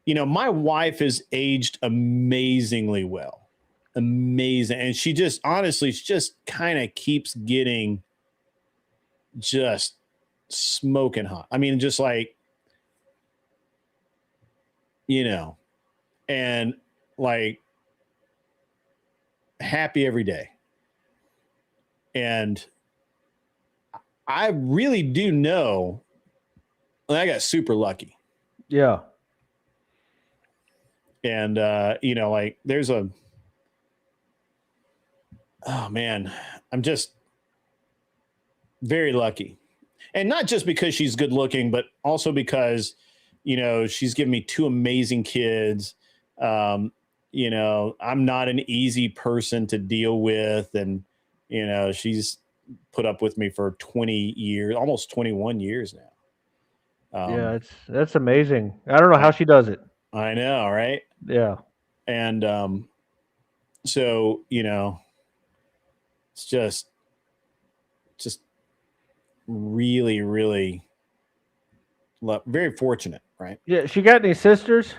my wife is aged amazingly well. Amazing. And she just kind of keeps getting just smoking hot. I mean, just like, and like happy every day. And I really do know I got super lucky. Yeah. And, like there's oh man, I'm just very lucky. And not just because she's good looking, but also because, she's given me two amazing kids. I'm not an easy person to deal with. And, she's put up with me for 20 years, almost 21 years now. Yeah, that's amazing. I don't know how she does it. I know, right? Yeah. And so, it's just really, really very fortunate, right? Yeah. She got any sisters?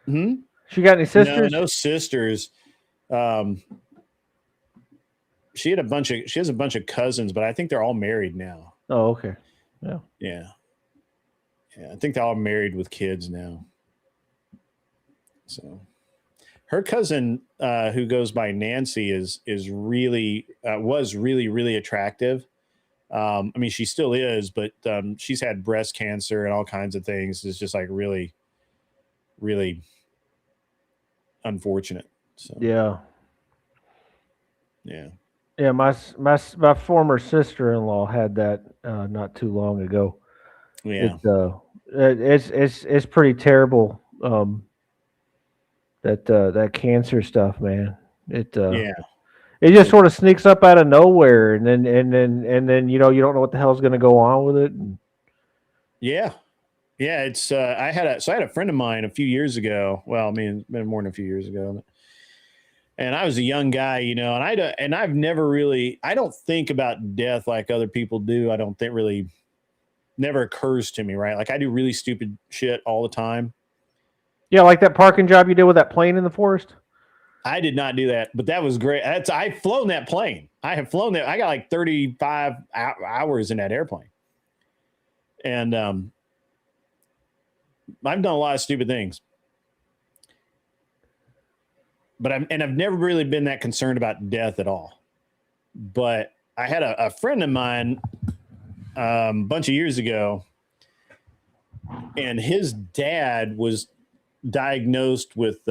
Hmm? She got any sisters? No sisters. She has a bunch of cousins, but I think they're all married now. Oh, okay. Yeah. Yeah. Yeah. I think they're all married with kids now. So her cousin, who goes by Nancy, was really, really attractive. I mean, she still is, but she's had breast cancer and all kinds of things. It's just like really, really unfortunate. So Yeah. yeah. Yeah, my former sister-in-law had that not too long ago. Yeah. It's pretty terrible. That cancer stuff, man. Yeah. It just sort of sneaks up out of nowhere, and then you don't know what the hell's going to go on with it. Yeah. Yeah. It's I had a friend of mine a few years ago. Well, I mean, it's been more than a few years ago. And I was a young guy, and I've never really, I don't think about death like other people do. I don't think really never occurs to me, right? Like I do really stupid shit all the time. Yeah, like that parking job you did with that plane in the forest. I did not do that, but that was great. I've flown that plane. I have flown that. I got like 35 hours in that airplane. And I've done a lot of stupid things. But I've never really been that concerned about death at all. But I had a friend of mine a bunch of years ago, and his dad was diagnosed with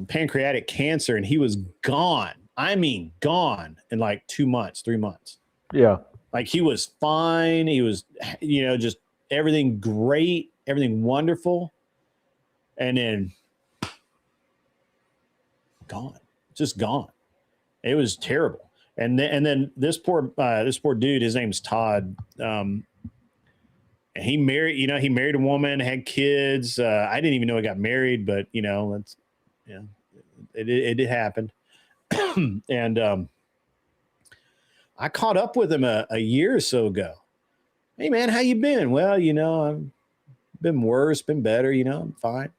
pancreatic cancer, and he was gone. I mean, gone in like 2 months, 3 months. Yeah. Like he was fine. He was, just everything great, everything wonderful. And then gone, just gone. It was terrible. And then this poor dude, his name's Todd. And he married a woman, had kids. I didn't even know he got married, but it happened. And I caught up with him a year or so ago. Hey man, how you been? Well, I've been worse, been better, I'm fine.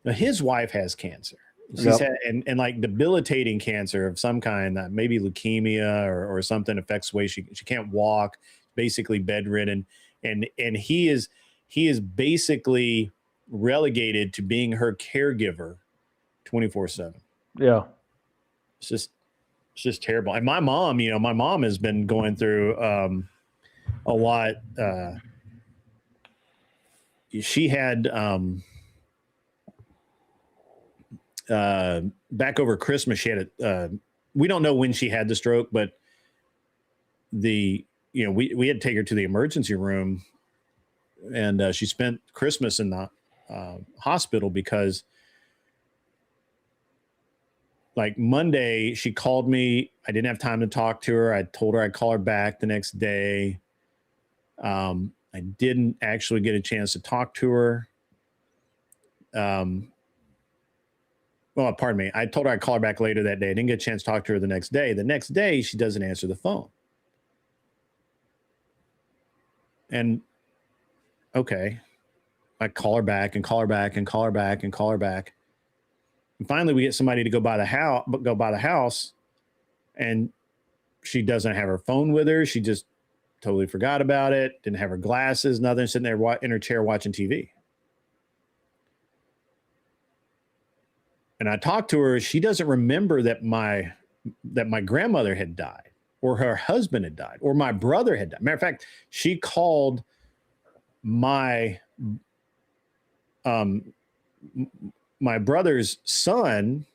But his wife has cancer. She's had and like debilitating cancer of some kind, maybe leukemia or something affects the way she can't walk, basically bedridden. And he is basically relegated to being her caregiver 24/7. Yeah. It's just terrible. And my mom, has been going through a lot. She had back over Christmas, she had we don't know when she had the stroke, but we had to take her to the emergency room, and she spent Christmas in the hospital because like Monday she called me. I didn't have time to talk to her. I told her I'd call her back the next day. I didn't actually get a chance to talk to her. Well, pardon me. I told her I'd call her back later that day. I didn't get a chance to talk to her the next day. The next day, she doesn't answer the phone. And okay, I call her back and call her back and call her back and call her back. And finally, we get somebody to go by the house, and she doesn't have her phone with her. She just totally forgot about it. Didn't have her glasses, nothing. Sitting there in her chair watching TV. And I talked to her. She doesn't remember that my grandmother had died, or her husband had died, or my brother had died. Matter of fact, she called my brother's son,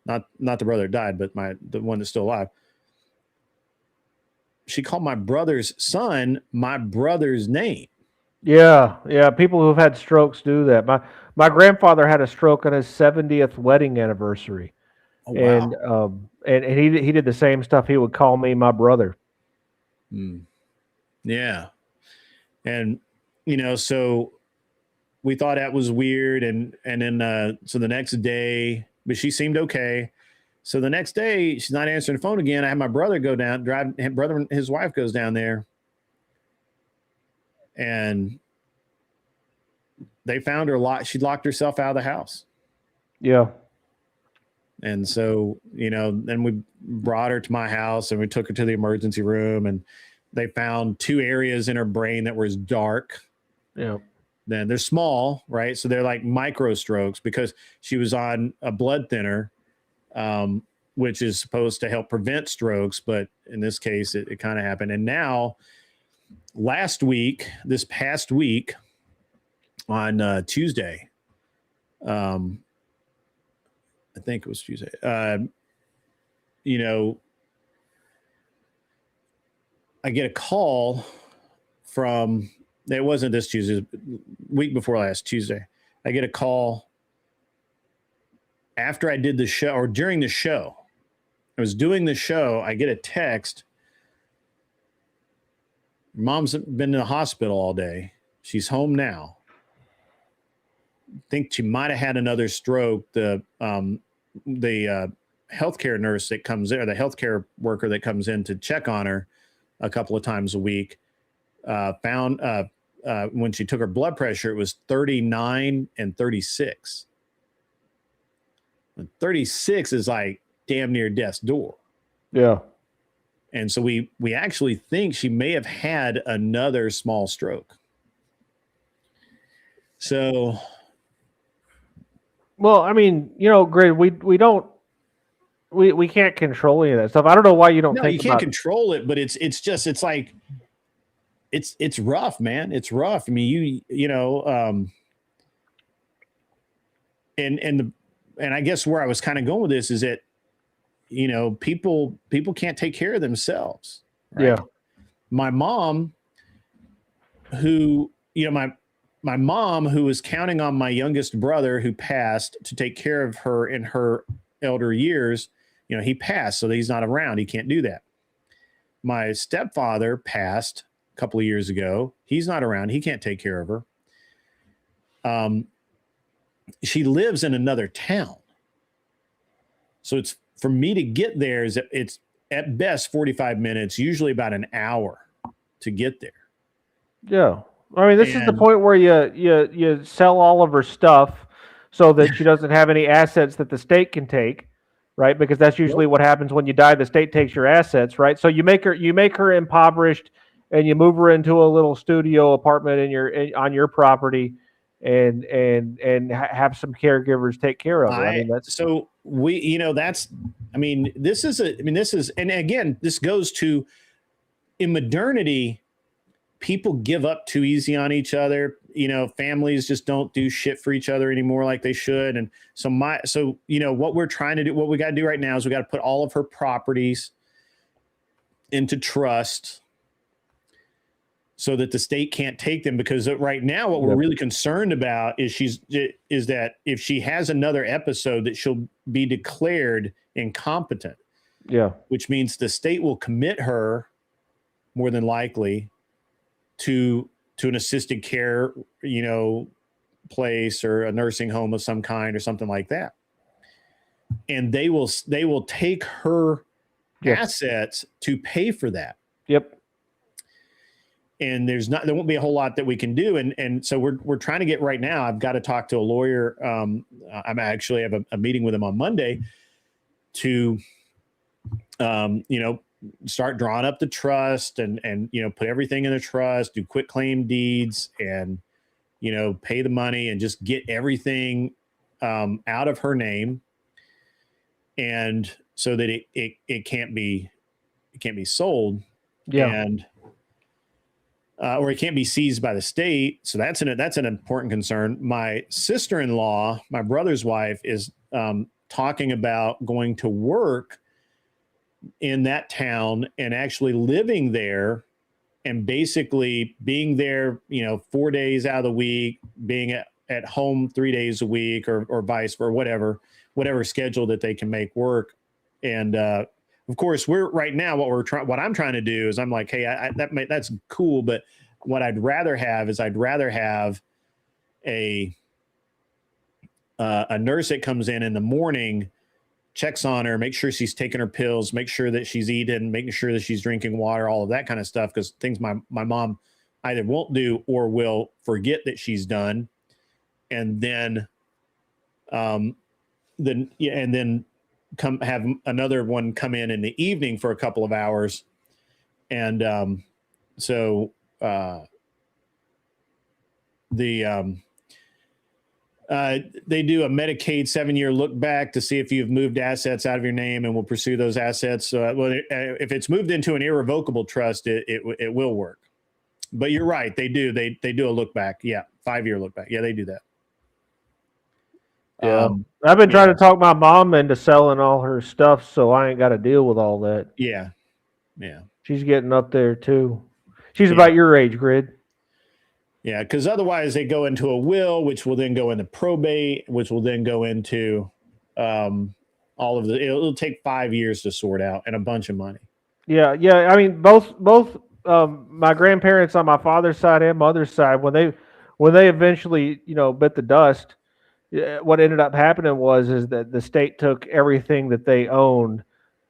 not the brother that died, but the one that's still alive. She called my brother's son my brother's name. Yeah. People who've had strokes do that. My grandfather had a stroke on his 70th wedding anniversary. Oh, wow. And he did the same stuff. He would call me my brother. Yeah. And so we thought that was weird, and then so the next day, but she seemed okay. So the next day, she's not answering the phone again. I had my brother go down, brother and his wife goes down there, and they found her she'd locked herself out of the house. Yeah. And so, then we brought her to my house and we took her to the emergency room, and they found 2 areas in her brain that were dark. Yeah. Then they're small, right? So they're like micro strokes because she was on a blood thinner. which is supposed to help prevent strokes, but in this case, it kind of happened. And now, this past week, on Tuesday, I think it was Tuesday. I get a call from. It wasn't this Tuesday, week before last Tuesday. I get a call after I did the show or during the show. I was doing the show. I get a text. Mom's been in the hospital all day. She's home now. I think she might have had another stroke. The healthcare nurse that comes in, or the healthcare worker that comes in to check on her a couple of times a week, found when she took her blood pressure, it was 39 and 36. 36 is like damn near death's door. Yeah. And so we actually think she may have had another small stroke. So, well, I mean, Greg, we can't control any of that stuff. I don't know why you don't. No, think you can't control it, but it's like it's rough, man. It's rough. I mean, and I guess where I was kind of going with this is that people can't take care of themselves. Right? Yeah. My mom, who my mom, who was counting on my youngest brother who passed to take care of her in her elder years, he passed, so he's not around. He can't do that. My stepfather passed a couple of years ago. He's not around. He can't take care of her. She lives in another town. So it's for me to get there it's at best 45 minutes, usually about an hour to get there. Yeah. I mean, this is the point where you sell all of her stuff so that she doesn't have any assets that the state can take, right? Because that's usually what happens when you die. The state takes your assets, right? So you make her impoverished, and you move her into a little studio apartment on your property, and have some caregivers take care of her. I mean, that's so and again, this goes to, in modernity, people give up too easy on each other. Families just don't do shit for each other anymore like they should. And so what we're trying to do, what we got to do right now is we got to put all of her properties into trust so that the state can't take them, because right now what we're really concerned about is that if she has another episode, that she'll be declared incompetent. Yeah. Which means the state will commit her, more than likely, to an assisted care, place, or a nursing home of some kind or something like that. And they will take her assets to pay for that. Yep. And there won't be a whole lot that we can do. And so we're trying to get right now. I've got to talk to a lawyer. I'm actually have a meeting with him on Monday to, start drawing up the trust and put everything in the trust, do quit claim deeds, and, pay the money and just get everything out of her name. And so that it can't be sold. Yeah. And, or it can't be seized by the state. So that's an important concern. My sister-in-law, my brother's wife, is talking about going to work in that town and actually living there, and basically being there, 4 days out of the week, being at home 3 days a week, or vice versa, whatever schedule that they can make work. And of course, what I'm trying to do is, I'm like, hey, that's cool, but what I'd rather have is a nurse that comes in the morning, checks on her, make sure she's taking her pills, make sure that she's eating, making sure that she's drinking water, all of that kind of stuff, because things my mom either won't do or will forget that she's done. And then come have another one come in the evening for a couple of hours. And They do a Medicaid 7-year look back to see if you've moved assets out of your name, and will pursue those assets. If it's moved into an irrevocable trust, it will work. But you're right, they do. They do a look back. Yeah, 5-year look back. Yeah, they do that. Yeah, I've been trying to talk my mom into selling all her stuff, so I ain't got to deal with all that. Yeah. She's getting up there too. She's about your age, Grid. Yeah, because otherwise they go into a will, which will then go into probate, which will then go into all of the. It'll take 5 years to sort out and a bunch of money. Yeah. I mean, both my grandparents on my father's side and mother's side, when they eventually bit the dust, what ended up happening is that the state took everything that they owned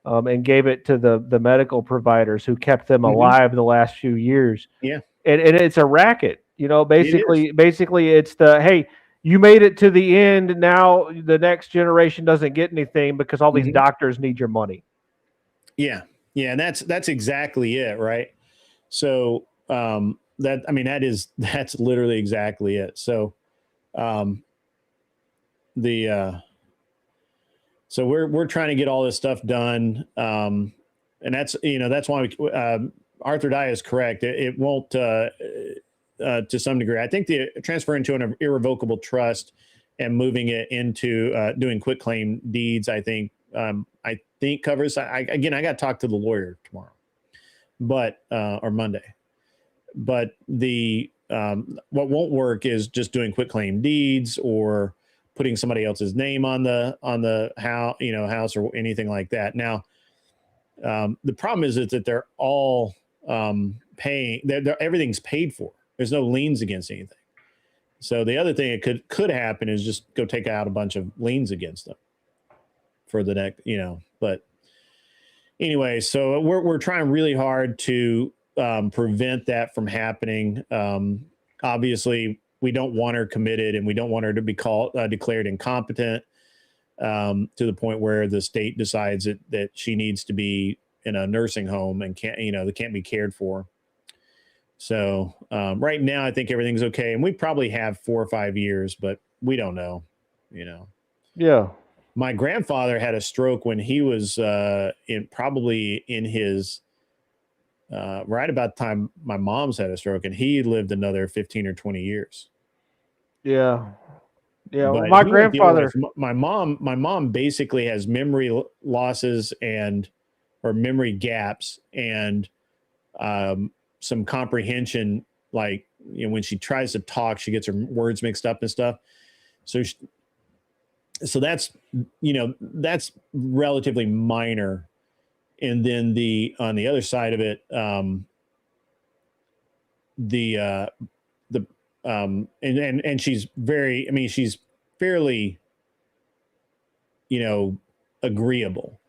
and gave it to the medical providers who kept them alive the last few years. Yeah, and it's a racket. Basically it's hey, you made it to the end. Now the next generation doesn't get anything because all these doctors need your money. Yeah. And that's exactly it. Right. So that's literally exactly it. So, so we're trying to get all this stuff done. And that's why Arthur Dye is correct. It won't, to some degree. I think the transfer into an irrevocable trust and moving it into doing quitclaim deeds, I think covers. I got to talk to the lawyer tomorrow, or Monday. But what won't work is just doing quitclaim deeds or putting somebody else's name on the house or anything like that. Now, the problem is that they're all paying. Everything's paid for. There's no liens against anything. So the other thing it could happen is just go take out a bunch of liens against them for the next, But anyway, so we're trying really hard to prevent that from happening. Obviously, we don't want her committed, and we don't want her to be declared incompetent to the point where the state decides that she needs to be in a nursing home and can't be cared for. So right now, I think everything's okay, and we probably have 4 or 5 years, but we don't know. Yeah. My grandfather had a stroke when he was probably in his right about the time my mom's had a stroke, and he lived another 15 or 20 years. Yeah. Well, my grandfather, my mom basically has memory losses or memory gaps and some comprehension. Like, when she tries to talk, she gets her words mixed up and stuff. So that's relatively minor. And then on the other side of it, and she's she's fairly, agreeable.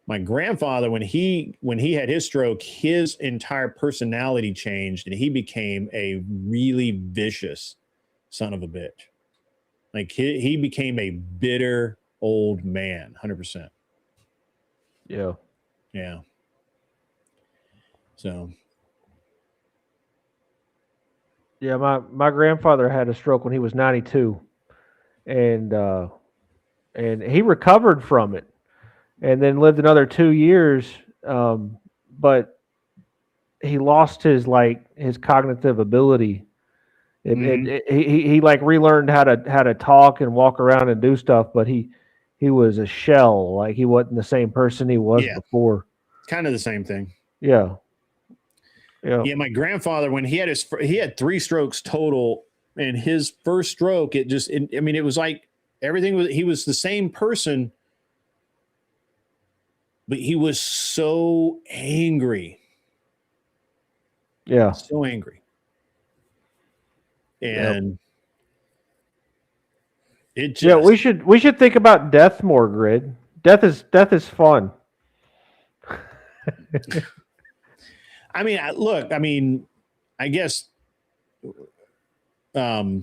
My grandfather, when he had his stroke, his entire personality changed, and he became a really vicious son of a bitch. Like he became a bitter old man, 100%. Yeah. Yeah. So. Yeah, my grandfather had a stroke when he was 92, and he recovered from it, and then lived another 2 years. But he lost his cognitive ability. He relearned how to talk and walk around and do stuff, but he was a shell. Like, he wasn't the same person he was before. Kind of the same thing. Yeah. Yeah, my grandfather, when he had 3 strokes total, and his first stroke, it was like he was the same person, but he was so angry. Yeah. So angry. And it just, we should think about death more, Grid. Death is fun. I guess, a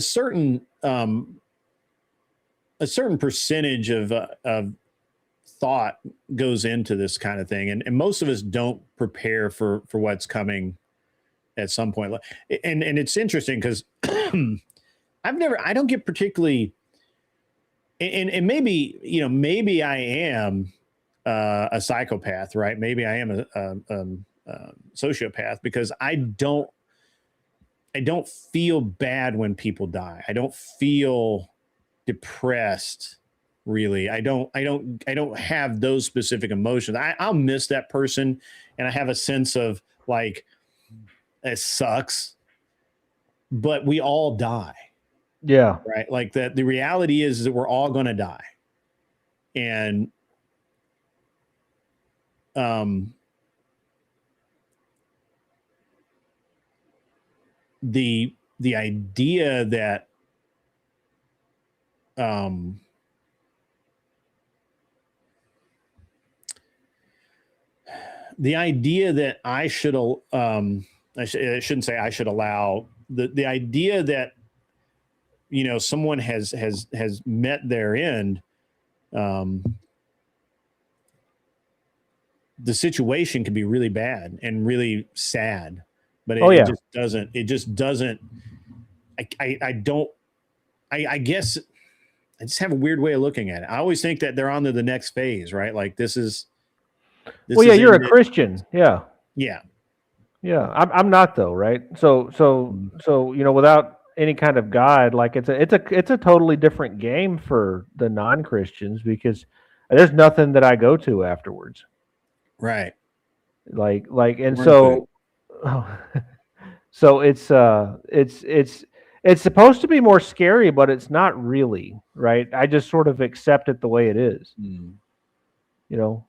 certain percentage of thought goes into this kind of thing, and most of us don't prepare for what's coming at some point. And it's interesting because I don't get particularly, and maybe, maybe I am a psychopath, right? Maybe I am a sociopath because I don't feel bad when people die. I don't feel depressed, really. I don't have those specific emotions. I'll miss that person, and I have a sense of like, it sucks, but we all die. Yeah. Right. Like that. The reality is that we're all going to die. And, the idea that, the idea that I should, I shouldn't say I should allow the idea that, someone has met their end. The situation can be really bad and really sad, but it just doesn't. I guess I just have a weird way of looking at it. I always think that they're on to the next phase, right? Like this is. Well, yeah, you're a Christian. Yeah. Yeah. Yeah. I'm not though, right? So without any kind of God, like it's a totally different game for the non-Christians because there's nothing that I go to afterwards. Right. And so, so it's supposed to be more scary, but it's not really, right? I just sort of accept it the way it is,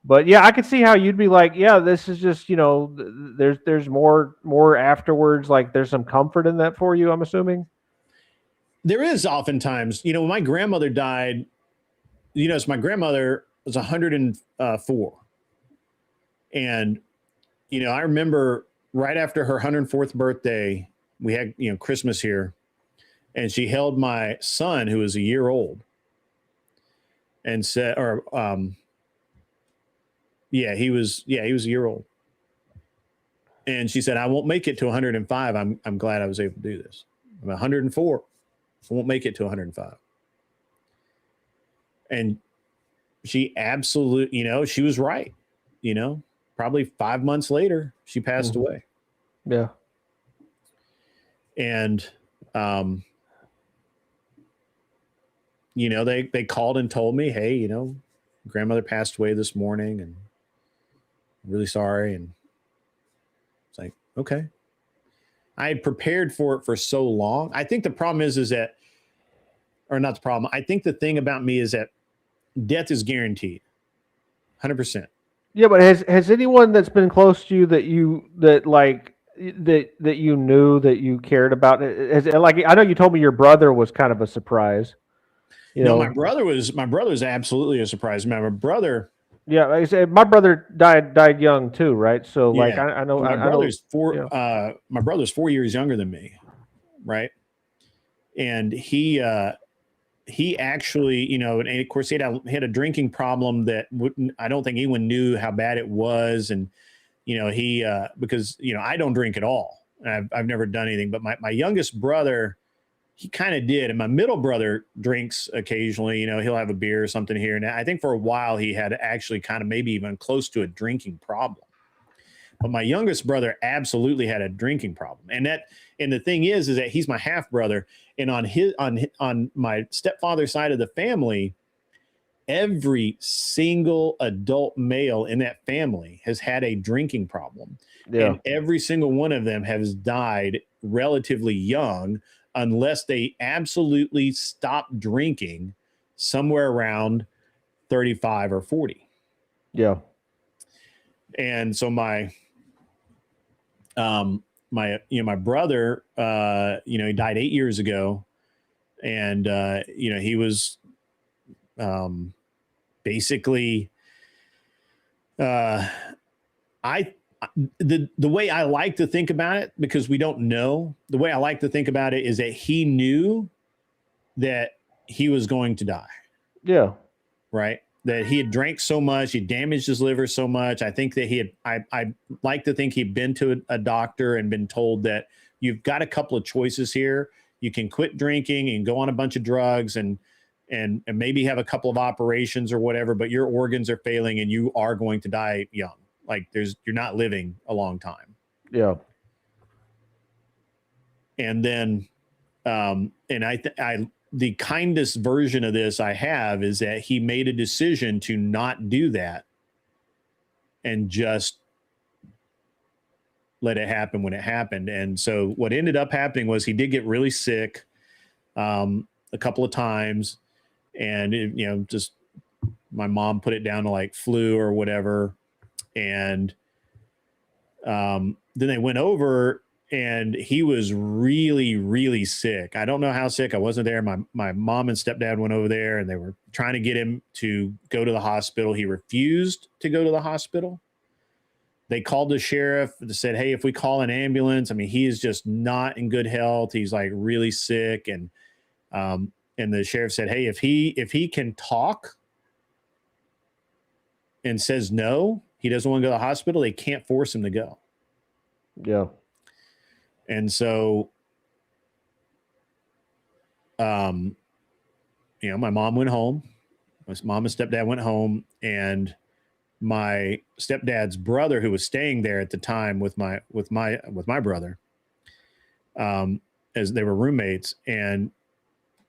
but yeah, I could see how you'd be like, yeah, this is just, there's more afterwards. Like there's some comfort in that for you, I'm assuming. There is oftentimes, when my grandmother died, so my grandmother was 104. And, I remember right after her 104th birthday, we had, Christmas here, and she held my son, who was a year old, and said, he was a year old. And she said, I won't make it to 105. I'm glad I was able to do this. I'm 104. I won't make it to 105. And she absolutely, she was right, probably 5 months later, she passed away. Yeah. And, they called and told me, hey, grandmother passed away this morning and I'm really sorry. And it's like, okay. I had prepared for it for so long. I think the problem is that, or not the problem. I think the thing about me is that death is guaranteed. 100%. Yeah, but has anyone that's been close to you that you knew that you cared about like I know you told me your brother was kind of a surprise. No, my brother was absolutely a surprise. My brother. Yeah, like I said, my brother died young too, right? So like I know my brother's 4 years younger than me, right? And he actually, and of course he had a drinking problem that I don't think anyone knew how bad it was. And, he, because, I don't drink at all. I've never done anything, but my youngest brother, he kind of did. And my middle brother drinks occasionally, he'll have a beer or something here. And I think for a while he had actually kind of maybe even close to a drinking problem. But my youngest brother absolutely had a drinking problem. And the thing is that he's my half brother. And on my stepfather's side of the family, every single adult male in that family has had a drinking problem. Yeah. And every single one of them has died relatively young, unless they absolutely stopped drinking somewhere around 35 or 40. Yeah. And so my brother, he died 8 years ago, and he was basically the way I like to think about it, because we don't know, the way I like to think about it is that he knew that he was going to die. Yeah. Right. that he had drank so much, he damaged his liver so much. I think that I like to think he'd been to a doctor and been told that you've got a couple of choices here. You can quit drinking and go on a bunch of drugs and maybe have a couple of operations or whatever, but your organs are failing and you are going to die young. Like you're not living a long time. Yeah. And then, the kindest version of this I have is that he made a decision to not do that and just let it happen when it happened. And so what ended up happening was he did get really sick a couple of times, and just my mom put it down to like flu or whatever. And then they went over, and he was really, really sick. I don't know how sick. I wasn't there. My mom and stepdad went over there, and they were trying to get him to go to the hospital. He refused to go to the hospital. They called the sheriff and said, hey, if we call an ambulance, I mean, he is just not in good health. He's like really sick. And the sheriff said, hey, if he can talk and says no, he doesn't want to go to the hospital, they can't force him to go. Yeah. And so, my mom went home. My mom and stepdad went home, and my stepdad's brother, who was staying there at the time with my brother, as they were roommates, and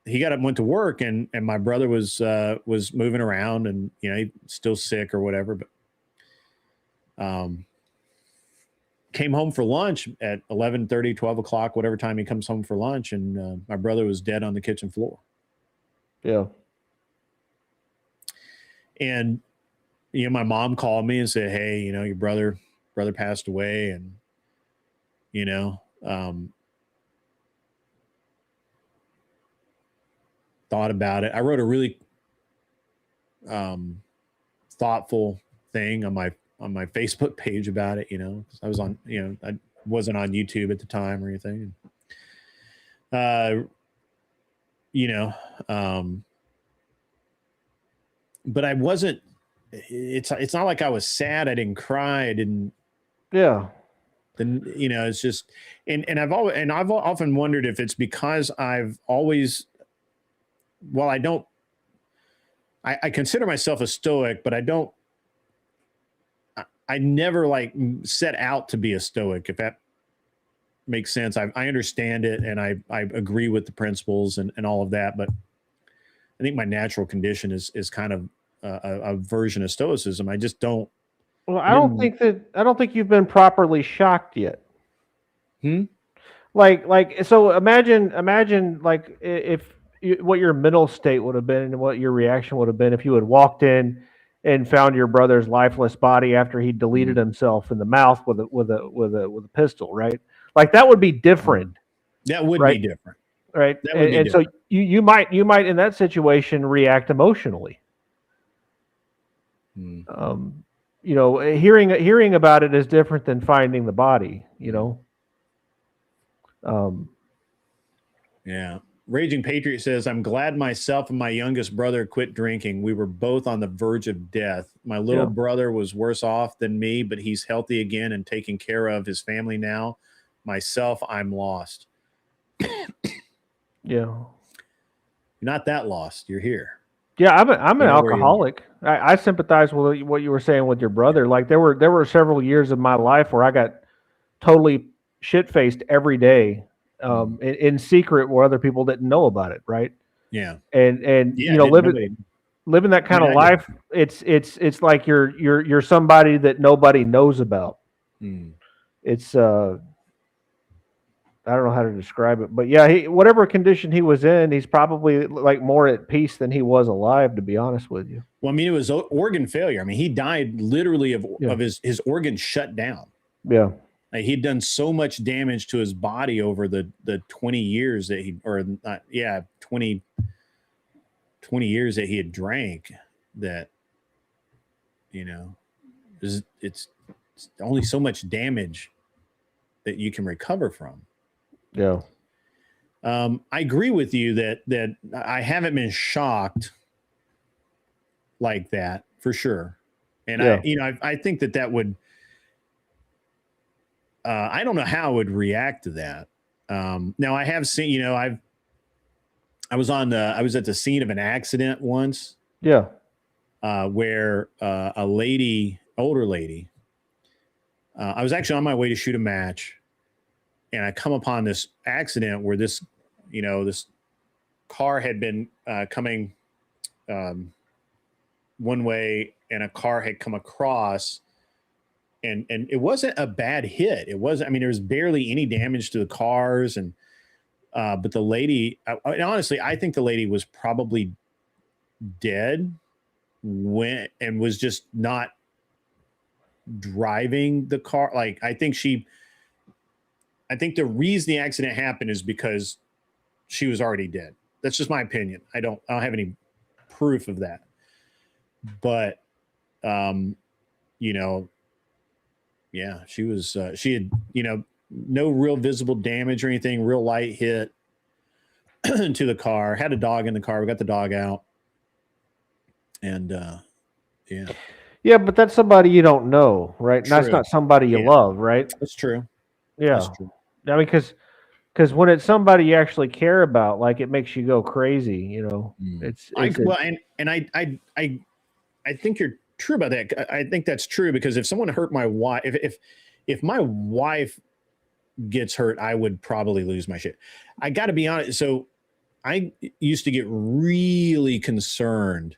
he got up and went to work, and my brother was moving around, and he's still sick or whatever, but came home for lunch at 11:30, 12 o'clock, whatever time he comes home for lunch. And my brother was dead on the kitchen floor. Yeah. And, my mom called me and said, hey, your brother passed away. And, thought about it. I wrote a really thoughtful thing on my Facebook page about it, because I was on, I wasn't on YouTube at the time or anything. But I wasn't, it's not like I was sad. I didn't cry. I didn't. Yeah. Then, it's just, and I've often wondered if it's because I've always, well, I consider myself a Stoic, but I never like set out to be a Stoic, if that makes sense. I understand it, and I agree with the principles and all of that, but I think my natural condition is kind of a version of Stoicism. I just don't. Well, I don't think you've been properly shocked yet. So imagine like what your mental state would have been and what your reaction would have been if you had walked in and found your brother's lifeless body after he deleted himself in the mouth with a pistol, right? Like that would be different. That would be different, right? And so you might in that situation react emotionally. Hearing about it is different than finding the body. Yeah. Raging Patriot says, I'm glad myself and my youngest brother quit drinking. We were both on the verge of death. My little brother was worse off than me, but he's healthy again and taking care of his family now. Myself, I'm lost. Yeah. You're not that lost. You're here. Yeah, I'm an alcoholic. I sympathize with what you were saying with your brother. Like there were several years of my life where I got totally shit-faced every day. In secret where other people didn't know about it, right? Yeah. And living that kind of life, it's like you're somebody that nobody knows about. It's I don't know how to describe it, but yeah, whatever condition he was in, he's probably like more at peace than he was alive, to be honest with you. Well, I mean, it was organ failure. I mean, he died literally of his organs shut down. Yeah. Like he'd done so much damage to his body over the 20 years that 20 years that he had drank, that, it's only so much damage that you can recover from. Yeah. I agree with you that I haven't been shocked like that for sure. And Yeah. I think that would, I don't know how I would react to that. Now I have seen, I was at the scene of an accident once, Yeah. where a older lady, I was actually on my way to shoot a match, and I come upon this accident where this car had been coming one way, and a car had come across, and it wasn't a bad hit. It wasn't. I mean, there was barely any damage to the cars, and but the lady, honestly, I think the lady was probably dead and was just not driving the car. Like, I think the reason the accident happened is because she was already dead. That's just my opinion. I don't have any proof of that. But, yeah, she was, she had, no real visible damage or anything, real light hit to the car, had a dog in the car. We got the dog out. And, yeah. Yeah, but that's somebody you don't know, right? True. That's not somebody you love, right? That's true. Yeah. That's true. I mean, because when it's somebody you actually care about, like, it makes you go crazy, I think you're true about that. I think that's true, because if someone hurt my wife, if my wife gets hurt, I would probably lose my shit. I got to be honest. So I used to get really concerned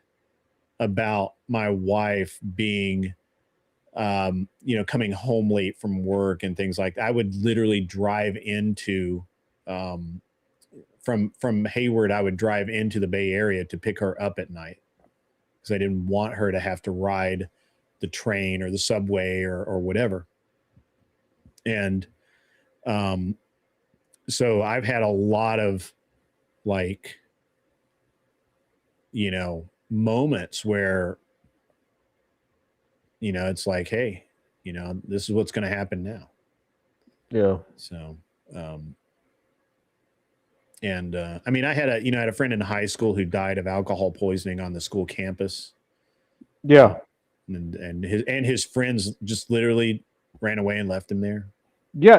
about my wife being, coming home late from work and things like that. I would literally drive into, from Hayward, I would drive into the Bay Area to pick her up at night, because I didn't want her to have to ride the train or the subway or whatever. And, so I've had a lot of, like, moments where, it's like, hey, this is what's going to happen now. Yeah. So, I mean, I had a friend in high school who died of alcohol poisoning on the school campus. Yeah. And his friends just literally ran away and left him there. Yeah.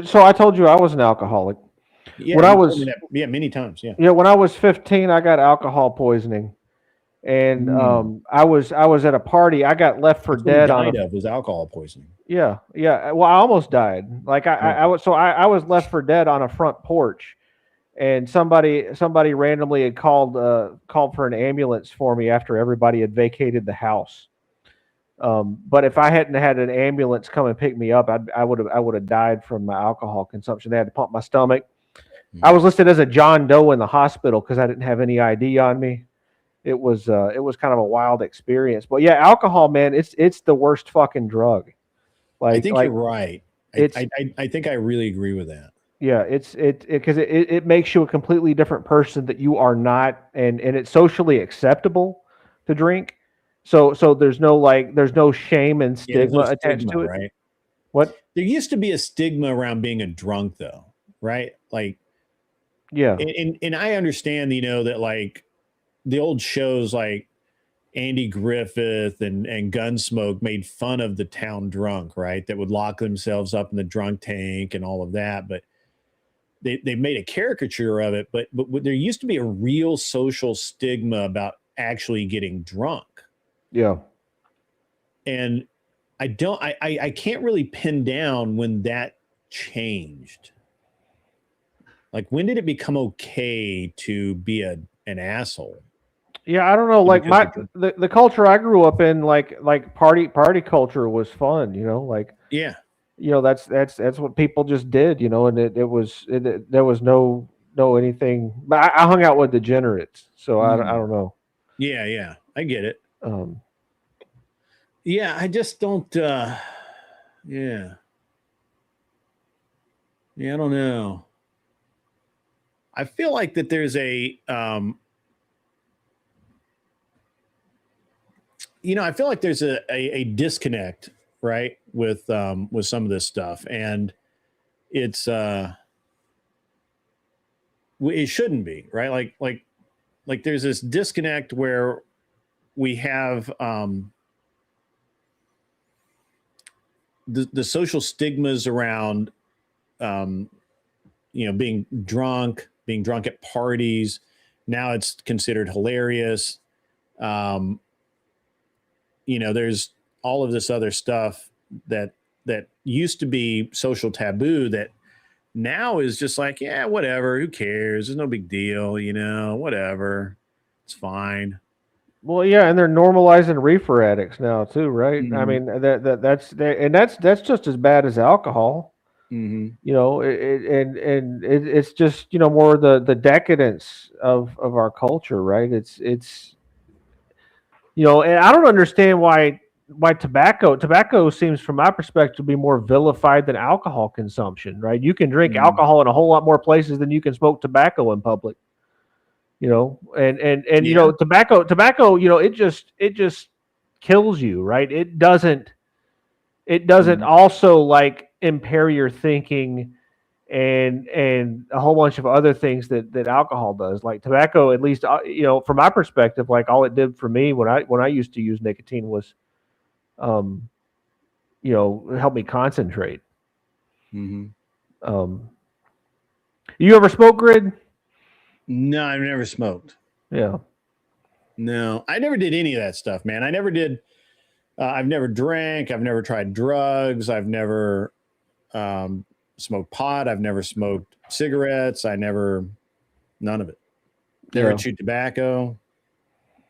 So I told you I was an alcoholic. Yeah, When I you told was, me that, many times. Yeah. yeah, when I was 15, I got alcohol poisoning. And I was at a party. I got left for That's what he dead on died of was alcohol poisoning. Yeah. Well, I almost died. Like I was left for dead on a front porch, and somebody randomly had called for an ambulance for me after everybody had vacated the house. But if I hadn't had an ambulance come and pick me up, I would have died from my alcohol consumption. They had to pump my stomach. I was listed as a John Doe in the hospital because I didn't have any ID on me. It was kind of a wild experience. But yeah, alcohol, man, it's the worst fucking drug. I think you're right. I think I really agree with that. Yeah, because it makes you a completely different person that you are not, and it's socially acceptable to drink. So there's no shame and stigma attached to it. Right? What? There used to be a stigma around being a drunk, though, right? Like, yeah, and I understand, that, like, the old shows like Andy Griffith and Gunsmoke made fun of the town drunk, right? That would lock themselves up in the drunk tank and all of that. But they made a caricature of it. But there used to be a real social stigma about actually getting drunk. Yeah. And I can't really pin down when that changed. Like, when did it become okay to be an asshole? Yeah, I don't know. Like the culture I grew up in, like party culture was fun. Like, yeah, that's what people just did. And there was no anything. But I hung out with degenerates, so I don't know. Yeah, I get it. Yeah, I just don't. Yeah, I don't know. I feel like that there's a. I feel like there's a disconnect, right, with some of this stuff, and it's it shouldn't be, right? Like there's this disconnect where we have the social stigmas around being drunk at parties. Now it's considered hilarious. There's all of this other stuff that used to be social taboo that now is just like, yeah, whatever, who cares? There's no big deal, whatever. It's fine. Well, yeah, and they're normalizing reefer addicts now too, right? I Mhm. mean, that's just as bad as alcohol. Mm-hmm. It's just more the decadence of our culture, right? It's and I don't understand why tobacco seems, from my perspective, to be more vilified than alcohol consumption, right? You can drink alcohol in a whole lot more places than you can smoke tobacco in public. Yeah. Tobacco, it just kills you, right? It doesn't also like impair your thinking and a whole bunch of other things that alcohol does. Like tobacco, at least from my perspective, like all it did for me when I used to use nicotine was help me concentrate. Mm-hmm. You ever smoke, Grid? No, I've never smoked. Yeah. No, I never did any of that stuff, man. I never did. I've never drank. I've never tried drugs. I've never smoked pot. I've never smoked cigarettes. None of it. Never chewed tobacco.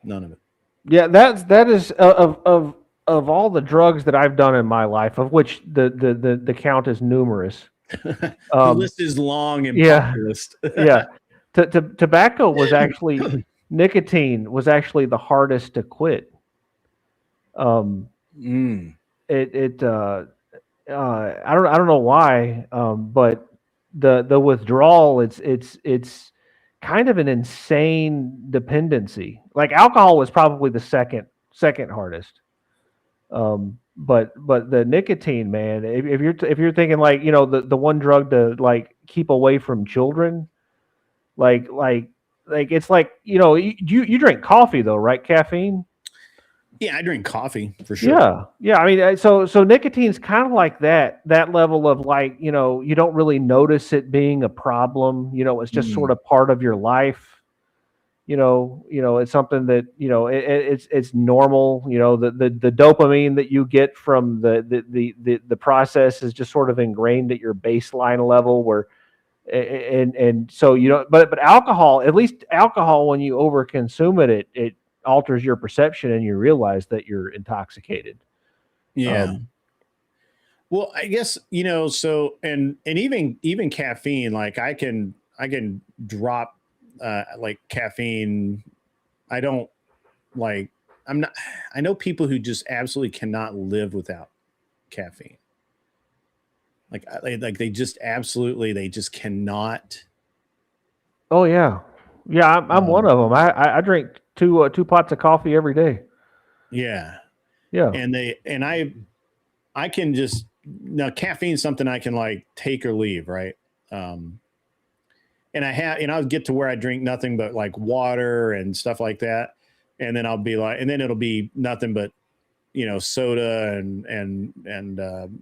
None of it. Yeah, that is of all the drugs that I've done in my life, of which the count is numerous. The list is long and populist. Yeah. Tobacco was actually nicotine was actually the hardest to quit. I don't know why, but the withdrawal, it's kind of an insane dependency. Like alcohol was probably the second hardest. But the nicotine, man, if you're thinking like the one drug to like keep away from children, like it's like you drink coffee though, right? Caffeine. Yeah, I drink coffee for sure. Yeah. I mean, so nicotine's kind of like that level of like you don't really notice it being a problem. It's just sort of part of your life. It's something that it's normal. The dopamine that you get from the process is just sort of ingrained at your baseline level where. And so but alcohol, at least alcohol, when you overconsume it alters your perception and you realize that you're intoxicated. Yeah. Well, I guess so, and even caffeine, like I can drop like caffeine. I don't like. I know people who just absolutely cannot live without caffeine. Like they just cannot. Oh yeah. I'm one of them. I drink two pots of coffee every day. Yeah. And I can just, now caffeine's something I can like take or leave, right? And I'll get to where I drink nothing but like water and stuff like that, and then I'll be like, and then it'll be nothing but soda and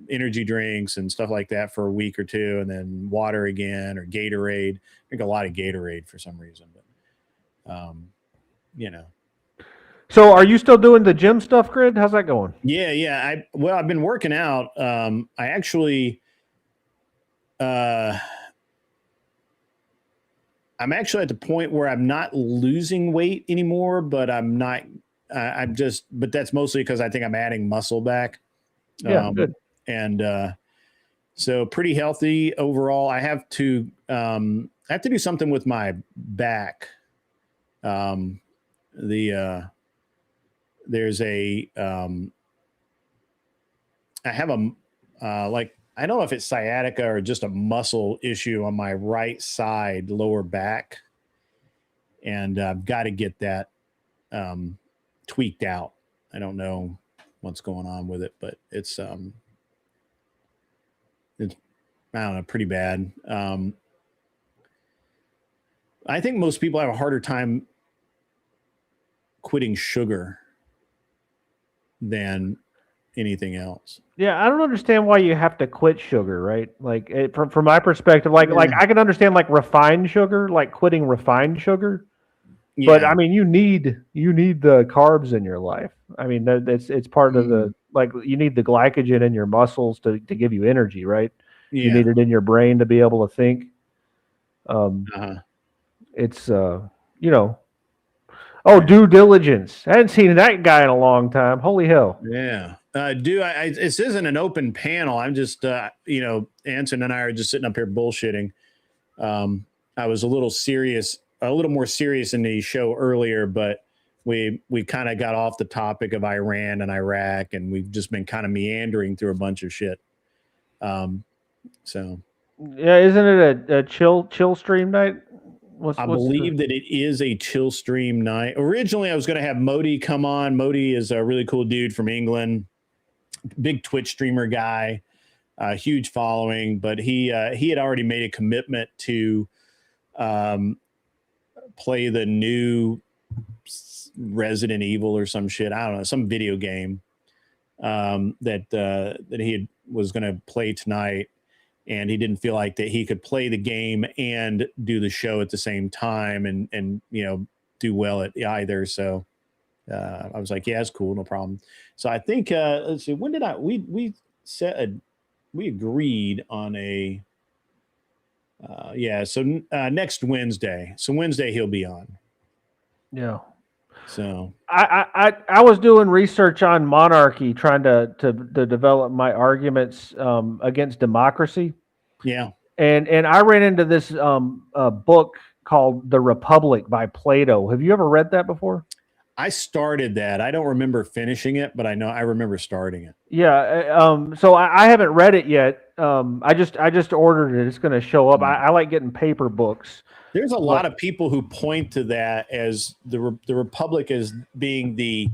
energy drinks and stuff like that for a week or two, and then water again, or Gatorade. I drink a lot of Gatorade for some reason, but So are you still doing the gym stuff, Grid? How's that going? Yeah. I've been working out. I actually I'm actually at the point where I'm not losing weight anymore, but but that's mostly because I think I'm adding muscle back. Yeah, good. And so pretty healthy overall. I have to do something with my back. There's a I have like, I don't know if it's sciatica or just a muscle issue on my right side lower back, and I've got to get that tweaked out. I don't know what's going on with it, but it's I don't know, pretty bad. I think most people have a harder time quitting sugar than anything else. Yeah, I don't understand why you have to quit sugar, right? Like from my perspective, like I can understand like refined sugar, like quitting refined sugar, but Yeah. I mean you need the carbs in your life. I mean it's part of the like you need the glycogen in your muscles to give you energy, right? You Yeah. need it in your brain to be able to think. Uh-huh. It's you know, oh, due diligence. I hadn't seen that guy in a long time. Holy hell. Yeah. This isn't an open panel. I'm just, Anson and I are just sitting up here bullshitting. I was a little more serious in the show earlier, but we kind of got off the topic of Iran and Iraq, and we've just been kind of meandering through a bunch of shit. So Yeah, isn't it a chill stream night? I believe that it is a chill stream night. Originally, I was going to have Moty come on. Moty is a really cool dude from England, big Twitch streamer guy, huge following. But he had already made a commitment to play the new Resident Evil or some shit. I don't know, some video game that he was going to play tonight. And he didn't feel like that he could play the game and do the show at the same time and do well at either. So I was like, yeah, it's cool, no problem. So I think let's see, when did we agreed on a next Wednesday. So Wednesday he'll be on. Yeah. So I was doing research on monarchy, trying to develop my arguments against democracy. Yeah, and I ran into this book called The Republic by Plato. Have you ever read that before? I started that. I don't remember finishing it, but I remember starting it. Yeah. So I haven't read it yet. I just ordered it. It's going to show up. I like getting paper books. There's a lot of people who point to that as the Republic as being the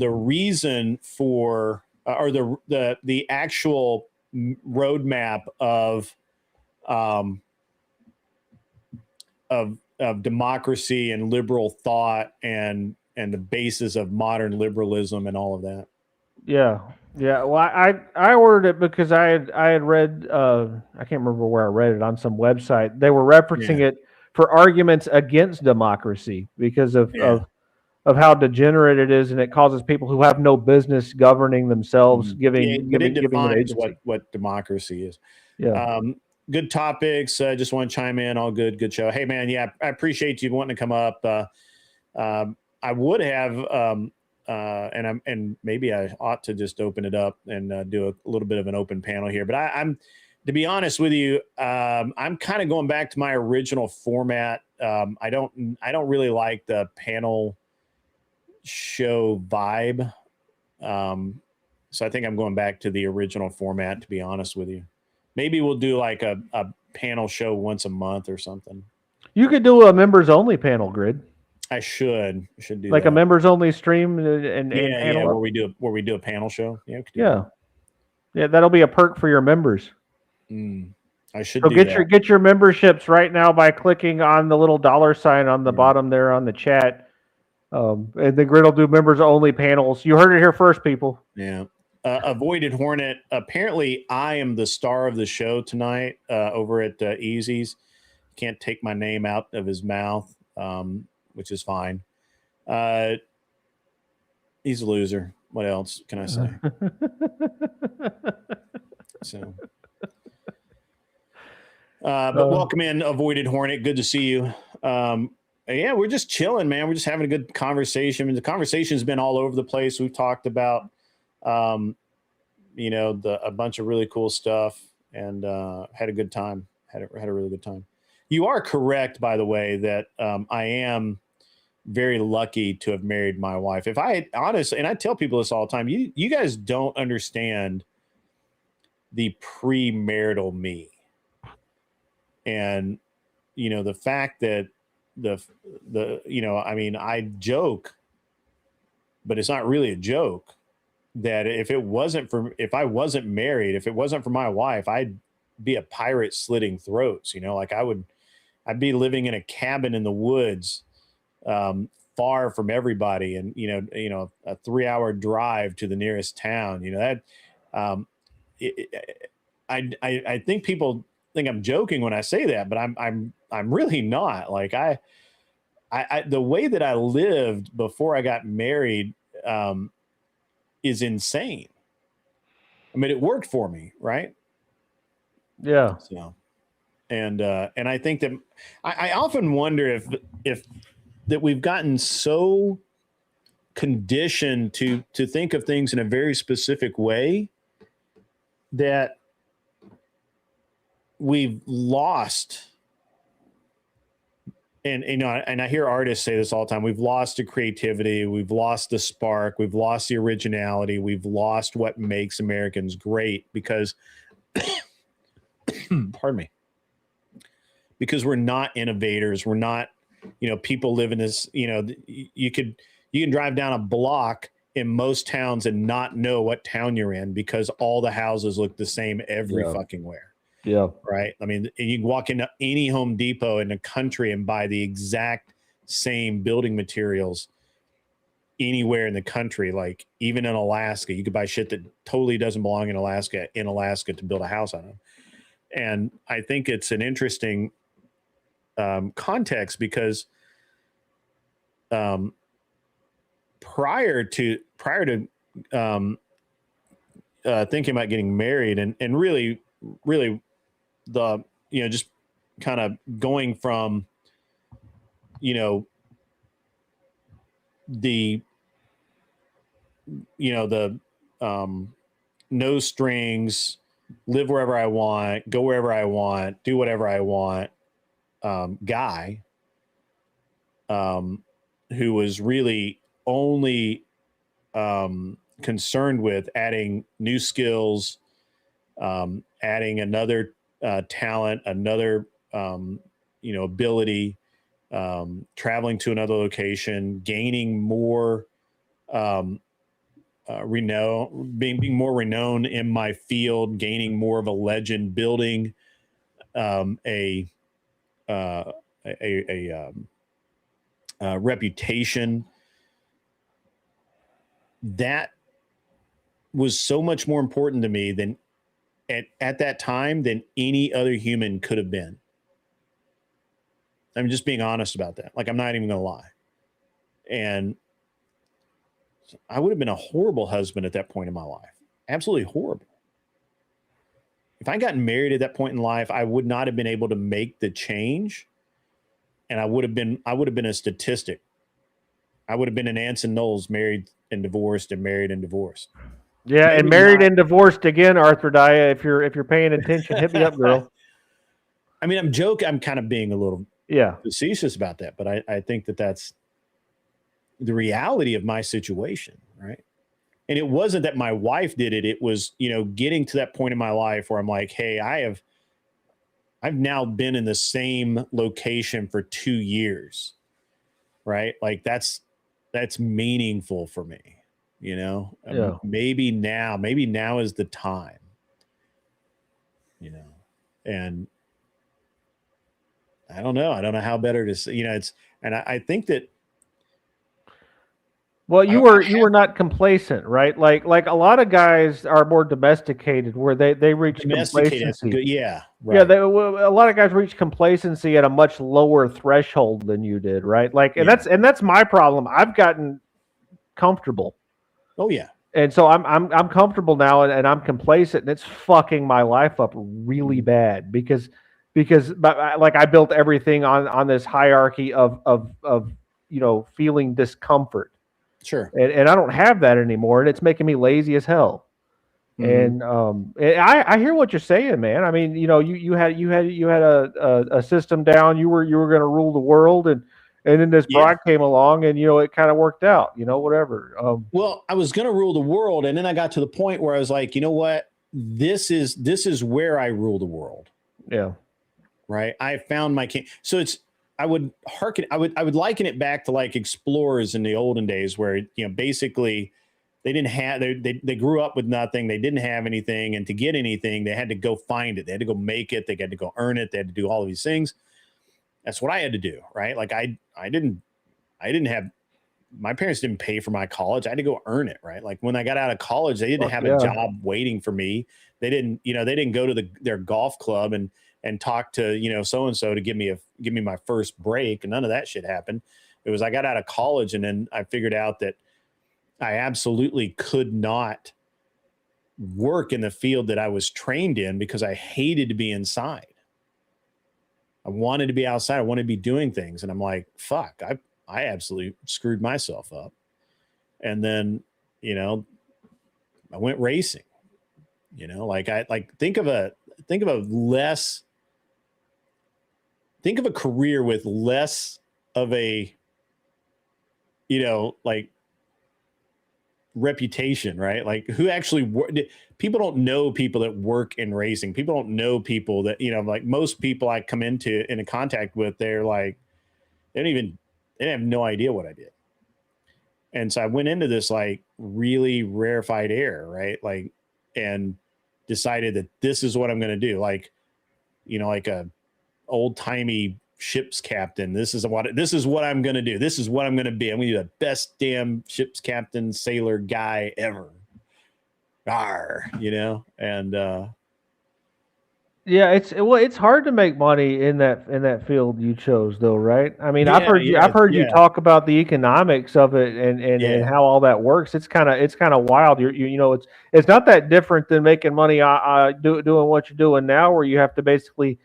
reason for or the actual roadmap of democracy and liberal thought and the basis of modern liberalism and all of that. Yeah. Well, I ordered it because I had read I can't remember where I read it on some website. They were referencing it for arguments against democracy because of how degenerate it is, and it causes people who have no business governing themselves giving an agency. What democracy is. Yeah. Good topics. Just want to chime in. All good show. Hey man, yeah, I appreciate you wanting to come up. I would have and maybe I ought to just open it up and do a little bit of an open panel here. But I'm to be honest with you, I'm kind of going back to my original format. I don't really like the panel show vibe. So I think I'm going back to the original format, to be honest with you. Maybe we'll do like a panel show once a month or something. You could do a members only panel grid. I should do like that. A members only stream and where we do a panel show. Yeah, that'll be a perk for your members. I should get your memberships right now by clicking on the little $sign on the bottom there on the chat. And the grid will do members only panels. You heard it here first, people. Yeah. Avoided Hornet. Apparently, I am the star of the show tonight over at Easy's. Can't take my name out of his mouth, which is fine. He's a loser. What else can I say? So, but welcome in, Avoided Hornet. Good to see you. Yeah, we're just chilling, man. We're just having a good conversation. I mean, the conversation's been all over the place. We've talked about, a bunch of really cool stuff, and had a good time. Had a really good time. You are correct, by the way, that I am very lucky to have married my wife. If I honestly, and I tell people this all the time, you guys don't understand the premarital me, and the fact that I joke, but it's not really a joke, that if I wasn't married, if it wasn't for my wife, I'd be a pirate slitting throats, I'd be living in a cabin in the woods, far from everybody, and a 3-hour drive to the nearest town. I think people think I'm joking when I say that, but I'm really not. Like I the way that I lived before I got married is insane. I mean, it worked for me, right? Yeah. So, and I think that I often wonder if that we've gotten so conditioned to think of things in a very specific way that we've lost. And I hear artists say this all the time. We've lost the creativity, we've lost the spark, we've lost the originality, we've lost what makes Americans great because pardon me. Because we're not innovators, we're not, people live in this, you can drive down a block in most towns and not know what town you're in because all the houses look the same every fucking where. Yeah. Right. I mean, you can walk into any Home Depot in the country and buy the exact same building materials anywhere in the country. Like even in Alaska, you could buy shit that totally doesn't belong in Alaska to build a house on it. And I think it's an interesting context because prior to thinking about getting married and really the just kind of going from the no strings, live wherever I want, go wherever I want, do whatever I want guy who was really only concerned with adding new skills, adding another talent, another ability, traveling to another location, gaining more renown, being more renowned in my field, gaining more of a legend, building a reputation. That was so much more important to me than at that time than any other human could have been. I'm just being honest about that. Like, I'm not even going to lie. And I would have been a horrible husband at that point in my life. Absolutely horrible. If I gotten married at that point in life, I would not have been able to make the change. And I would have been a statistic. I would have been an Anson Knowles, married and divorced and married and divorced. Yeah, Maybe and married not. and divorced again, Arthur Daya. If you're paying attention, hit me up, girl. I mean, I'm joking. I'm kind of being a little facetious about that, but I think that that's the reality of my situation, right? And it wasn't that my wife did it. It was, getting to that point in my life where I'm like, hey, I've now been in the same location for 2 years, right? Like that's meaningful for me, Yeah. Maybe now is the time, and I don't know how better to say, and I think that. Well, you were not complacent, right? Like a lot of guys are more domesticated, where they reach complacency. Good, yeah, right. Yeah, a lot of guys reach complacency at a much lower threshold than you did, right? Like, and that's my problem. I've gotten comfortable. Oh yeah. And so I'm comfortable now, and I'm complacent, and it's fucking my life up really bad because like I built everything on this hierarchy of feeling discomfort. Sure. And I don't have that anymore, and it's making me lazy as hell. Mm-hmm. And I hear what you're saying, man. I mean, you had a system down. You were going to rule the world, and then this bride came along, and it kind of worked out. Whatever. Well, I was going to rule the world, and then I got to the point where I was like, you know what? This is where I rule the world. Yeah. Right. I found my king. So I would liken it back to like explorers in the olden days where, basically they didn't have, they grew up with nothing. They didn't have anything. And to get anything, they had to go find it. They had to go make it. They had to go earn it. They had to do all of these things. That's what I had to do. Right. Like I didn't have my parents didn't pay for my college. I had to go earn it, right? Like when I got out of college, they didn't have yeah. a job waiting for me. They didn't, they didn't go to their golf club and talk to, so and so to give me my first break. And none of that shit happened. It was I got out of college and then I figured out that I absolutely could not work in the field that I was trained in because I hated to be inside. I wanted to be outside. I wanted to be doing things. And I'm like, fuck, I absolutely screwed myself up. And then, I went racing, think of a career with less of a, reputation, right? Like who actually people don't know people that work in racing. People don't know people that, like most people I come into contact with, they're like, they have no idea what I did. And so I went into this like really rarefied air, right? Like, and decided that this is what I'm going to do. Like, like a old timey ship's captain. This is what I'm going to do. This is what I'm going to be. I'm going to be the best damn ship's captain sailor guy ever. And yeah, it's hard to make money in that field you chose though, right? I mean, I've heard you talk about the economics of it and how all that works. It's kind of wild. It's not that different than making money doing what you're doing now, where you have to basically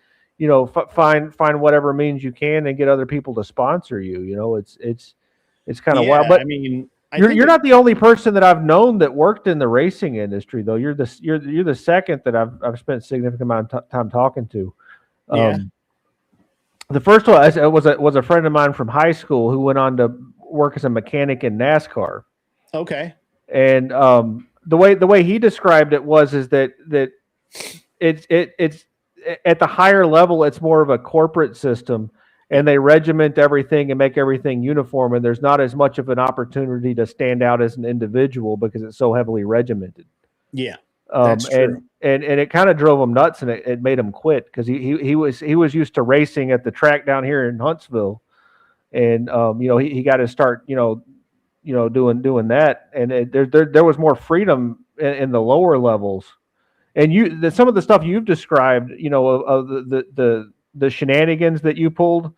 find whatever means you can and get other people to sponsor you. It's kind of wild. But I mean, you're not the only person that I've known that worked in the racing industry, though. You're the second that I've spent a significant amount of time talking to. The first one was a friend of mine from high school who went on to work as a mechanic in NASCAR. Okay. And the way he described it is that it's at the higher level, it's more of a corporate system, and they regiment everything and make everything uniform, and there's not as much of an opportunity to stand out as an individual because it's so heavily regimented. Yeah, that's true. And it kind of drove him nuts, and it made him quit because he was used to racing at the track down here in Huntsville, and he got to start doing that, and there was more freedom in the lower levels. And some of the stuff you've described, of the shenanigans that you pulled,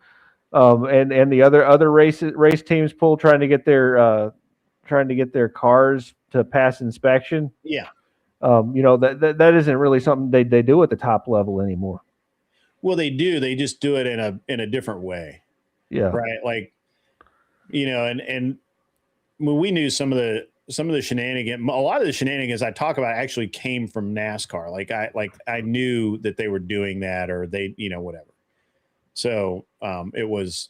and the other race teams pulled, trying to get their cars to pass inspection. Yeah. That isn't really something they do at the top level anymore. Well, they do. They just do it in a different way. Yeah. Right. Like, and when we knew some of the shenanigans, a lot of the shenanigans I talk about actually came from NASCAR. I knew that they were doing that, or they, whatever. So it was,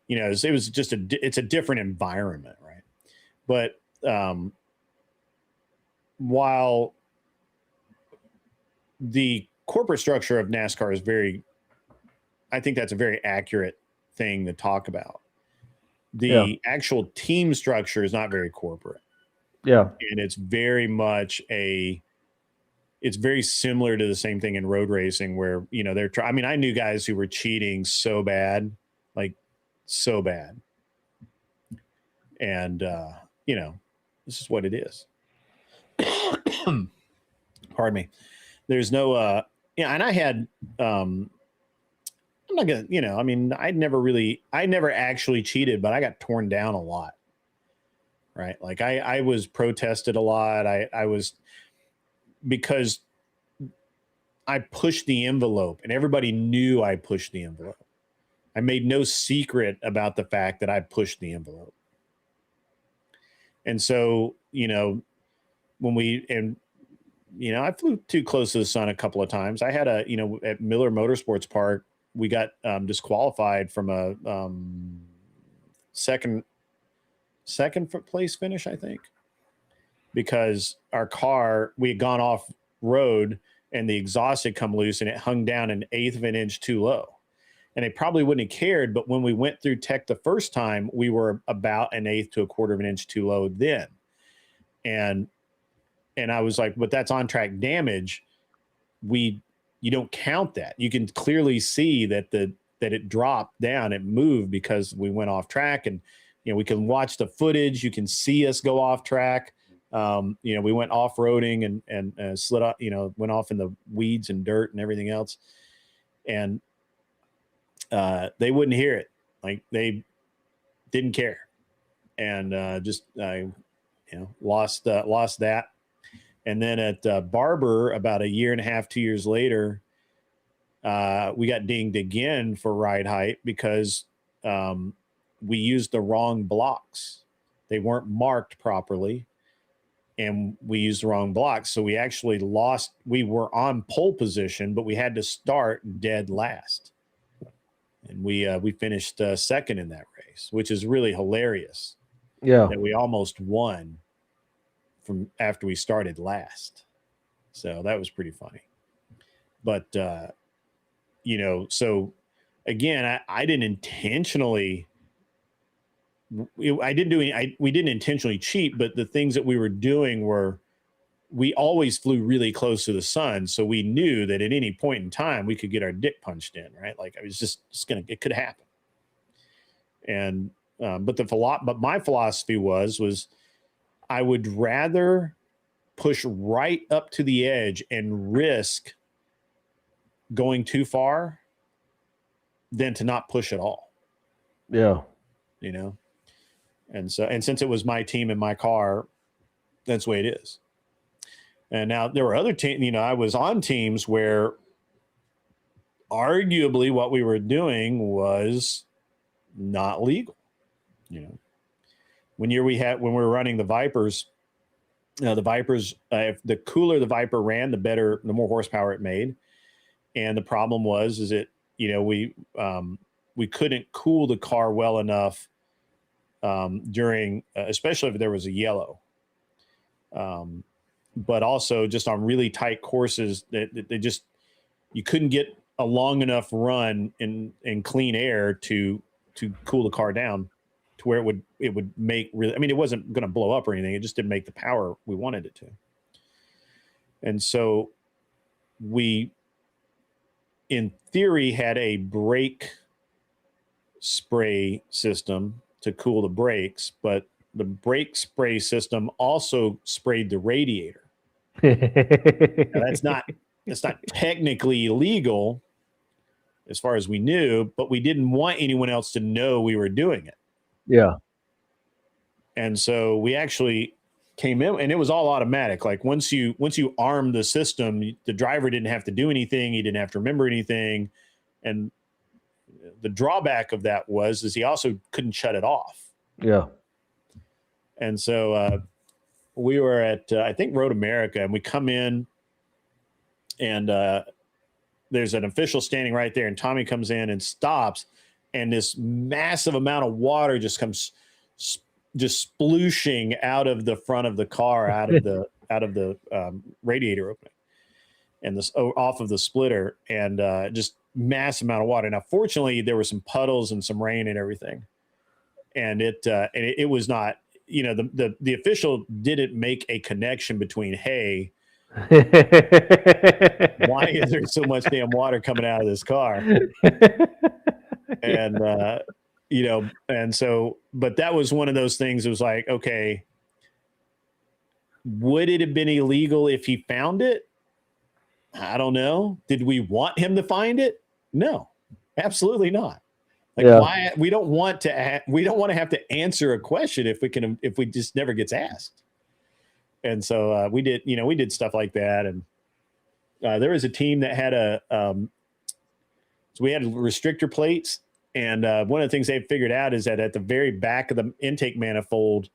it was just it's a different environment, right? But while the corporate structure of NASCAR is I think that's a very accurate thing to talk about. The actual team structure is not very corporate. Yeah. And it's very much it's very similar to the same thing in road racing where, I knew guys who were cheating so bad, like so bad. And, this is what it is. Pardon me. There's no, and I had, I'm not gonna, I never actually cheated, but I got torn down a lot. Right. Like I was protested a lot. I was, because I pushed the envelope and everybody knew I pushed the envelope. I made no secret about the fact that I pushed the envelope. And so, I flew too close to the sun a couple of times. I had at Miller Motorsports Park, we got disqualified from a second place finish, I think, because our car, we had gone off road and the exhaust had come loose and it hung down an eighth of an inch too low. And they probably wouldn't have cared, but when we went through tech the first time, we were about an eighth to a quarter of an inch too low then. And I was like, but that's on track damage. You don't count that. You can clearly see that it dropped down, it moved because we went off track, and we can watch the footage. You can see us go off track. We went off-roading and slid off, went off in the weeds and dirt and everything else. And they wouldn't hear it. Like, they didn't care. And lost that. And then at Barber, about a year and a half, 2 years later, we got dinged again for ride height because we used the wrong blocks. They weren't marked properly, and we used the wrong blocks. So we actually lost. We were on pole position, but we had to start dead last. And we finished second in that race, which is really hilarious. Yeah. That we almost won from after we started last. So that was pretty funny. But, so again, I didn't intentionally, we didn't intentionally cheat, but the things that we were doing were, we always flew really close to the sun. So we knew that at any point in time, we could get our dick punched in, right? Like, I was just it could happen. And, but my philosophy was I would rather push right up to the edge and risk going too far than to not push at all. Yeah. And since it was my team and my car, that's the way it is. And now there were other teams, I was on teams where arguably what we were doing was not legal. When we were running the Vipers, if the cooler the Viper ran, the more horsepower it made. And the problem was that, we couldn't cool the car well enough during, especially if there was a yellow. But also just on really tight courses that you couldn't get a long enough run in clean air to cool the car down to where it would make really, it wasn't going to blow up or anything. It just didn't make the power we wanted it to. And so we, in theory, had a brake spray system to cool the brakes, but the brake spray system also sprayed the radiator. Now, that's not technically illegal as far as we knew, but we didn't want anyone else to know we were doing it. Yeah. And so we actually came in, and it was all automatic. Like once you armed the system, the driver didn't have to do anything. He didn't have to remember anything. And the drawback of that was he also couldn't shut it off. Yeah. And so we were at, I think, Road America, and we come in, and there's an official standing right there, and Tommy comes in and stops, and this massive amount of water just comes just splooshing out of the front of the car, out of the radiator opening, and off of the splitter, and just massive amount of water. Now, fortunately, there were some puddles and some rain and everything, and it was not, the official didn't make a connection between, hey, why is there so much damn water coming out of this car? And and so, but that was one of those things. It was like, okay, would it have been illegal if he found it? I don't know. Did we want him to find it? No, absolutely not. Like, why? We don't want to have to answer a question if we just never gets asked. And so we did stuff like that. And there was a team that had so we had restrictor plates. And one of the things they figured out is that at the very back of the intake manifold,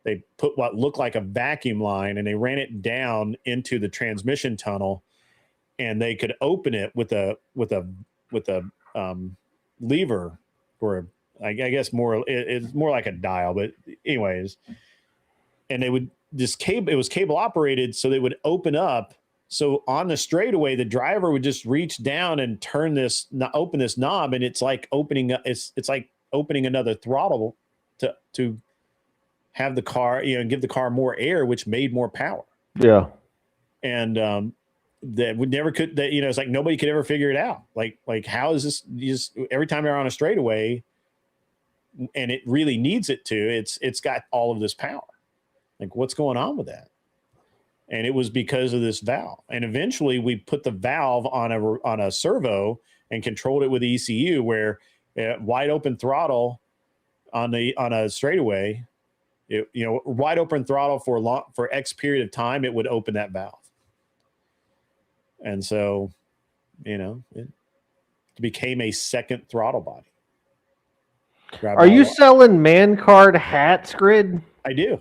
they put what looked like a vacuum line, and they ran it down into the transmission tunnel, and they could open it with a lever, or I guess it's more like a dial, but anyways, and they would it was cable operated, so they would open up. So on the straightaway, the driver would just reach down and open this knob, and it's like opening another throttle to have the car, give the car more air, which made more power. Yeah. And that we never could. That it's like nobody could ever figure it out. Like how is this? Every time they're on a straightaway, and it really needs it to, it's got all of this power. Like, what's going on with that? And it was because of this valve. And eventually we put the valve on a servo and controlled it with ECU, where wide open throttle on a straightaway, wide open throttle for X period of time, it would open that valve. And so, it became a second throttle body. Are you selling man card hats, Grid? I do.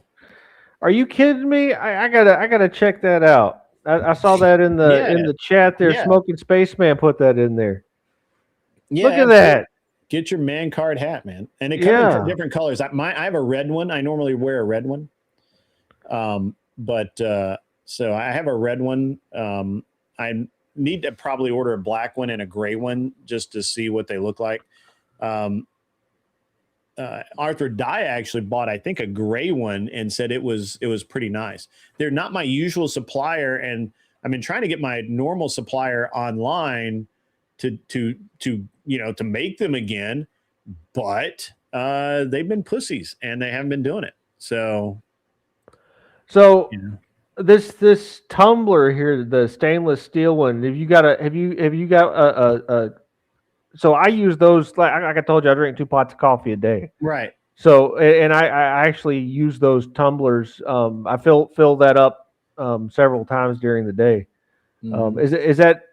Are you kidding me? I gotta check that out. I saw that in the chat there. Yeah. Smoking Spaceman put that in there. Yeah, Look at that. Get your man card hat, man. And it comes in different colors. I have a red one. I normally wear a red one. So I have a red one. I need to probably order a black one and a gray one just to see what they look like. Arthur Dye actually bought, I think, a gray one and said it was pretty nice. They're not my usual supplier, and I've been trying to get my normal supplier online to make them again, but they've been pussies and they haven't been doing it. So this tumbler here, the stainless steel one, have you got a so I use those, like I told you, I drink 2 pots of coffee a day. Right. So, and I actually use those tumblers. I fill that up several times during the day. Mm-hmm. Is that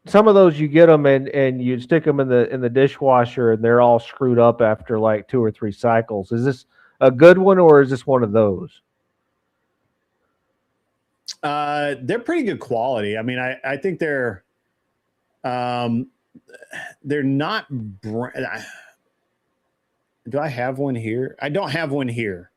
some of those you get them and you stick them in the dishwasher and they're all screwed up after like 2 or 3 cycles? Is this a good one or is this one of those? They're pretty good quality. I mean, I think they're not do I have one here? I don't have one here.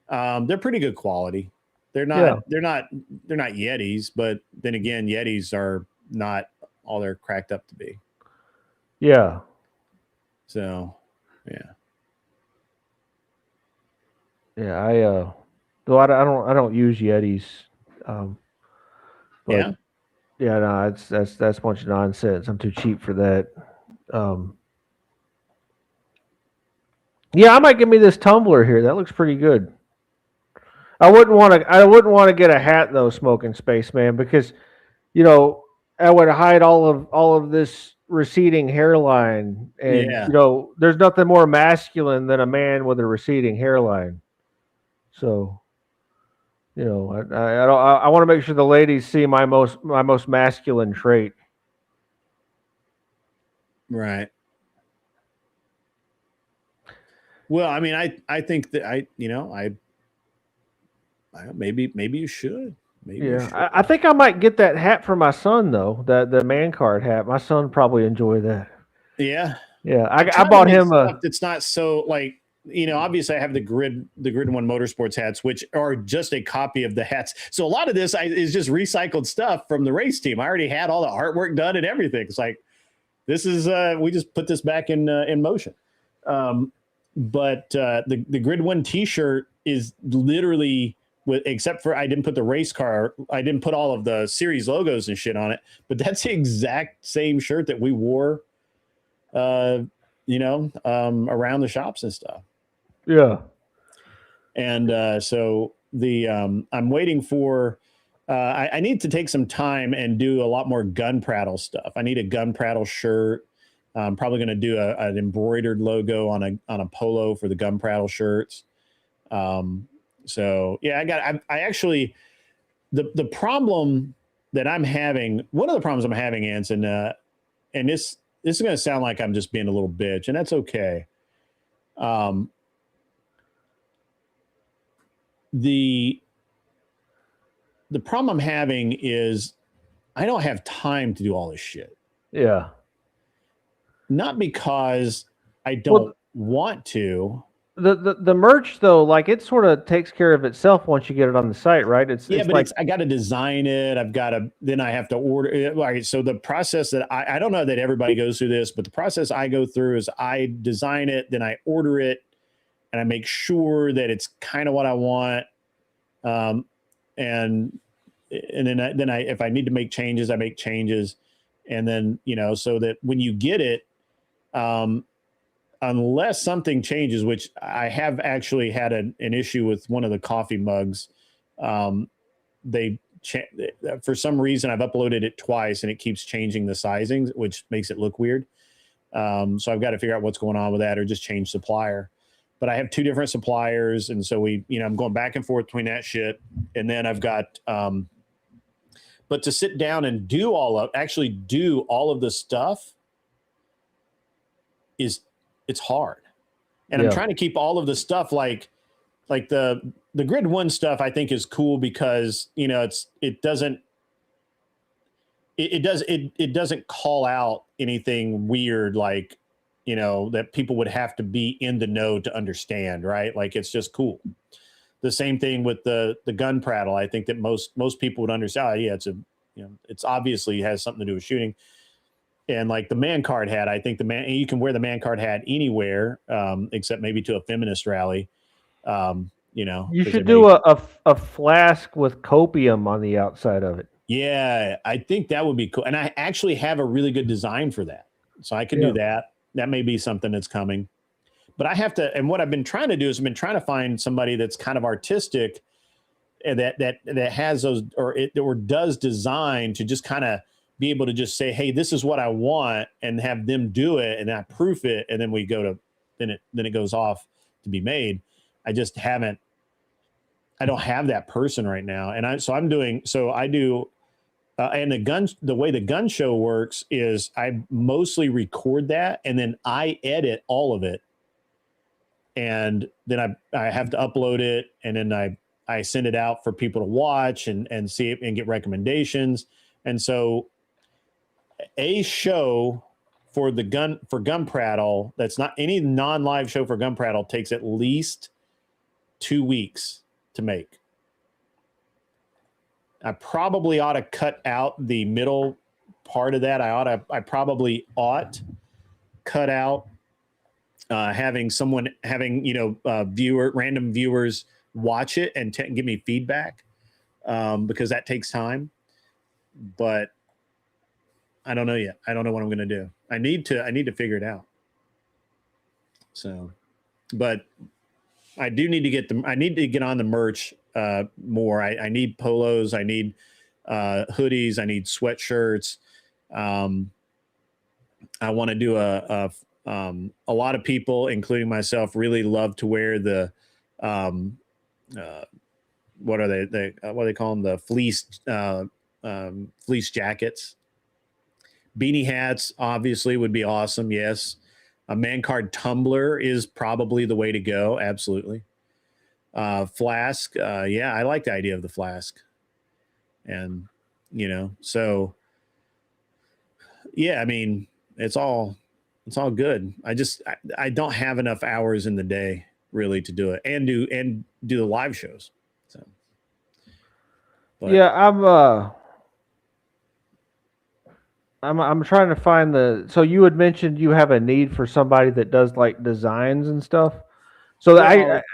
They're pretty good quality. They're not Yetis, but then again, Yetis are not all they're cracked up to be. Yeah. So, yeah. Yeah, though I don't use Yetis. But yeah, no, that's a bunch of nonsense. I'm too cheap for that. Yeah, I might give me this tumbler here. That looks pretty good. I wouldn't want to get a hat though, Smoking Spaceman, because I would hide all of this receding hairline, and there's nothing more masculine than a man with a receding hairline. So, I want to make sure the ladies see my most masculine trait. Right. Well, I mean, I think that maybe you should. Maybe you should. I think I might get that hat for my son though. The man card hat. My son probably enjoy that. Yeah. Yeah. I bought him a. It's not so like. Obviously I have the Grid One Motorsports hats, which are just a copy of the hats. So a lot of this is just recycled stuff from the race team. I already had all the artwork done and everything. It's like, this is, we just put this back in motion. But the Grid One t-shirt is literally except for I didn't put the race car. I didn't put all of the series logos and shit on it, but that's the exact same shirt that we wore, around the shops and stuff. Yeah. And so I'm waiting for, I need to take some time and do a lot more gun prattle stuff. I need a gun prattle shirt. I'm probably going to do an embroidered logo on a polo for the gun prattle shirts. So yeah, I actually, the problem that I'm having, one of the problems I'm having, Anson, and this is going to sound like I'm just being a little bitch, and that's okay. The problem I'm having is I don't have time to do all this shit. Yeah. Not because I don't want to. The merch though, like it sort of takes care of itself once you get it on the site, right? I got to design it. Then I have to order it. All right. So the process that I don't know that everybody goes through this, but the process I go through is I design it, then I order it, and I make sure that it's kind of what I want. And then if I need to make changes, I make changes. And then, so that when you get it, unless something changes, which I have actually had an issue with one of the coffee mugs. They for some reason I've uploaded it twice and it keeps changing the sizings, which makes it look weird. So I've got to figure out what's going on with that, or just change supplier. But I have 2 different suppliers, and so I'm going back and forth between that shit. And then I've got, but to sit down and do all of the stuff it's hard. And I'm trying to keep all of the stuff like the grid 1 stuff I think is cool because, it doesn't call out anything weird like, that people would have to be in the know to understand, right? Like it's just cool. The same thing with the gun prattle. I think that most people would understand. Oh, yeah, it's obviously has something to do with shooting. And like the man card hat, I think you can wear the man card hat anywhere, except maybe to a feminist rally. You should do a flask with copium on the outside of it. Yeah, I think that would be cool. And I actually have a really good design for that. So I could do that. That may be something that's coming. But I have to, and what I've been trying to do is I've been trying to find somebody that's kind of artistic and that has those or does design to just kind of be able to just say, hey, this is what I want, and have them do it, and I proof it, and then we go to then it goes off to be made. I don't have that person right now. And I do and the way the gun show works is I mostly record that and then I edit all of it. And then I have to upload it, and then I send it out for people to watch and see it and get recommendations. And so a show for Gun Prattle that's not any non-live show for Gun Prattle takes at least 2 weeks to make. I probably ought to cut out the middle part of that. I probably ought cut out having random viewers watch it and give me feedback, because that takes time. But I don't know yet. I don't know what I'm going to do. I need to figure it out. So, but I do need to get on the merch more. I need polos. I need hoodies. I need sweatshirts. I want to do a lot of people, including myself, really love to wear the what are they? What do they call them? The fleece jackets. Beanie hats obviously would be awesome. Yes. A man card tumbler is probably the way to go. Absolutely. Flask. Yeah, I like the idea of the flask. And, so yeah, I mean, it's all good. I don't have enough hours in the day really to do it and do the live shows. So, but. Yeah, I'm trying to find so you had mentioned you have a need for somebody that does like designs and stuff. So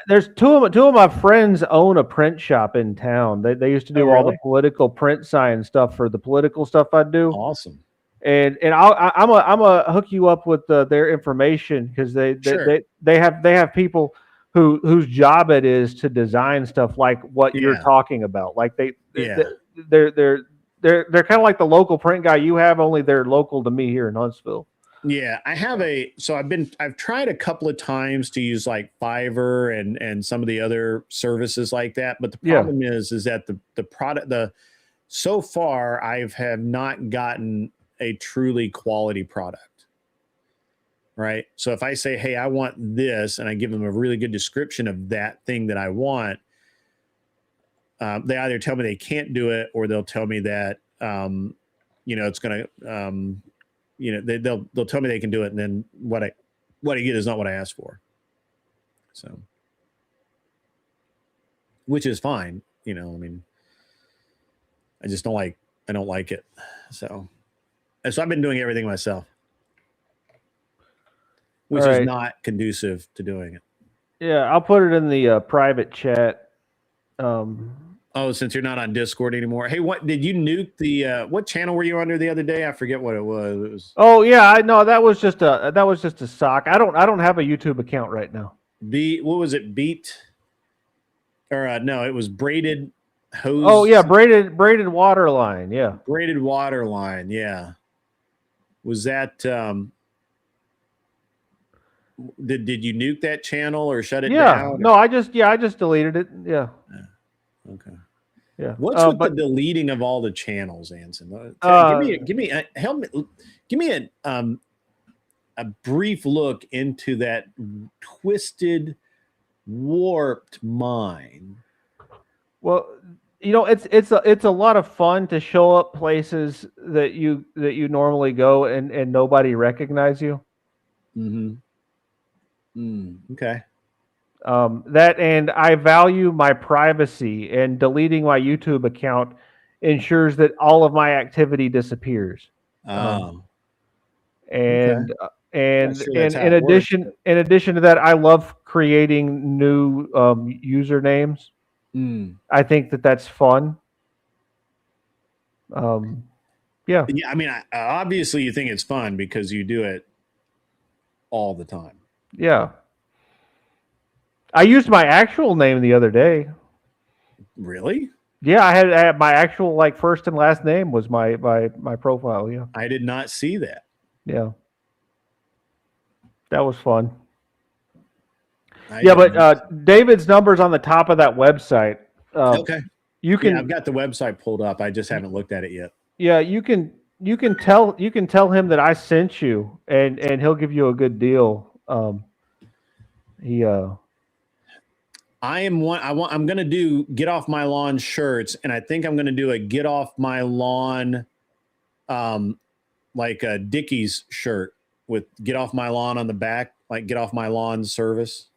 there's two of my friends own a print shop in town. They used to do all the political print sign stuff for the political stuff I do. Awesome. And I'm a hook you up with their information, because they have people whose job it is to design stuff like what you're talking about. Like they're kind of like the local print guy you have, only they're local to me here in Huntsville. Yeah, I have I've tried a couple of times to use like Fiverr and some of the other services like that. But the problem is that the product, so far I have not gotten a truly quality product. Right. So if I say, hey, I want this, and I give them a really good description of that thing that I want, they either tell me they can't do it, or they'll tell me that, it's going to, they'll tell me they can do it. And then what I get is not what I asked for. So, which is fine. I mean, I just don't like it. So I've been doing everything myself, which is not conducive to doing it. Yeah. I'll put it in the private chat. Oh, since you're not on Discord anymore. Hey, what did you nuke the what channel were you under the other day? I forget what it was. It was Oh yeah, I know that was just a sock. I don't have a YouTube account right now. what was it? Beat or no, it was braided hose. Oh yeah, braided water line. Yeah. Braided water line, yeah. Was that did you nuke that channel or shut it down? No, I just deleted it. Yeah. Okay. Yeah. What's with but the deleting of all the channels, Anson? Give me help me give me a brief look into that twisted, warped mind. well, it's a lot of fun to show up places that you normally go and nobody recognize you. Okay. That, and I value my privacy, and deleting my YouTube account ensures that all of my activity disappears. Oh. And Not sure that's how in it works, addition to that, I love creating new usernames. I think that's fun. Yeah. Yeah, I mean, obviously you think it's fun because you do it all the time. Yeah. I used my actual name the other day. Really? Yeah, I had my actual like first and last name was my profile. Yeah. I did not see that. Yeah. That was fun. I But David's number's on the top of that website. okay. You can. Yeah, I've got the website pulled up. I just haven't looked at it yet. Yeah, you can tell him that I sent you, and he'll give you a good deal. I'm going to do get off my lawn shirts, and I think I'm going to do a get off my lawn, like a Dickies shirt with get off my lawn on the back, like get off my lawn service.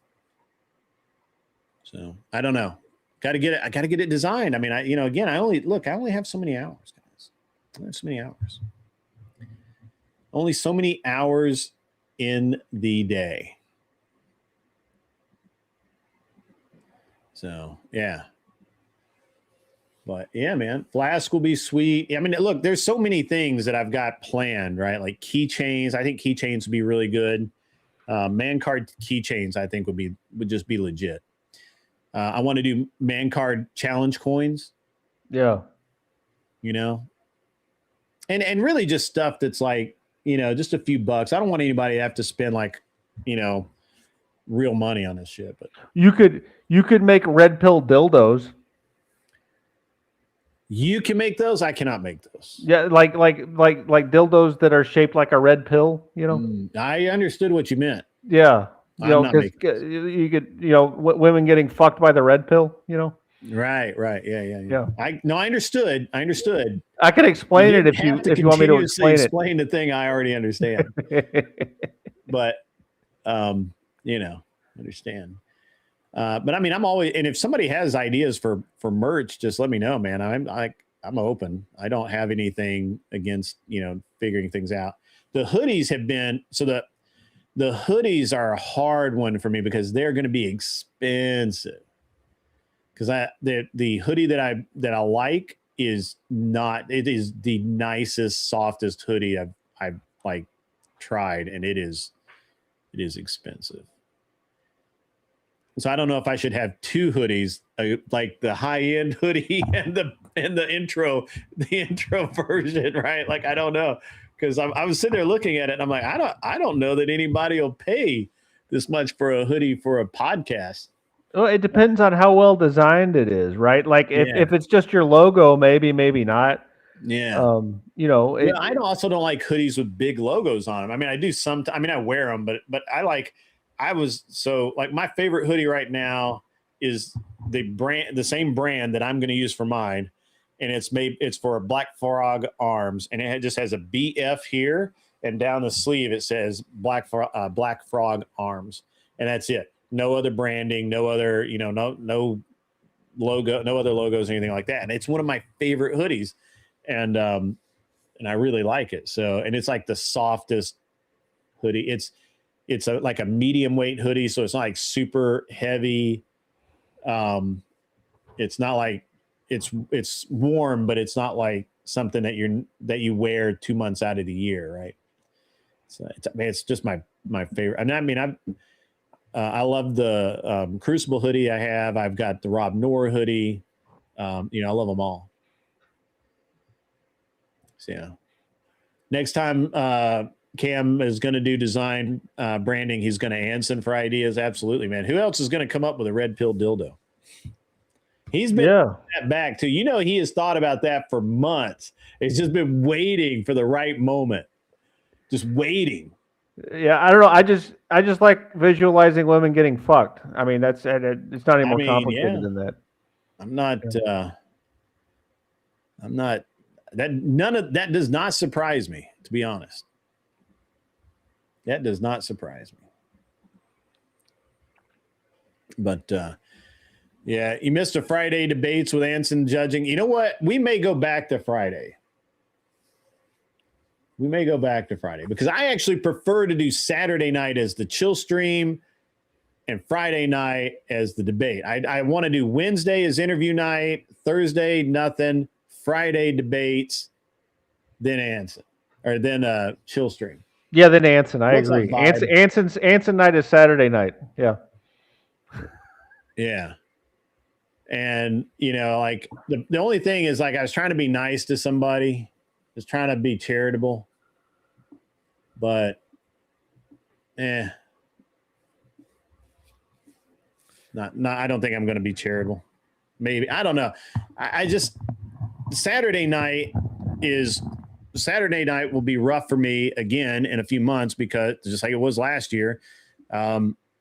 So I don't know. Got to get it. I got to get it designed. I mean, again, I only have so many hours, guys. I have so many hours. Only so many hours in the day. So yeah. But yeah, man, flask will be sweet. I mean, look, there's so many things that I've got planned, right? Like keychains. I think keychains would be really good. Man card keychains, I think would just be legit. I want to do man card challenge coins. Yeah. And really just stuff that's like, just a few bucks. I don't want anybody to have to spend like, real money on this shit. But you could make red pill dildos. You can make those. I cannot make those. Yeah, like dildos that are shaped like a red pill. I understood what you meant. Yeah, because you could, women getting fucked by the red pill. Right. Yeah. I understood. I can explain it if you want me to explain the thing I already understand. But understand. But I mean, I'm always, and if somebody has ideas for merch, just let me know, man. I'm open. I don't have anything against, figuring things out. The hoodies have been, so the hoodies are a hard one for me because they're going to be expensive. Because the hoodie that I like is not, it is the nicest, softest hoodie I've like tried, and it is expensive. So I don't know if I should have two hoodies, like the high end hoodie and the intro version, right? Like I don't know, because I was sitting there looking at it and I'm like, I don't know that anybody will pay this much for a hoodie for a podcast. Well, it depends on how well designed it is, right? Like if it's just your logo, maybe not. Yeah. I also don't like hoodies with big logos on them. I mean, I do I wear them, but my favorite hoodie right now is the same brand that I'm going to use for mine. And it's for Black Frog Arms, and it just has a BF here, and down the sleeve it says Black Frog Arms, and that's it. No other branding, no other, no logo, no other logos, anything like that. And it's one of my favorite hoodies, and I really like it. So, and it's like the softest hoodie. It's like a medium weight hoodie, so it's not like super heavy. It's not like it's warm, but it's not like something that you wear 2 months out of the year, right? So it's just my favorite. And I mean, I love the Crucible hoodie I have. I've got the Rob Noor hoodie. I love them all. So yeah. Next time Cam is going to do design branding, he's going to Anson for ideas. Absolutely, man. Who else is going to come up with a red pill dildo? He's been that back too. He has thought about that for months. It's just been waiting for the right moment. Just waiting. Yeah, I don't know. I just like visualizing women getting fucked. I mean, it's not any more complicated than that. I'm not. That none of that does not surprise me, to be honest. That does not surprise me. But yeah, you missed a Friday debates with Anson judging. You know what? We may go back to Friday. Because I actually prefer to do Saturday night as the chill stream and Friday night as the debate. I want to do Wednesday as interview night, Thursday, nothing, Friday debates, then Anson, or then chill stream. Yeah, then Anson. I agree. Anson night is Saturday night. Yeah. Yeah. And, like the only thing is, like, I was trying to be nice to somebody, just trying to be charitable, but not, I don't think I'm going to be charitable. Maybe, I don't know. I just, Saturday night will be rough for me again in a few months, because just like it was last year,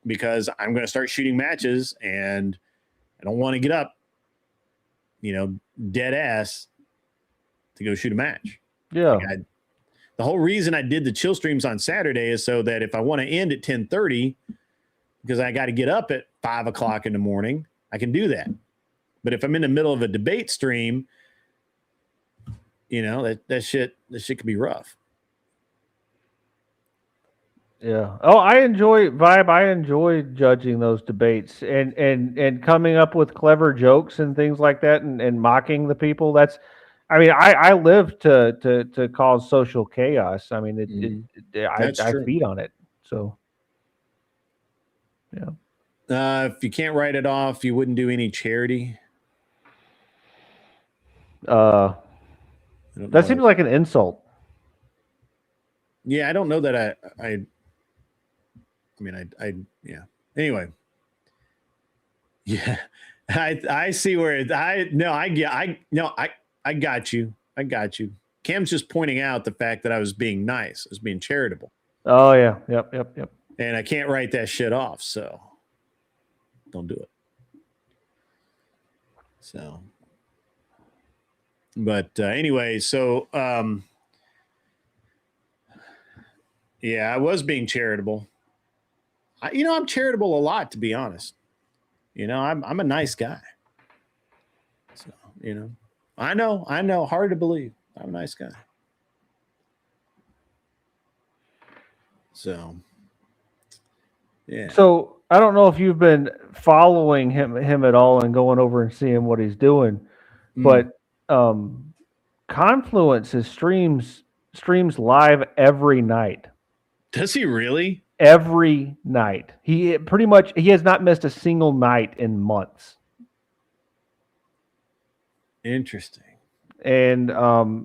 because I'm going to start shooting matches and I don't want to get up, dead ass to go shoot a match. Yeah. Like the whole reason I did the chill streams on Saturday is so that if I want to end at 10:30, because I got to get up at 5 o'clock in the morning, I can do that. But if I'm in the middle of a debate stream, that shit could be rough. Yeah. Oh, I enjoy judging those debates and coming up with clever jokes and things like that, and mocking the people. I live to cause social chaos. I mean, I feed on it. So yeah. If you can't write it off, you wouldn't do any charity. That seems like an insult. Yeah, I don't know that yeah. Anyway. Yeah. I see where I got you. Cam's just pointing out the fact that I was being nice. I was being charitable. Oh yeah. Yep. And I can't write that shit off, so don't do it. So, but anyway, so yeah, I was being charitable. I'm charitable a lot, to be honest. I'm a nice guy. So, I know, hard to believe. I'm a nice guy. So, yeah. So I don't know if you've been following him at all and going over and seeing what he's doing, but Confluence streams live every night. Does he really? Every night. He has not missed a single night in months. Interesting. And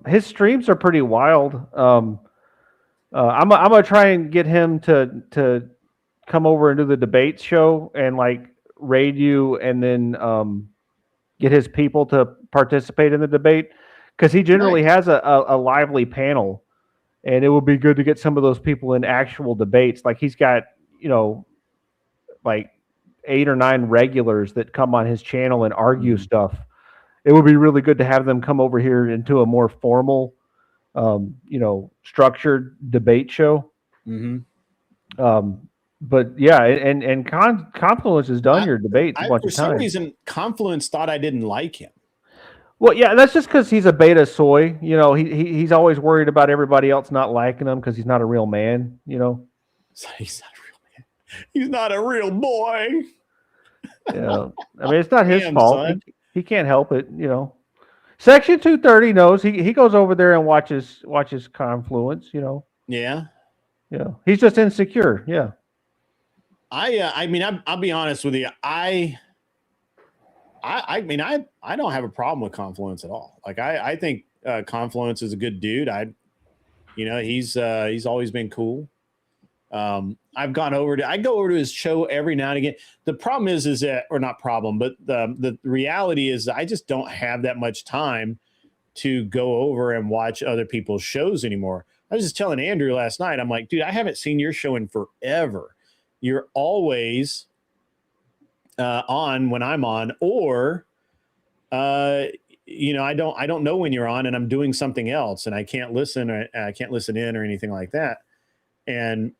his streams are pretty wild. I'm gonna try and get him to come over and do the debate show and like raid you, and then get his people to participate in the debate, because he generally has a lively panel, and it would be good to get some of those people in actual debates. Like he's got like 8 or 9 regulars that come on his channel and argue stuff. It would be really good to have them come over here into a more formal, structured debate show. But yeah, and Confluence has done your debates a bunch of times. For some reason, Confluence thought I didn't like him. Well, yeah, that's just because he's a beta soy. He's always worried about everybody else not liking him because he's not a real man. He's not a real man. He's not a real boy. Yeah, I mean, it's not his fault. He can't help it, you know. Section 230 knows he goes over there and watches Confluence, you know. Yeah. Yeah. He's just insecure. Yeah. I mean, I'll be honest with you. I mean, I don't have a problem with Confluence at all. Like, I think Confluence is a good dude. He's always been cool. I go over to his show every now and again. The problem is that, or not problem, but the reality is I just don't have that much time to go over and watch other people's shows anymore. I was just telling Andrew last night, I'm like, dude, I haven't seen your show in forever. You're always on when I'm on, or I don't know when you're on, and I'm doing something else, and I can't listen, or I can't listen in or anything like that. And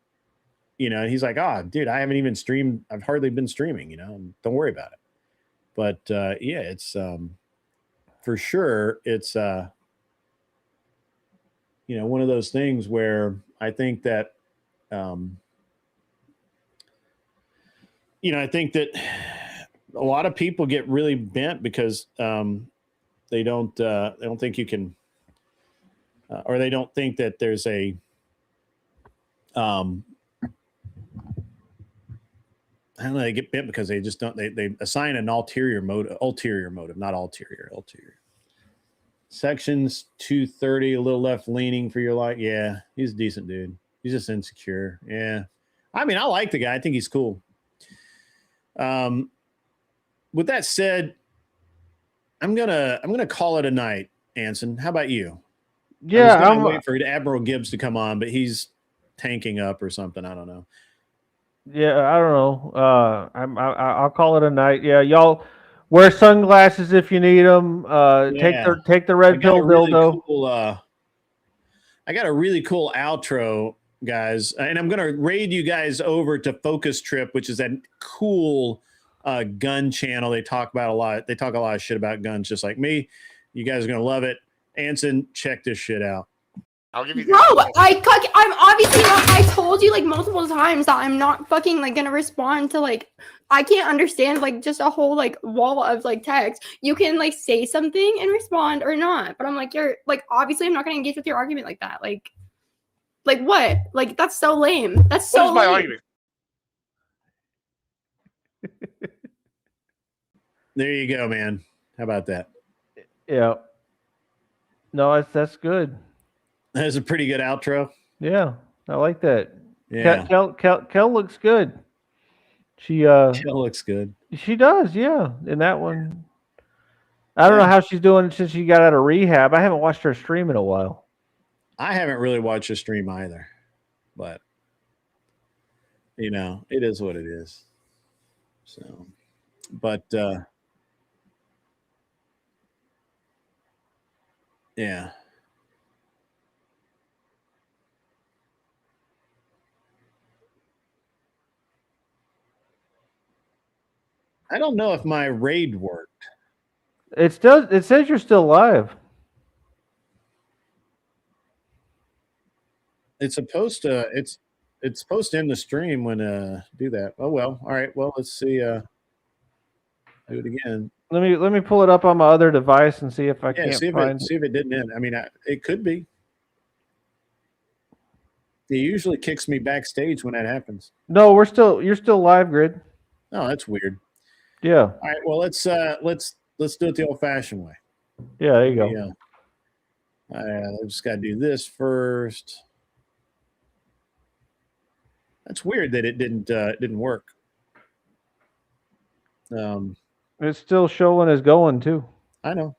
he's like, oh, dude, I haven't even streamed. I've hardly been streaming. And don't worry about it. But yeah, it's for sure. It's one of those things where I think that I think that a lot of people get really bent because they don't think you can, or they don't think that there's a I don't know, they get bent because they just don't, they assign an ulterior motive, not ulterior. Sections 230, a little left leaning for your life. Yeah, he's a decent dude. He's just insecure. Yeah. I mean, I like the guy. I think he's cool. With that said, I'm gonna call it a night, Anson. How about you? Yeah, I'm waiting for Admiral Gibbs to come on, but he's tanking up or something. I don't know. Yeah, I don't know. I'll call it a night. Yeah, y'all wear sunglasses if you need them. Take the red pill dildo. I got a really cool outro, guys, and I'm gonna raid you guys over to Focus Trip, which is that cool gun channel. They talk about a lot. They talk a lot of shit about guns, just like me. You guys are gonna love it. Anson, check this shit out. I'll give you. No, I'm obviously not. I told you like multiple times that I'm not fucking like gonna respond to like. I can't understand like just a whole like wall of like text. You can like say something and respond or not, but I'm like you're like obviously I'm not gonna engage with your argument like that. Like what? Like that's so lame. That's so What is my lame. argument? There you go, man. How about that? Yeah. No, that's good. That's a pretty good outro. Yeah, I like that. Yeah. Kel looks good. She Kel looks good. She does, yeah. In that one. I don't know how she's doing since she got out of rehab. I haven't watched her stream in a while. I haven't really watched her stream either. But it is what it is. So but yeah. I don't know if my raid worked. It says you're still live. It's supposed to end the stream when do that. Oh well. All right. Well, let's see. Do it again. Let me pull it up on my other device and see if I can't find. See if it didn't end. I mean, it could be. It usually kicks me backstage when that happens. No, you're still live, Grid. Oh, that's weird. Yeah. All right. Well, let's do it the old-fashioned way. Yeah. There you go. Yeah. I just got to do this first. That's weird that it didn't work. It's still showing as going too. I know.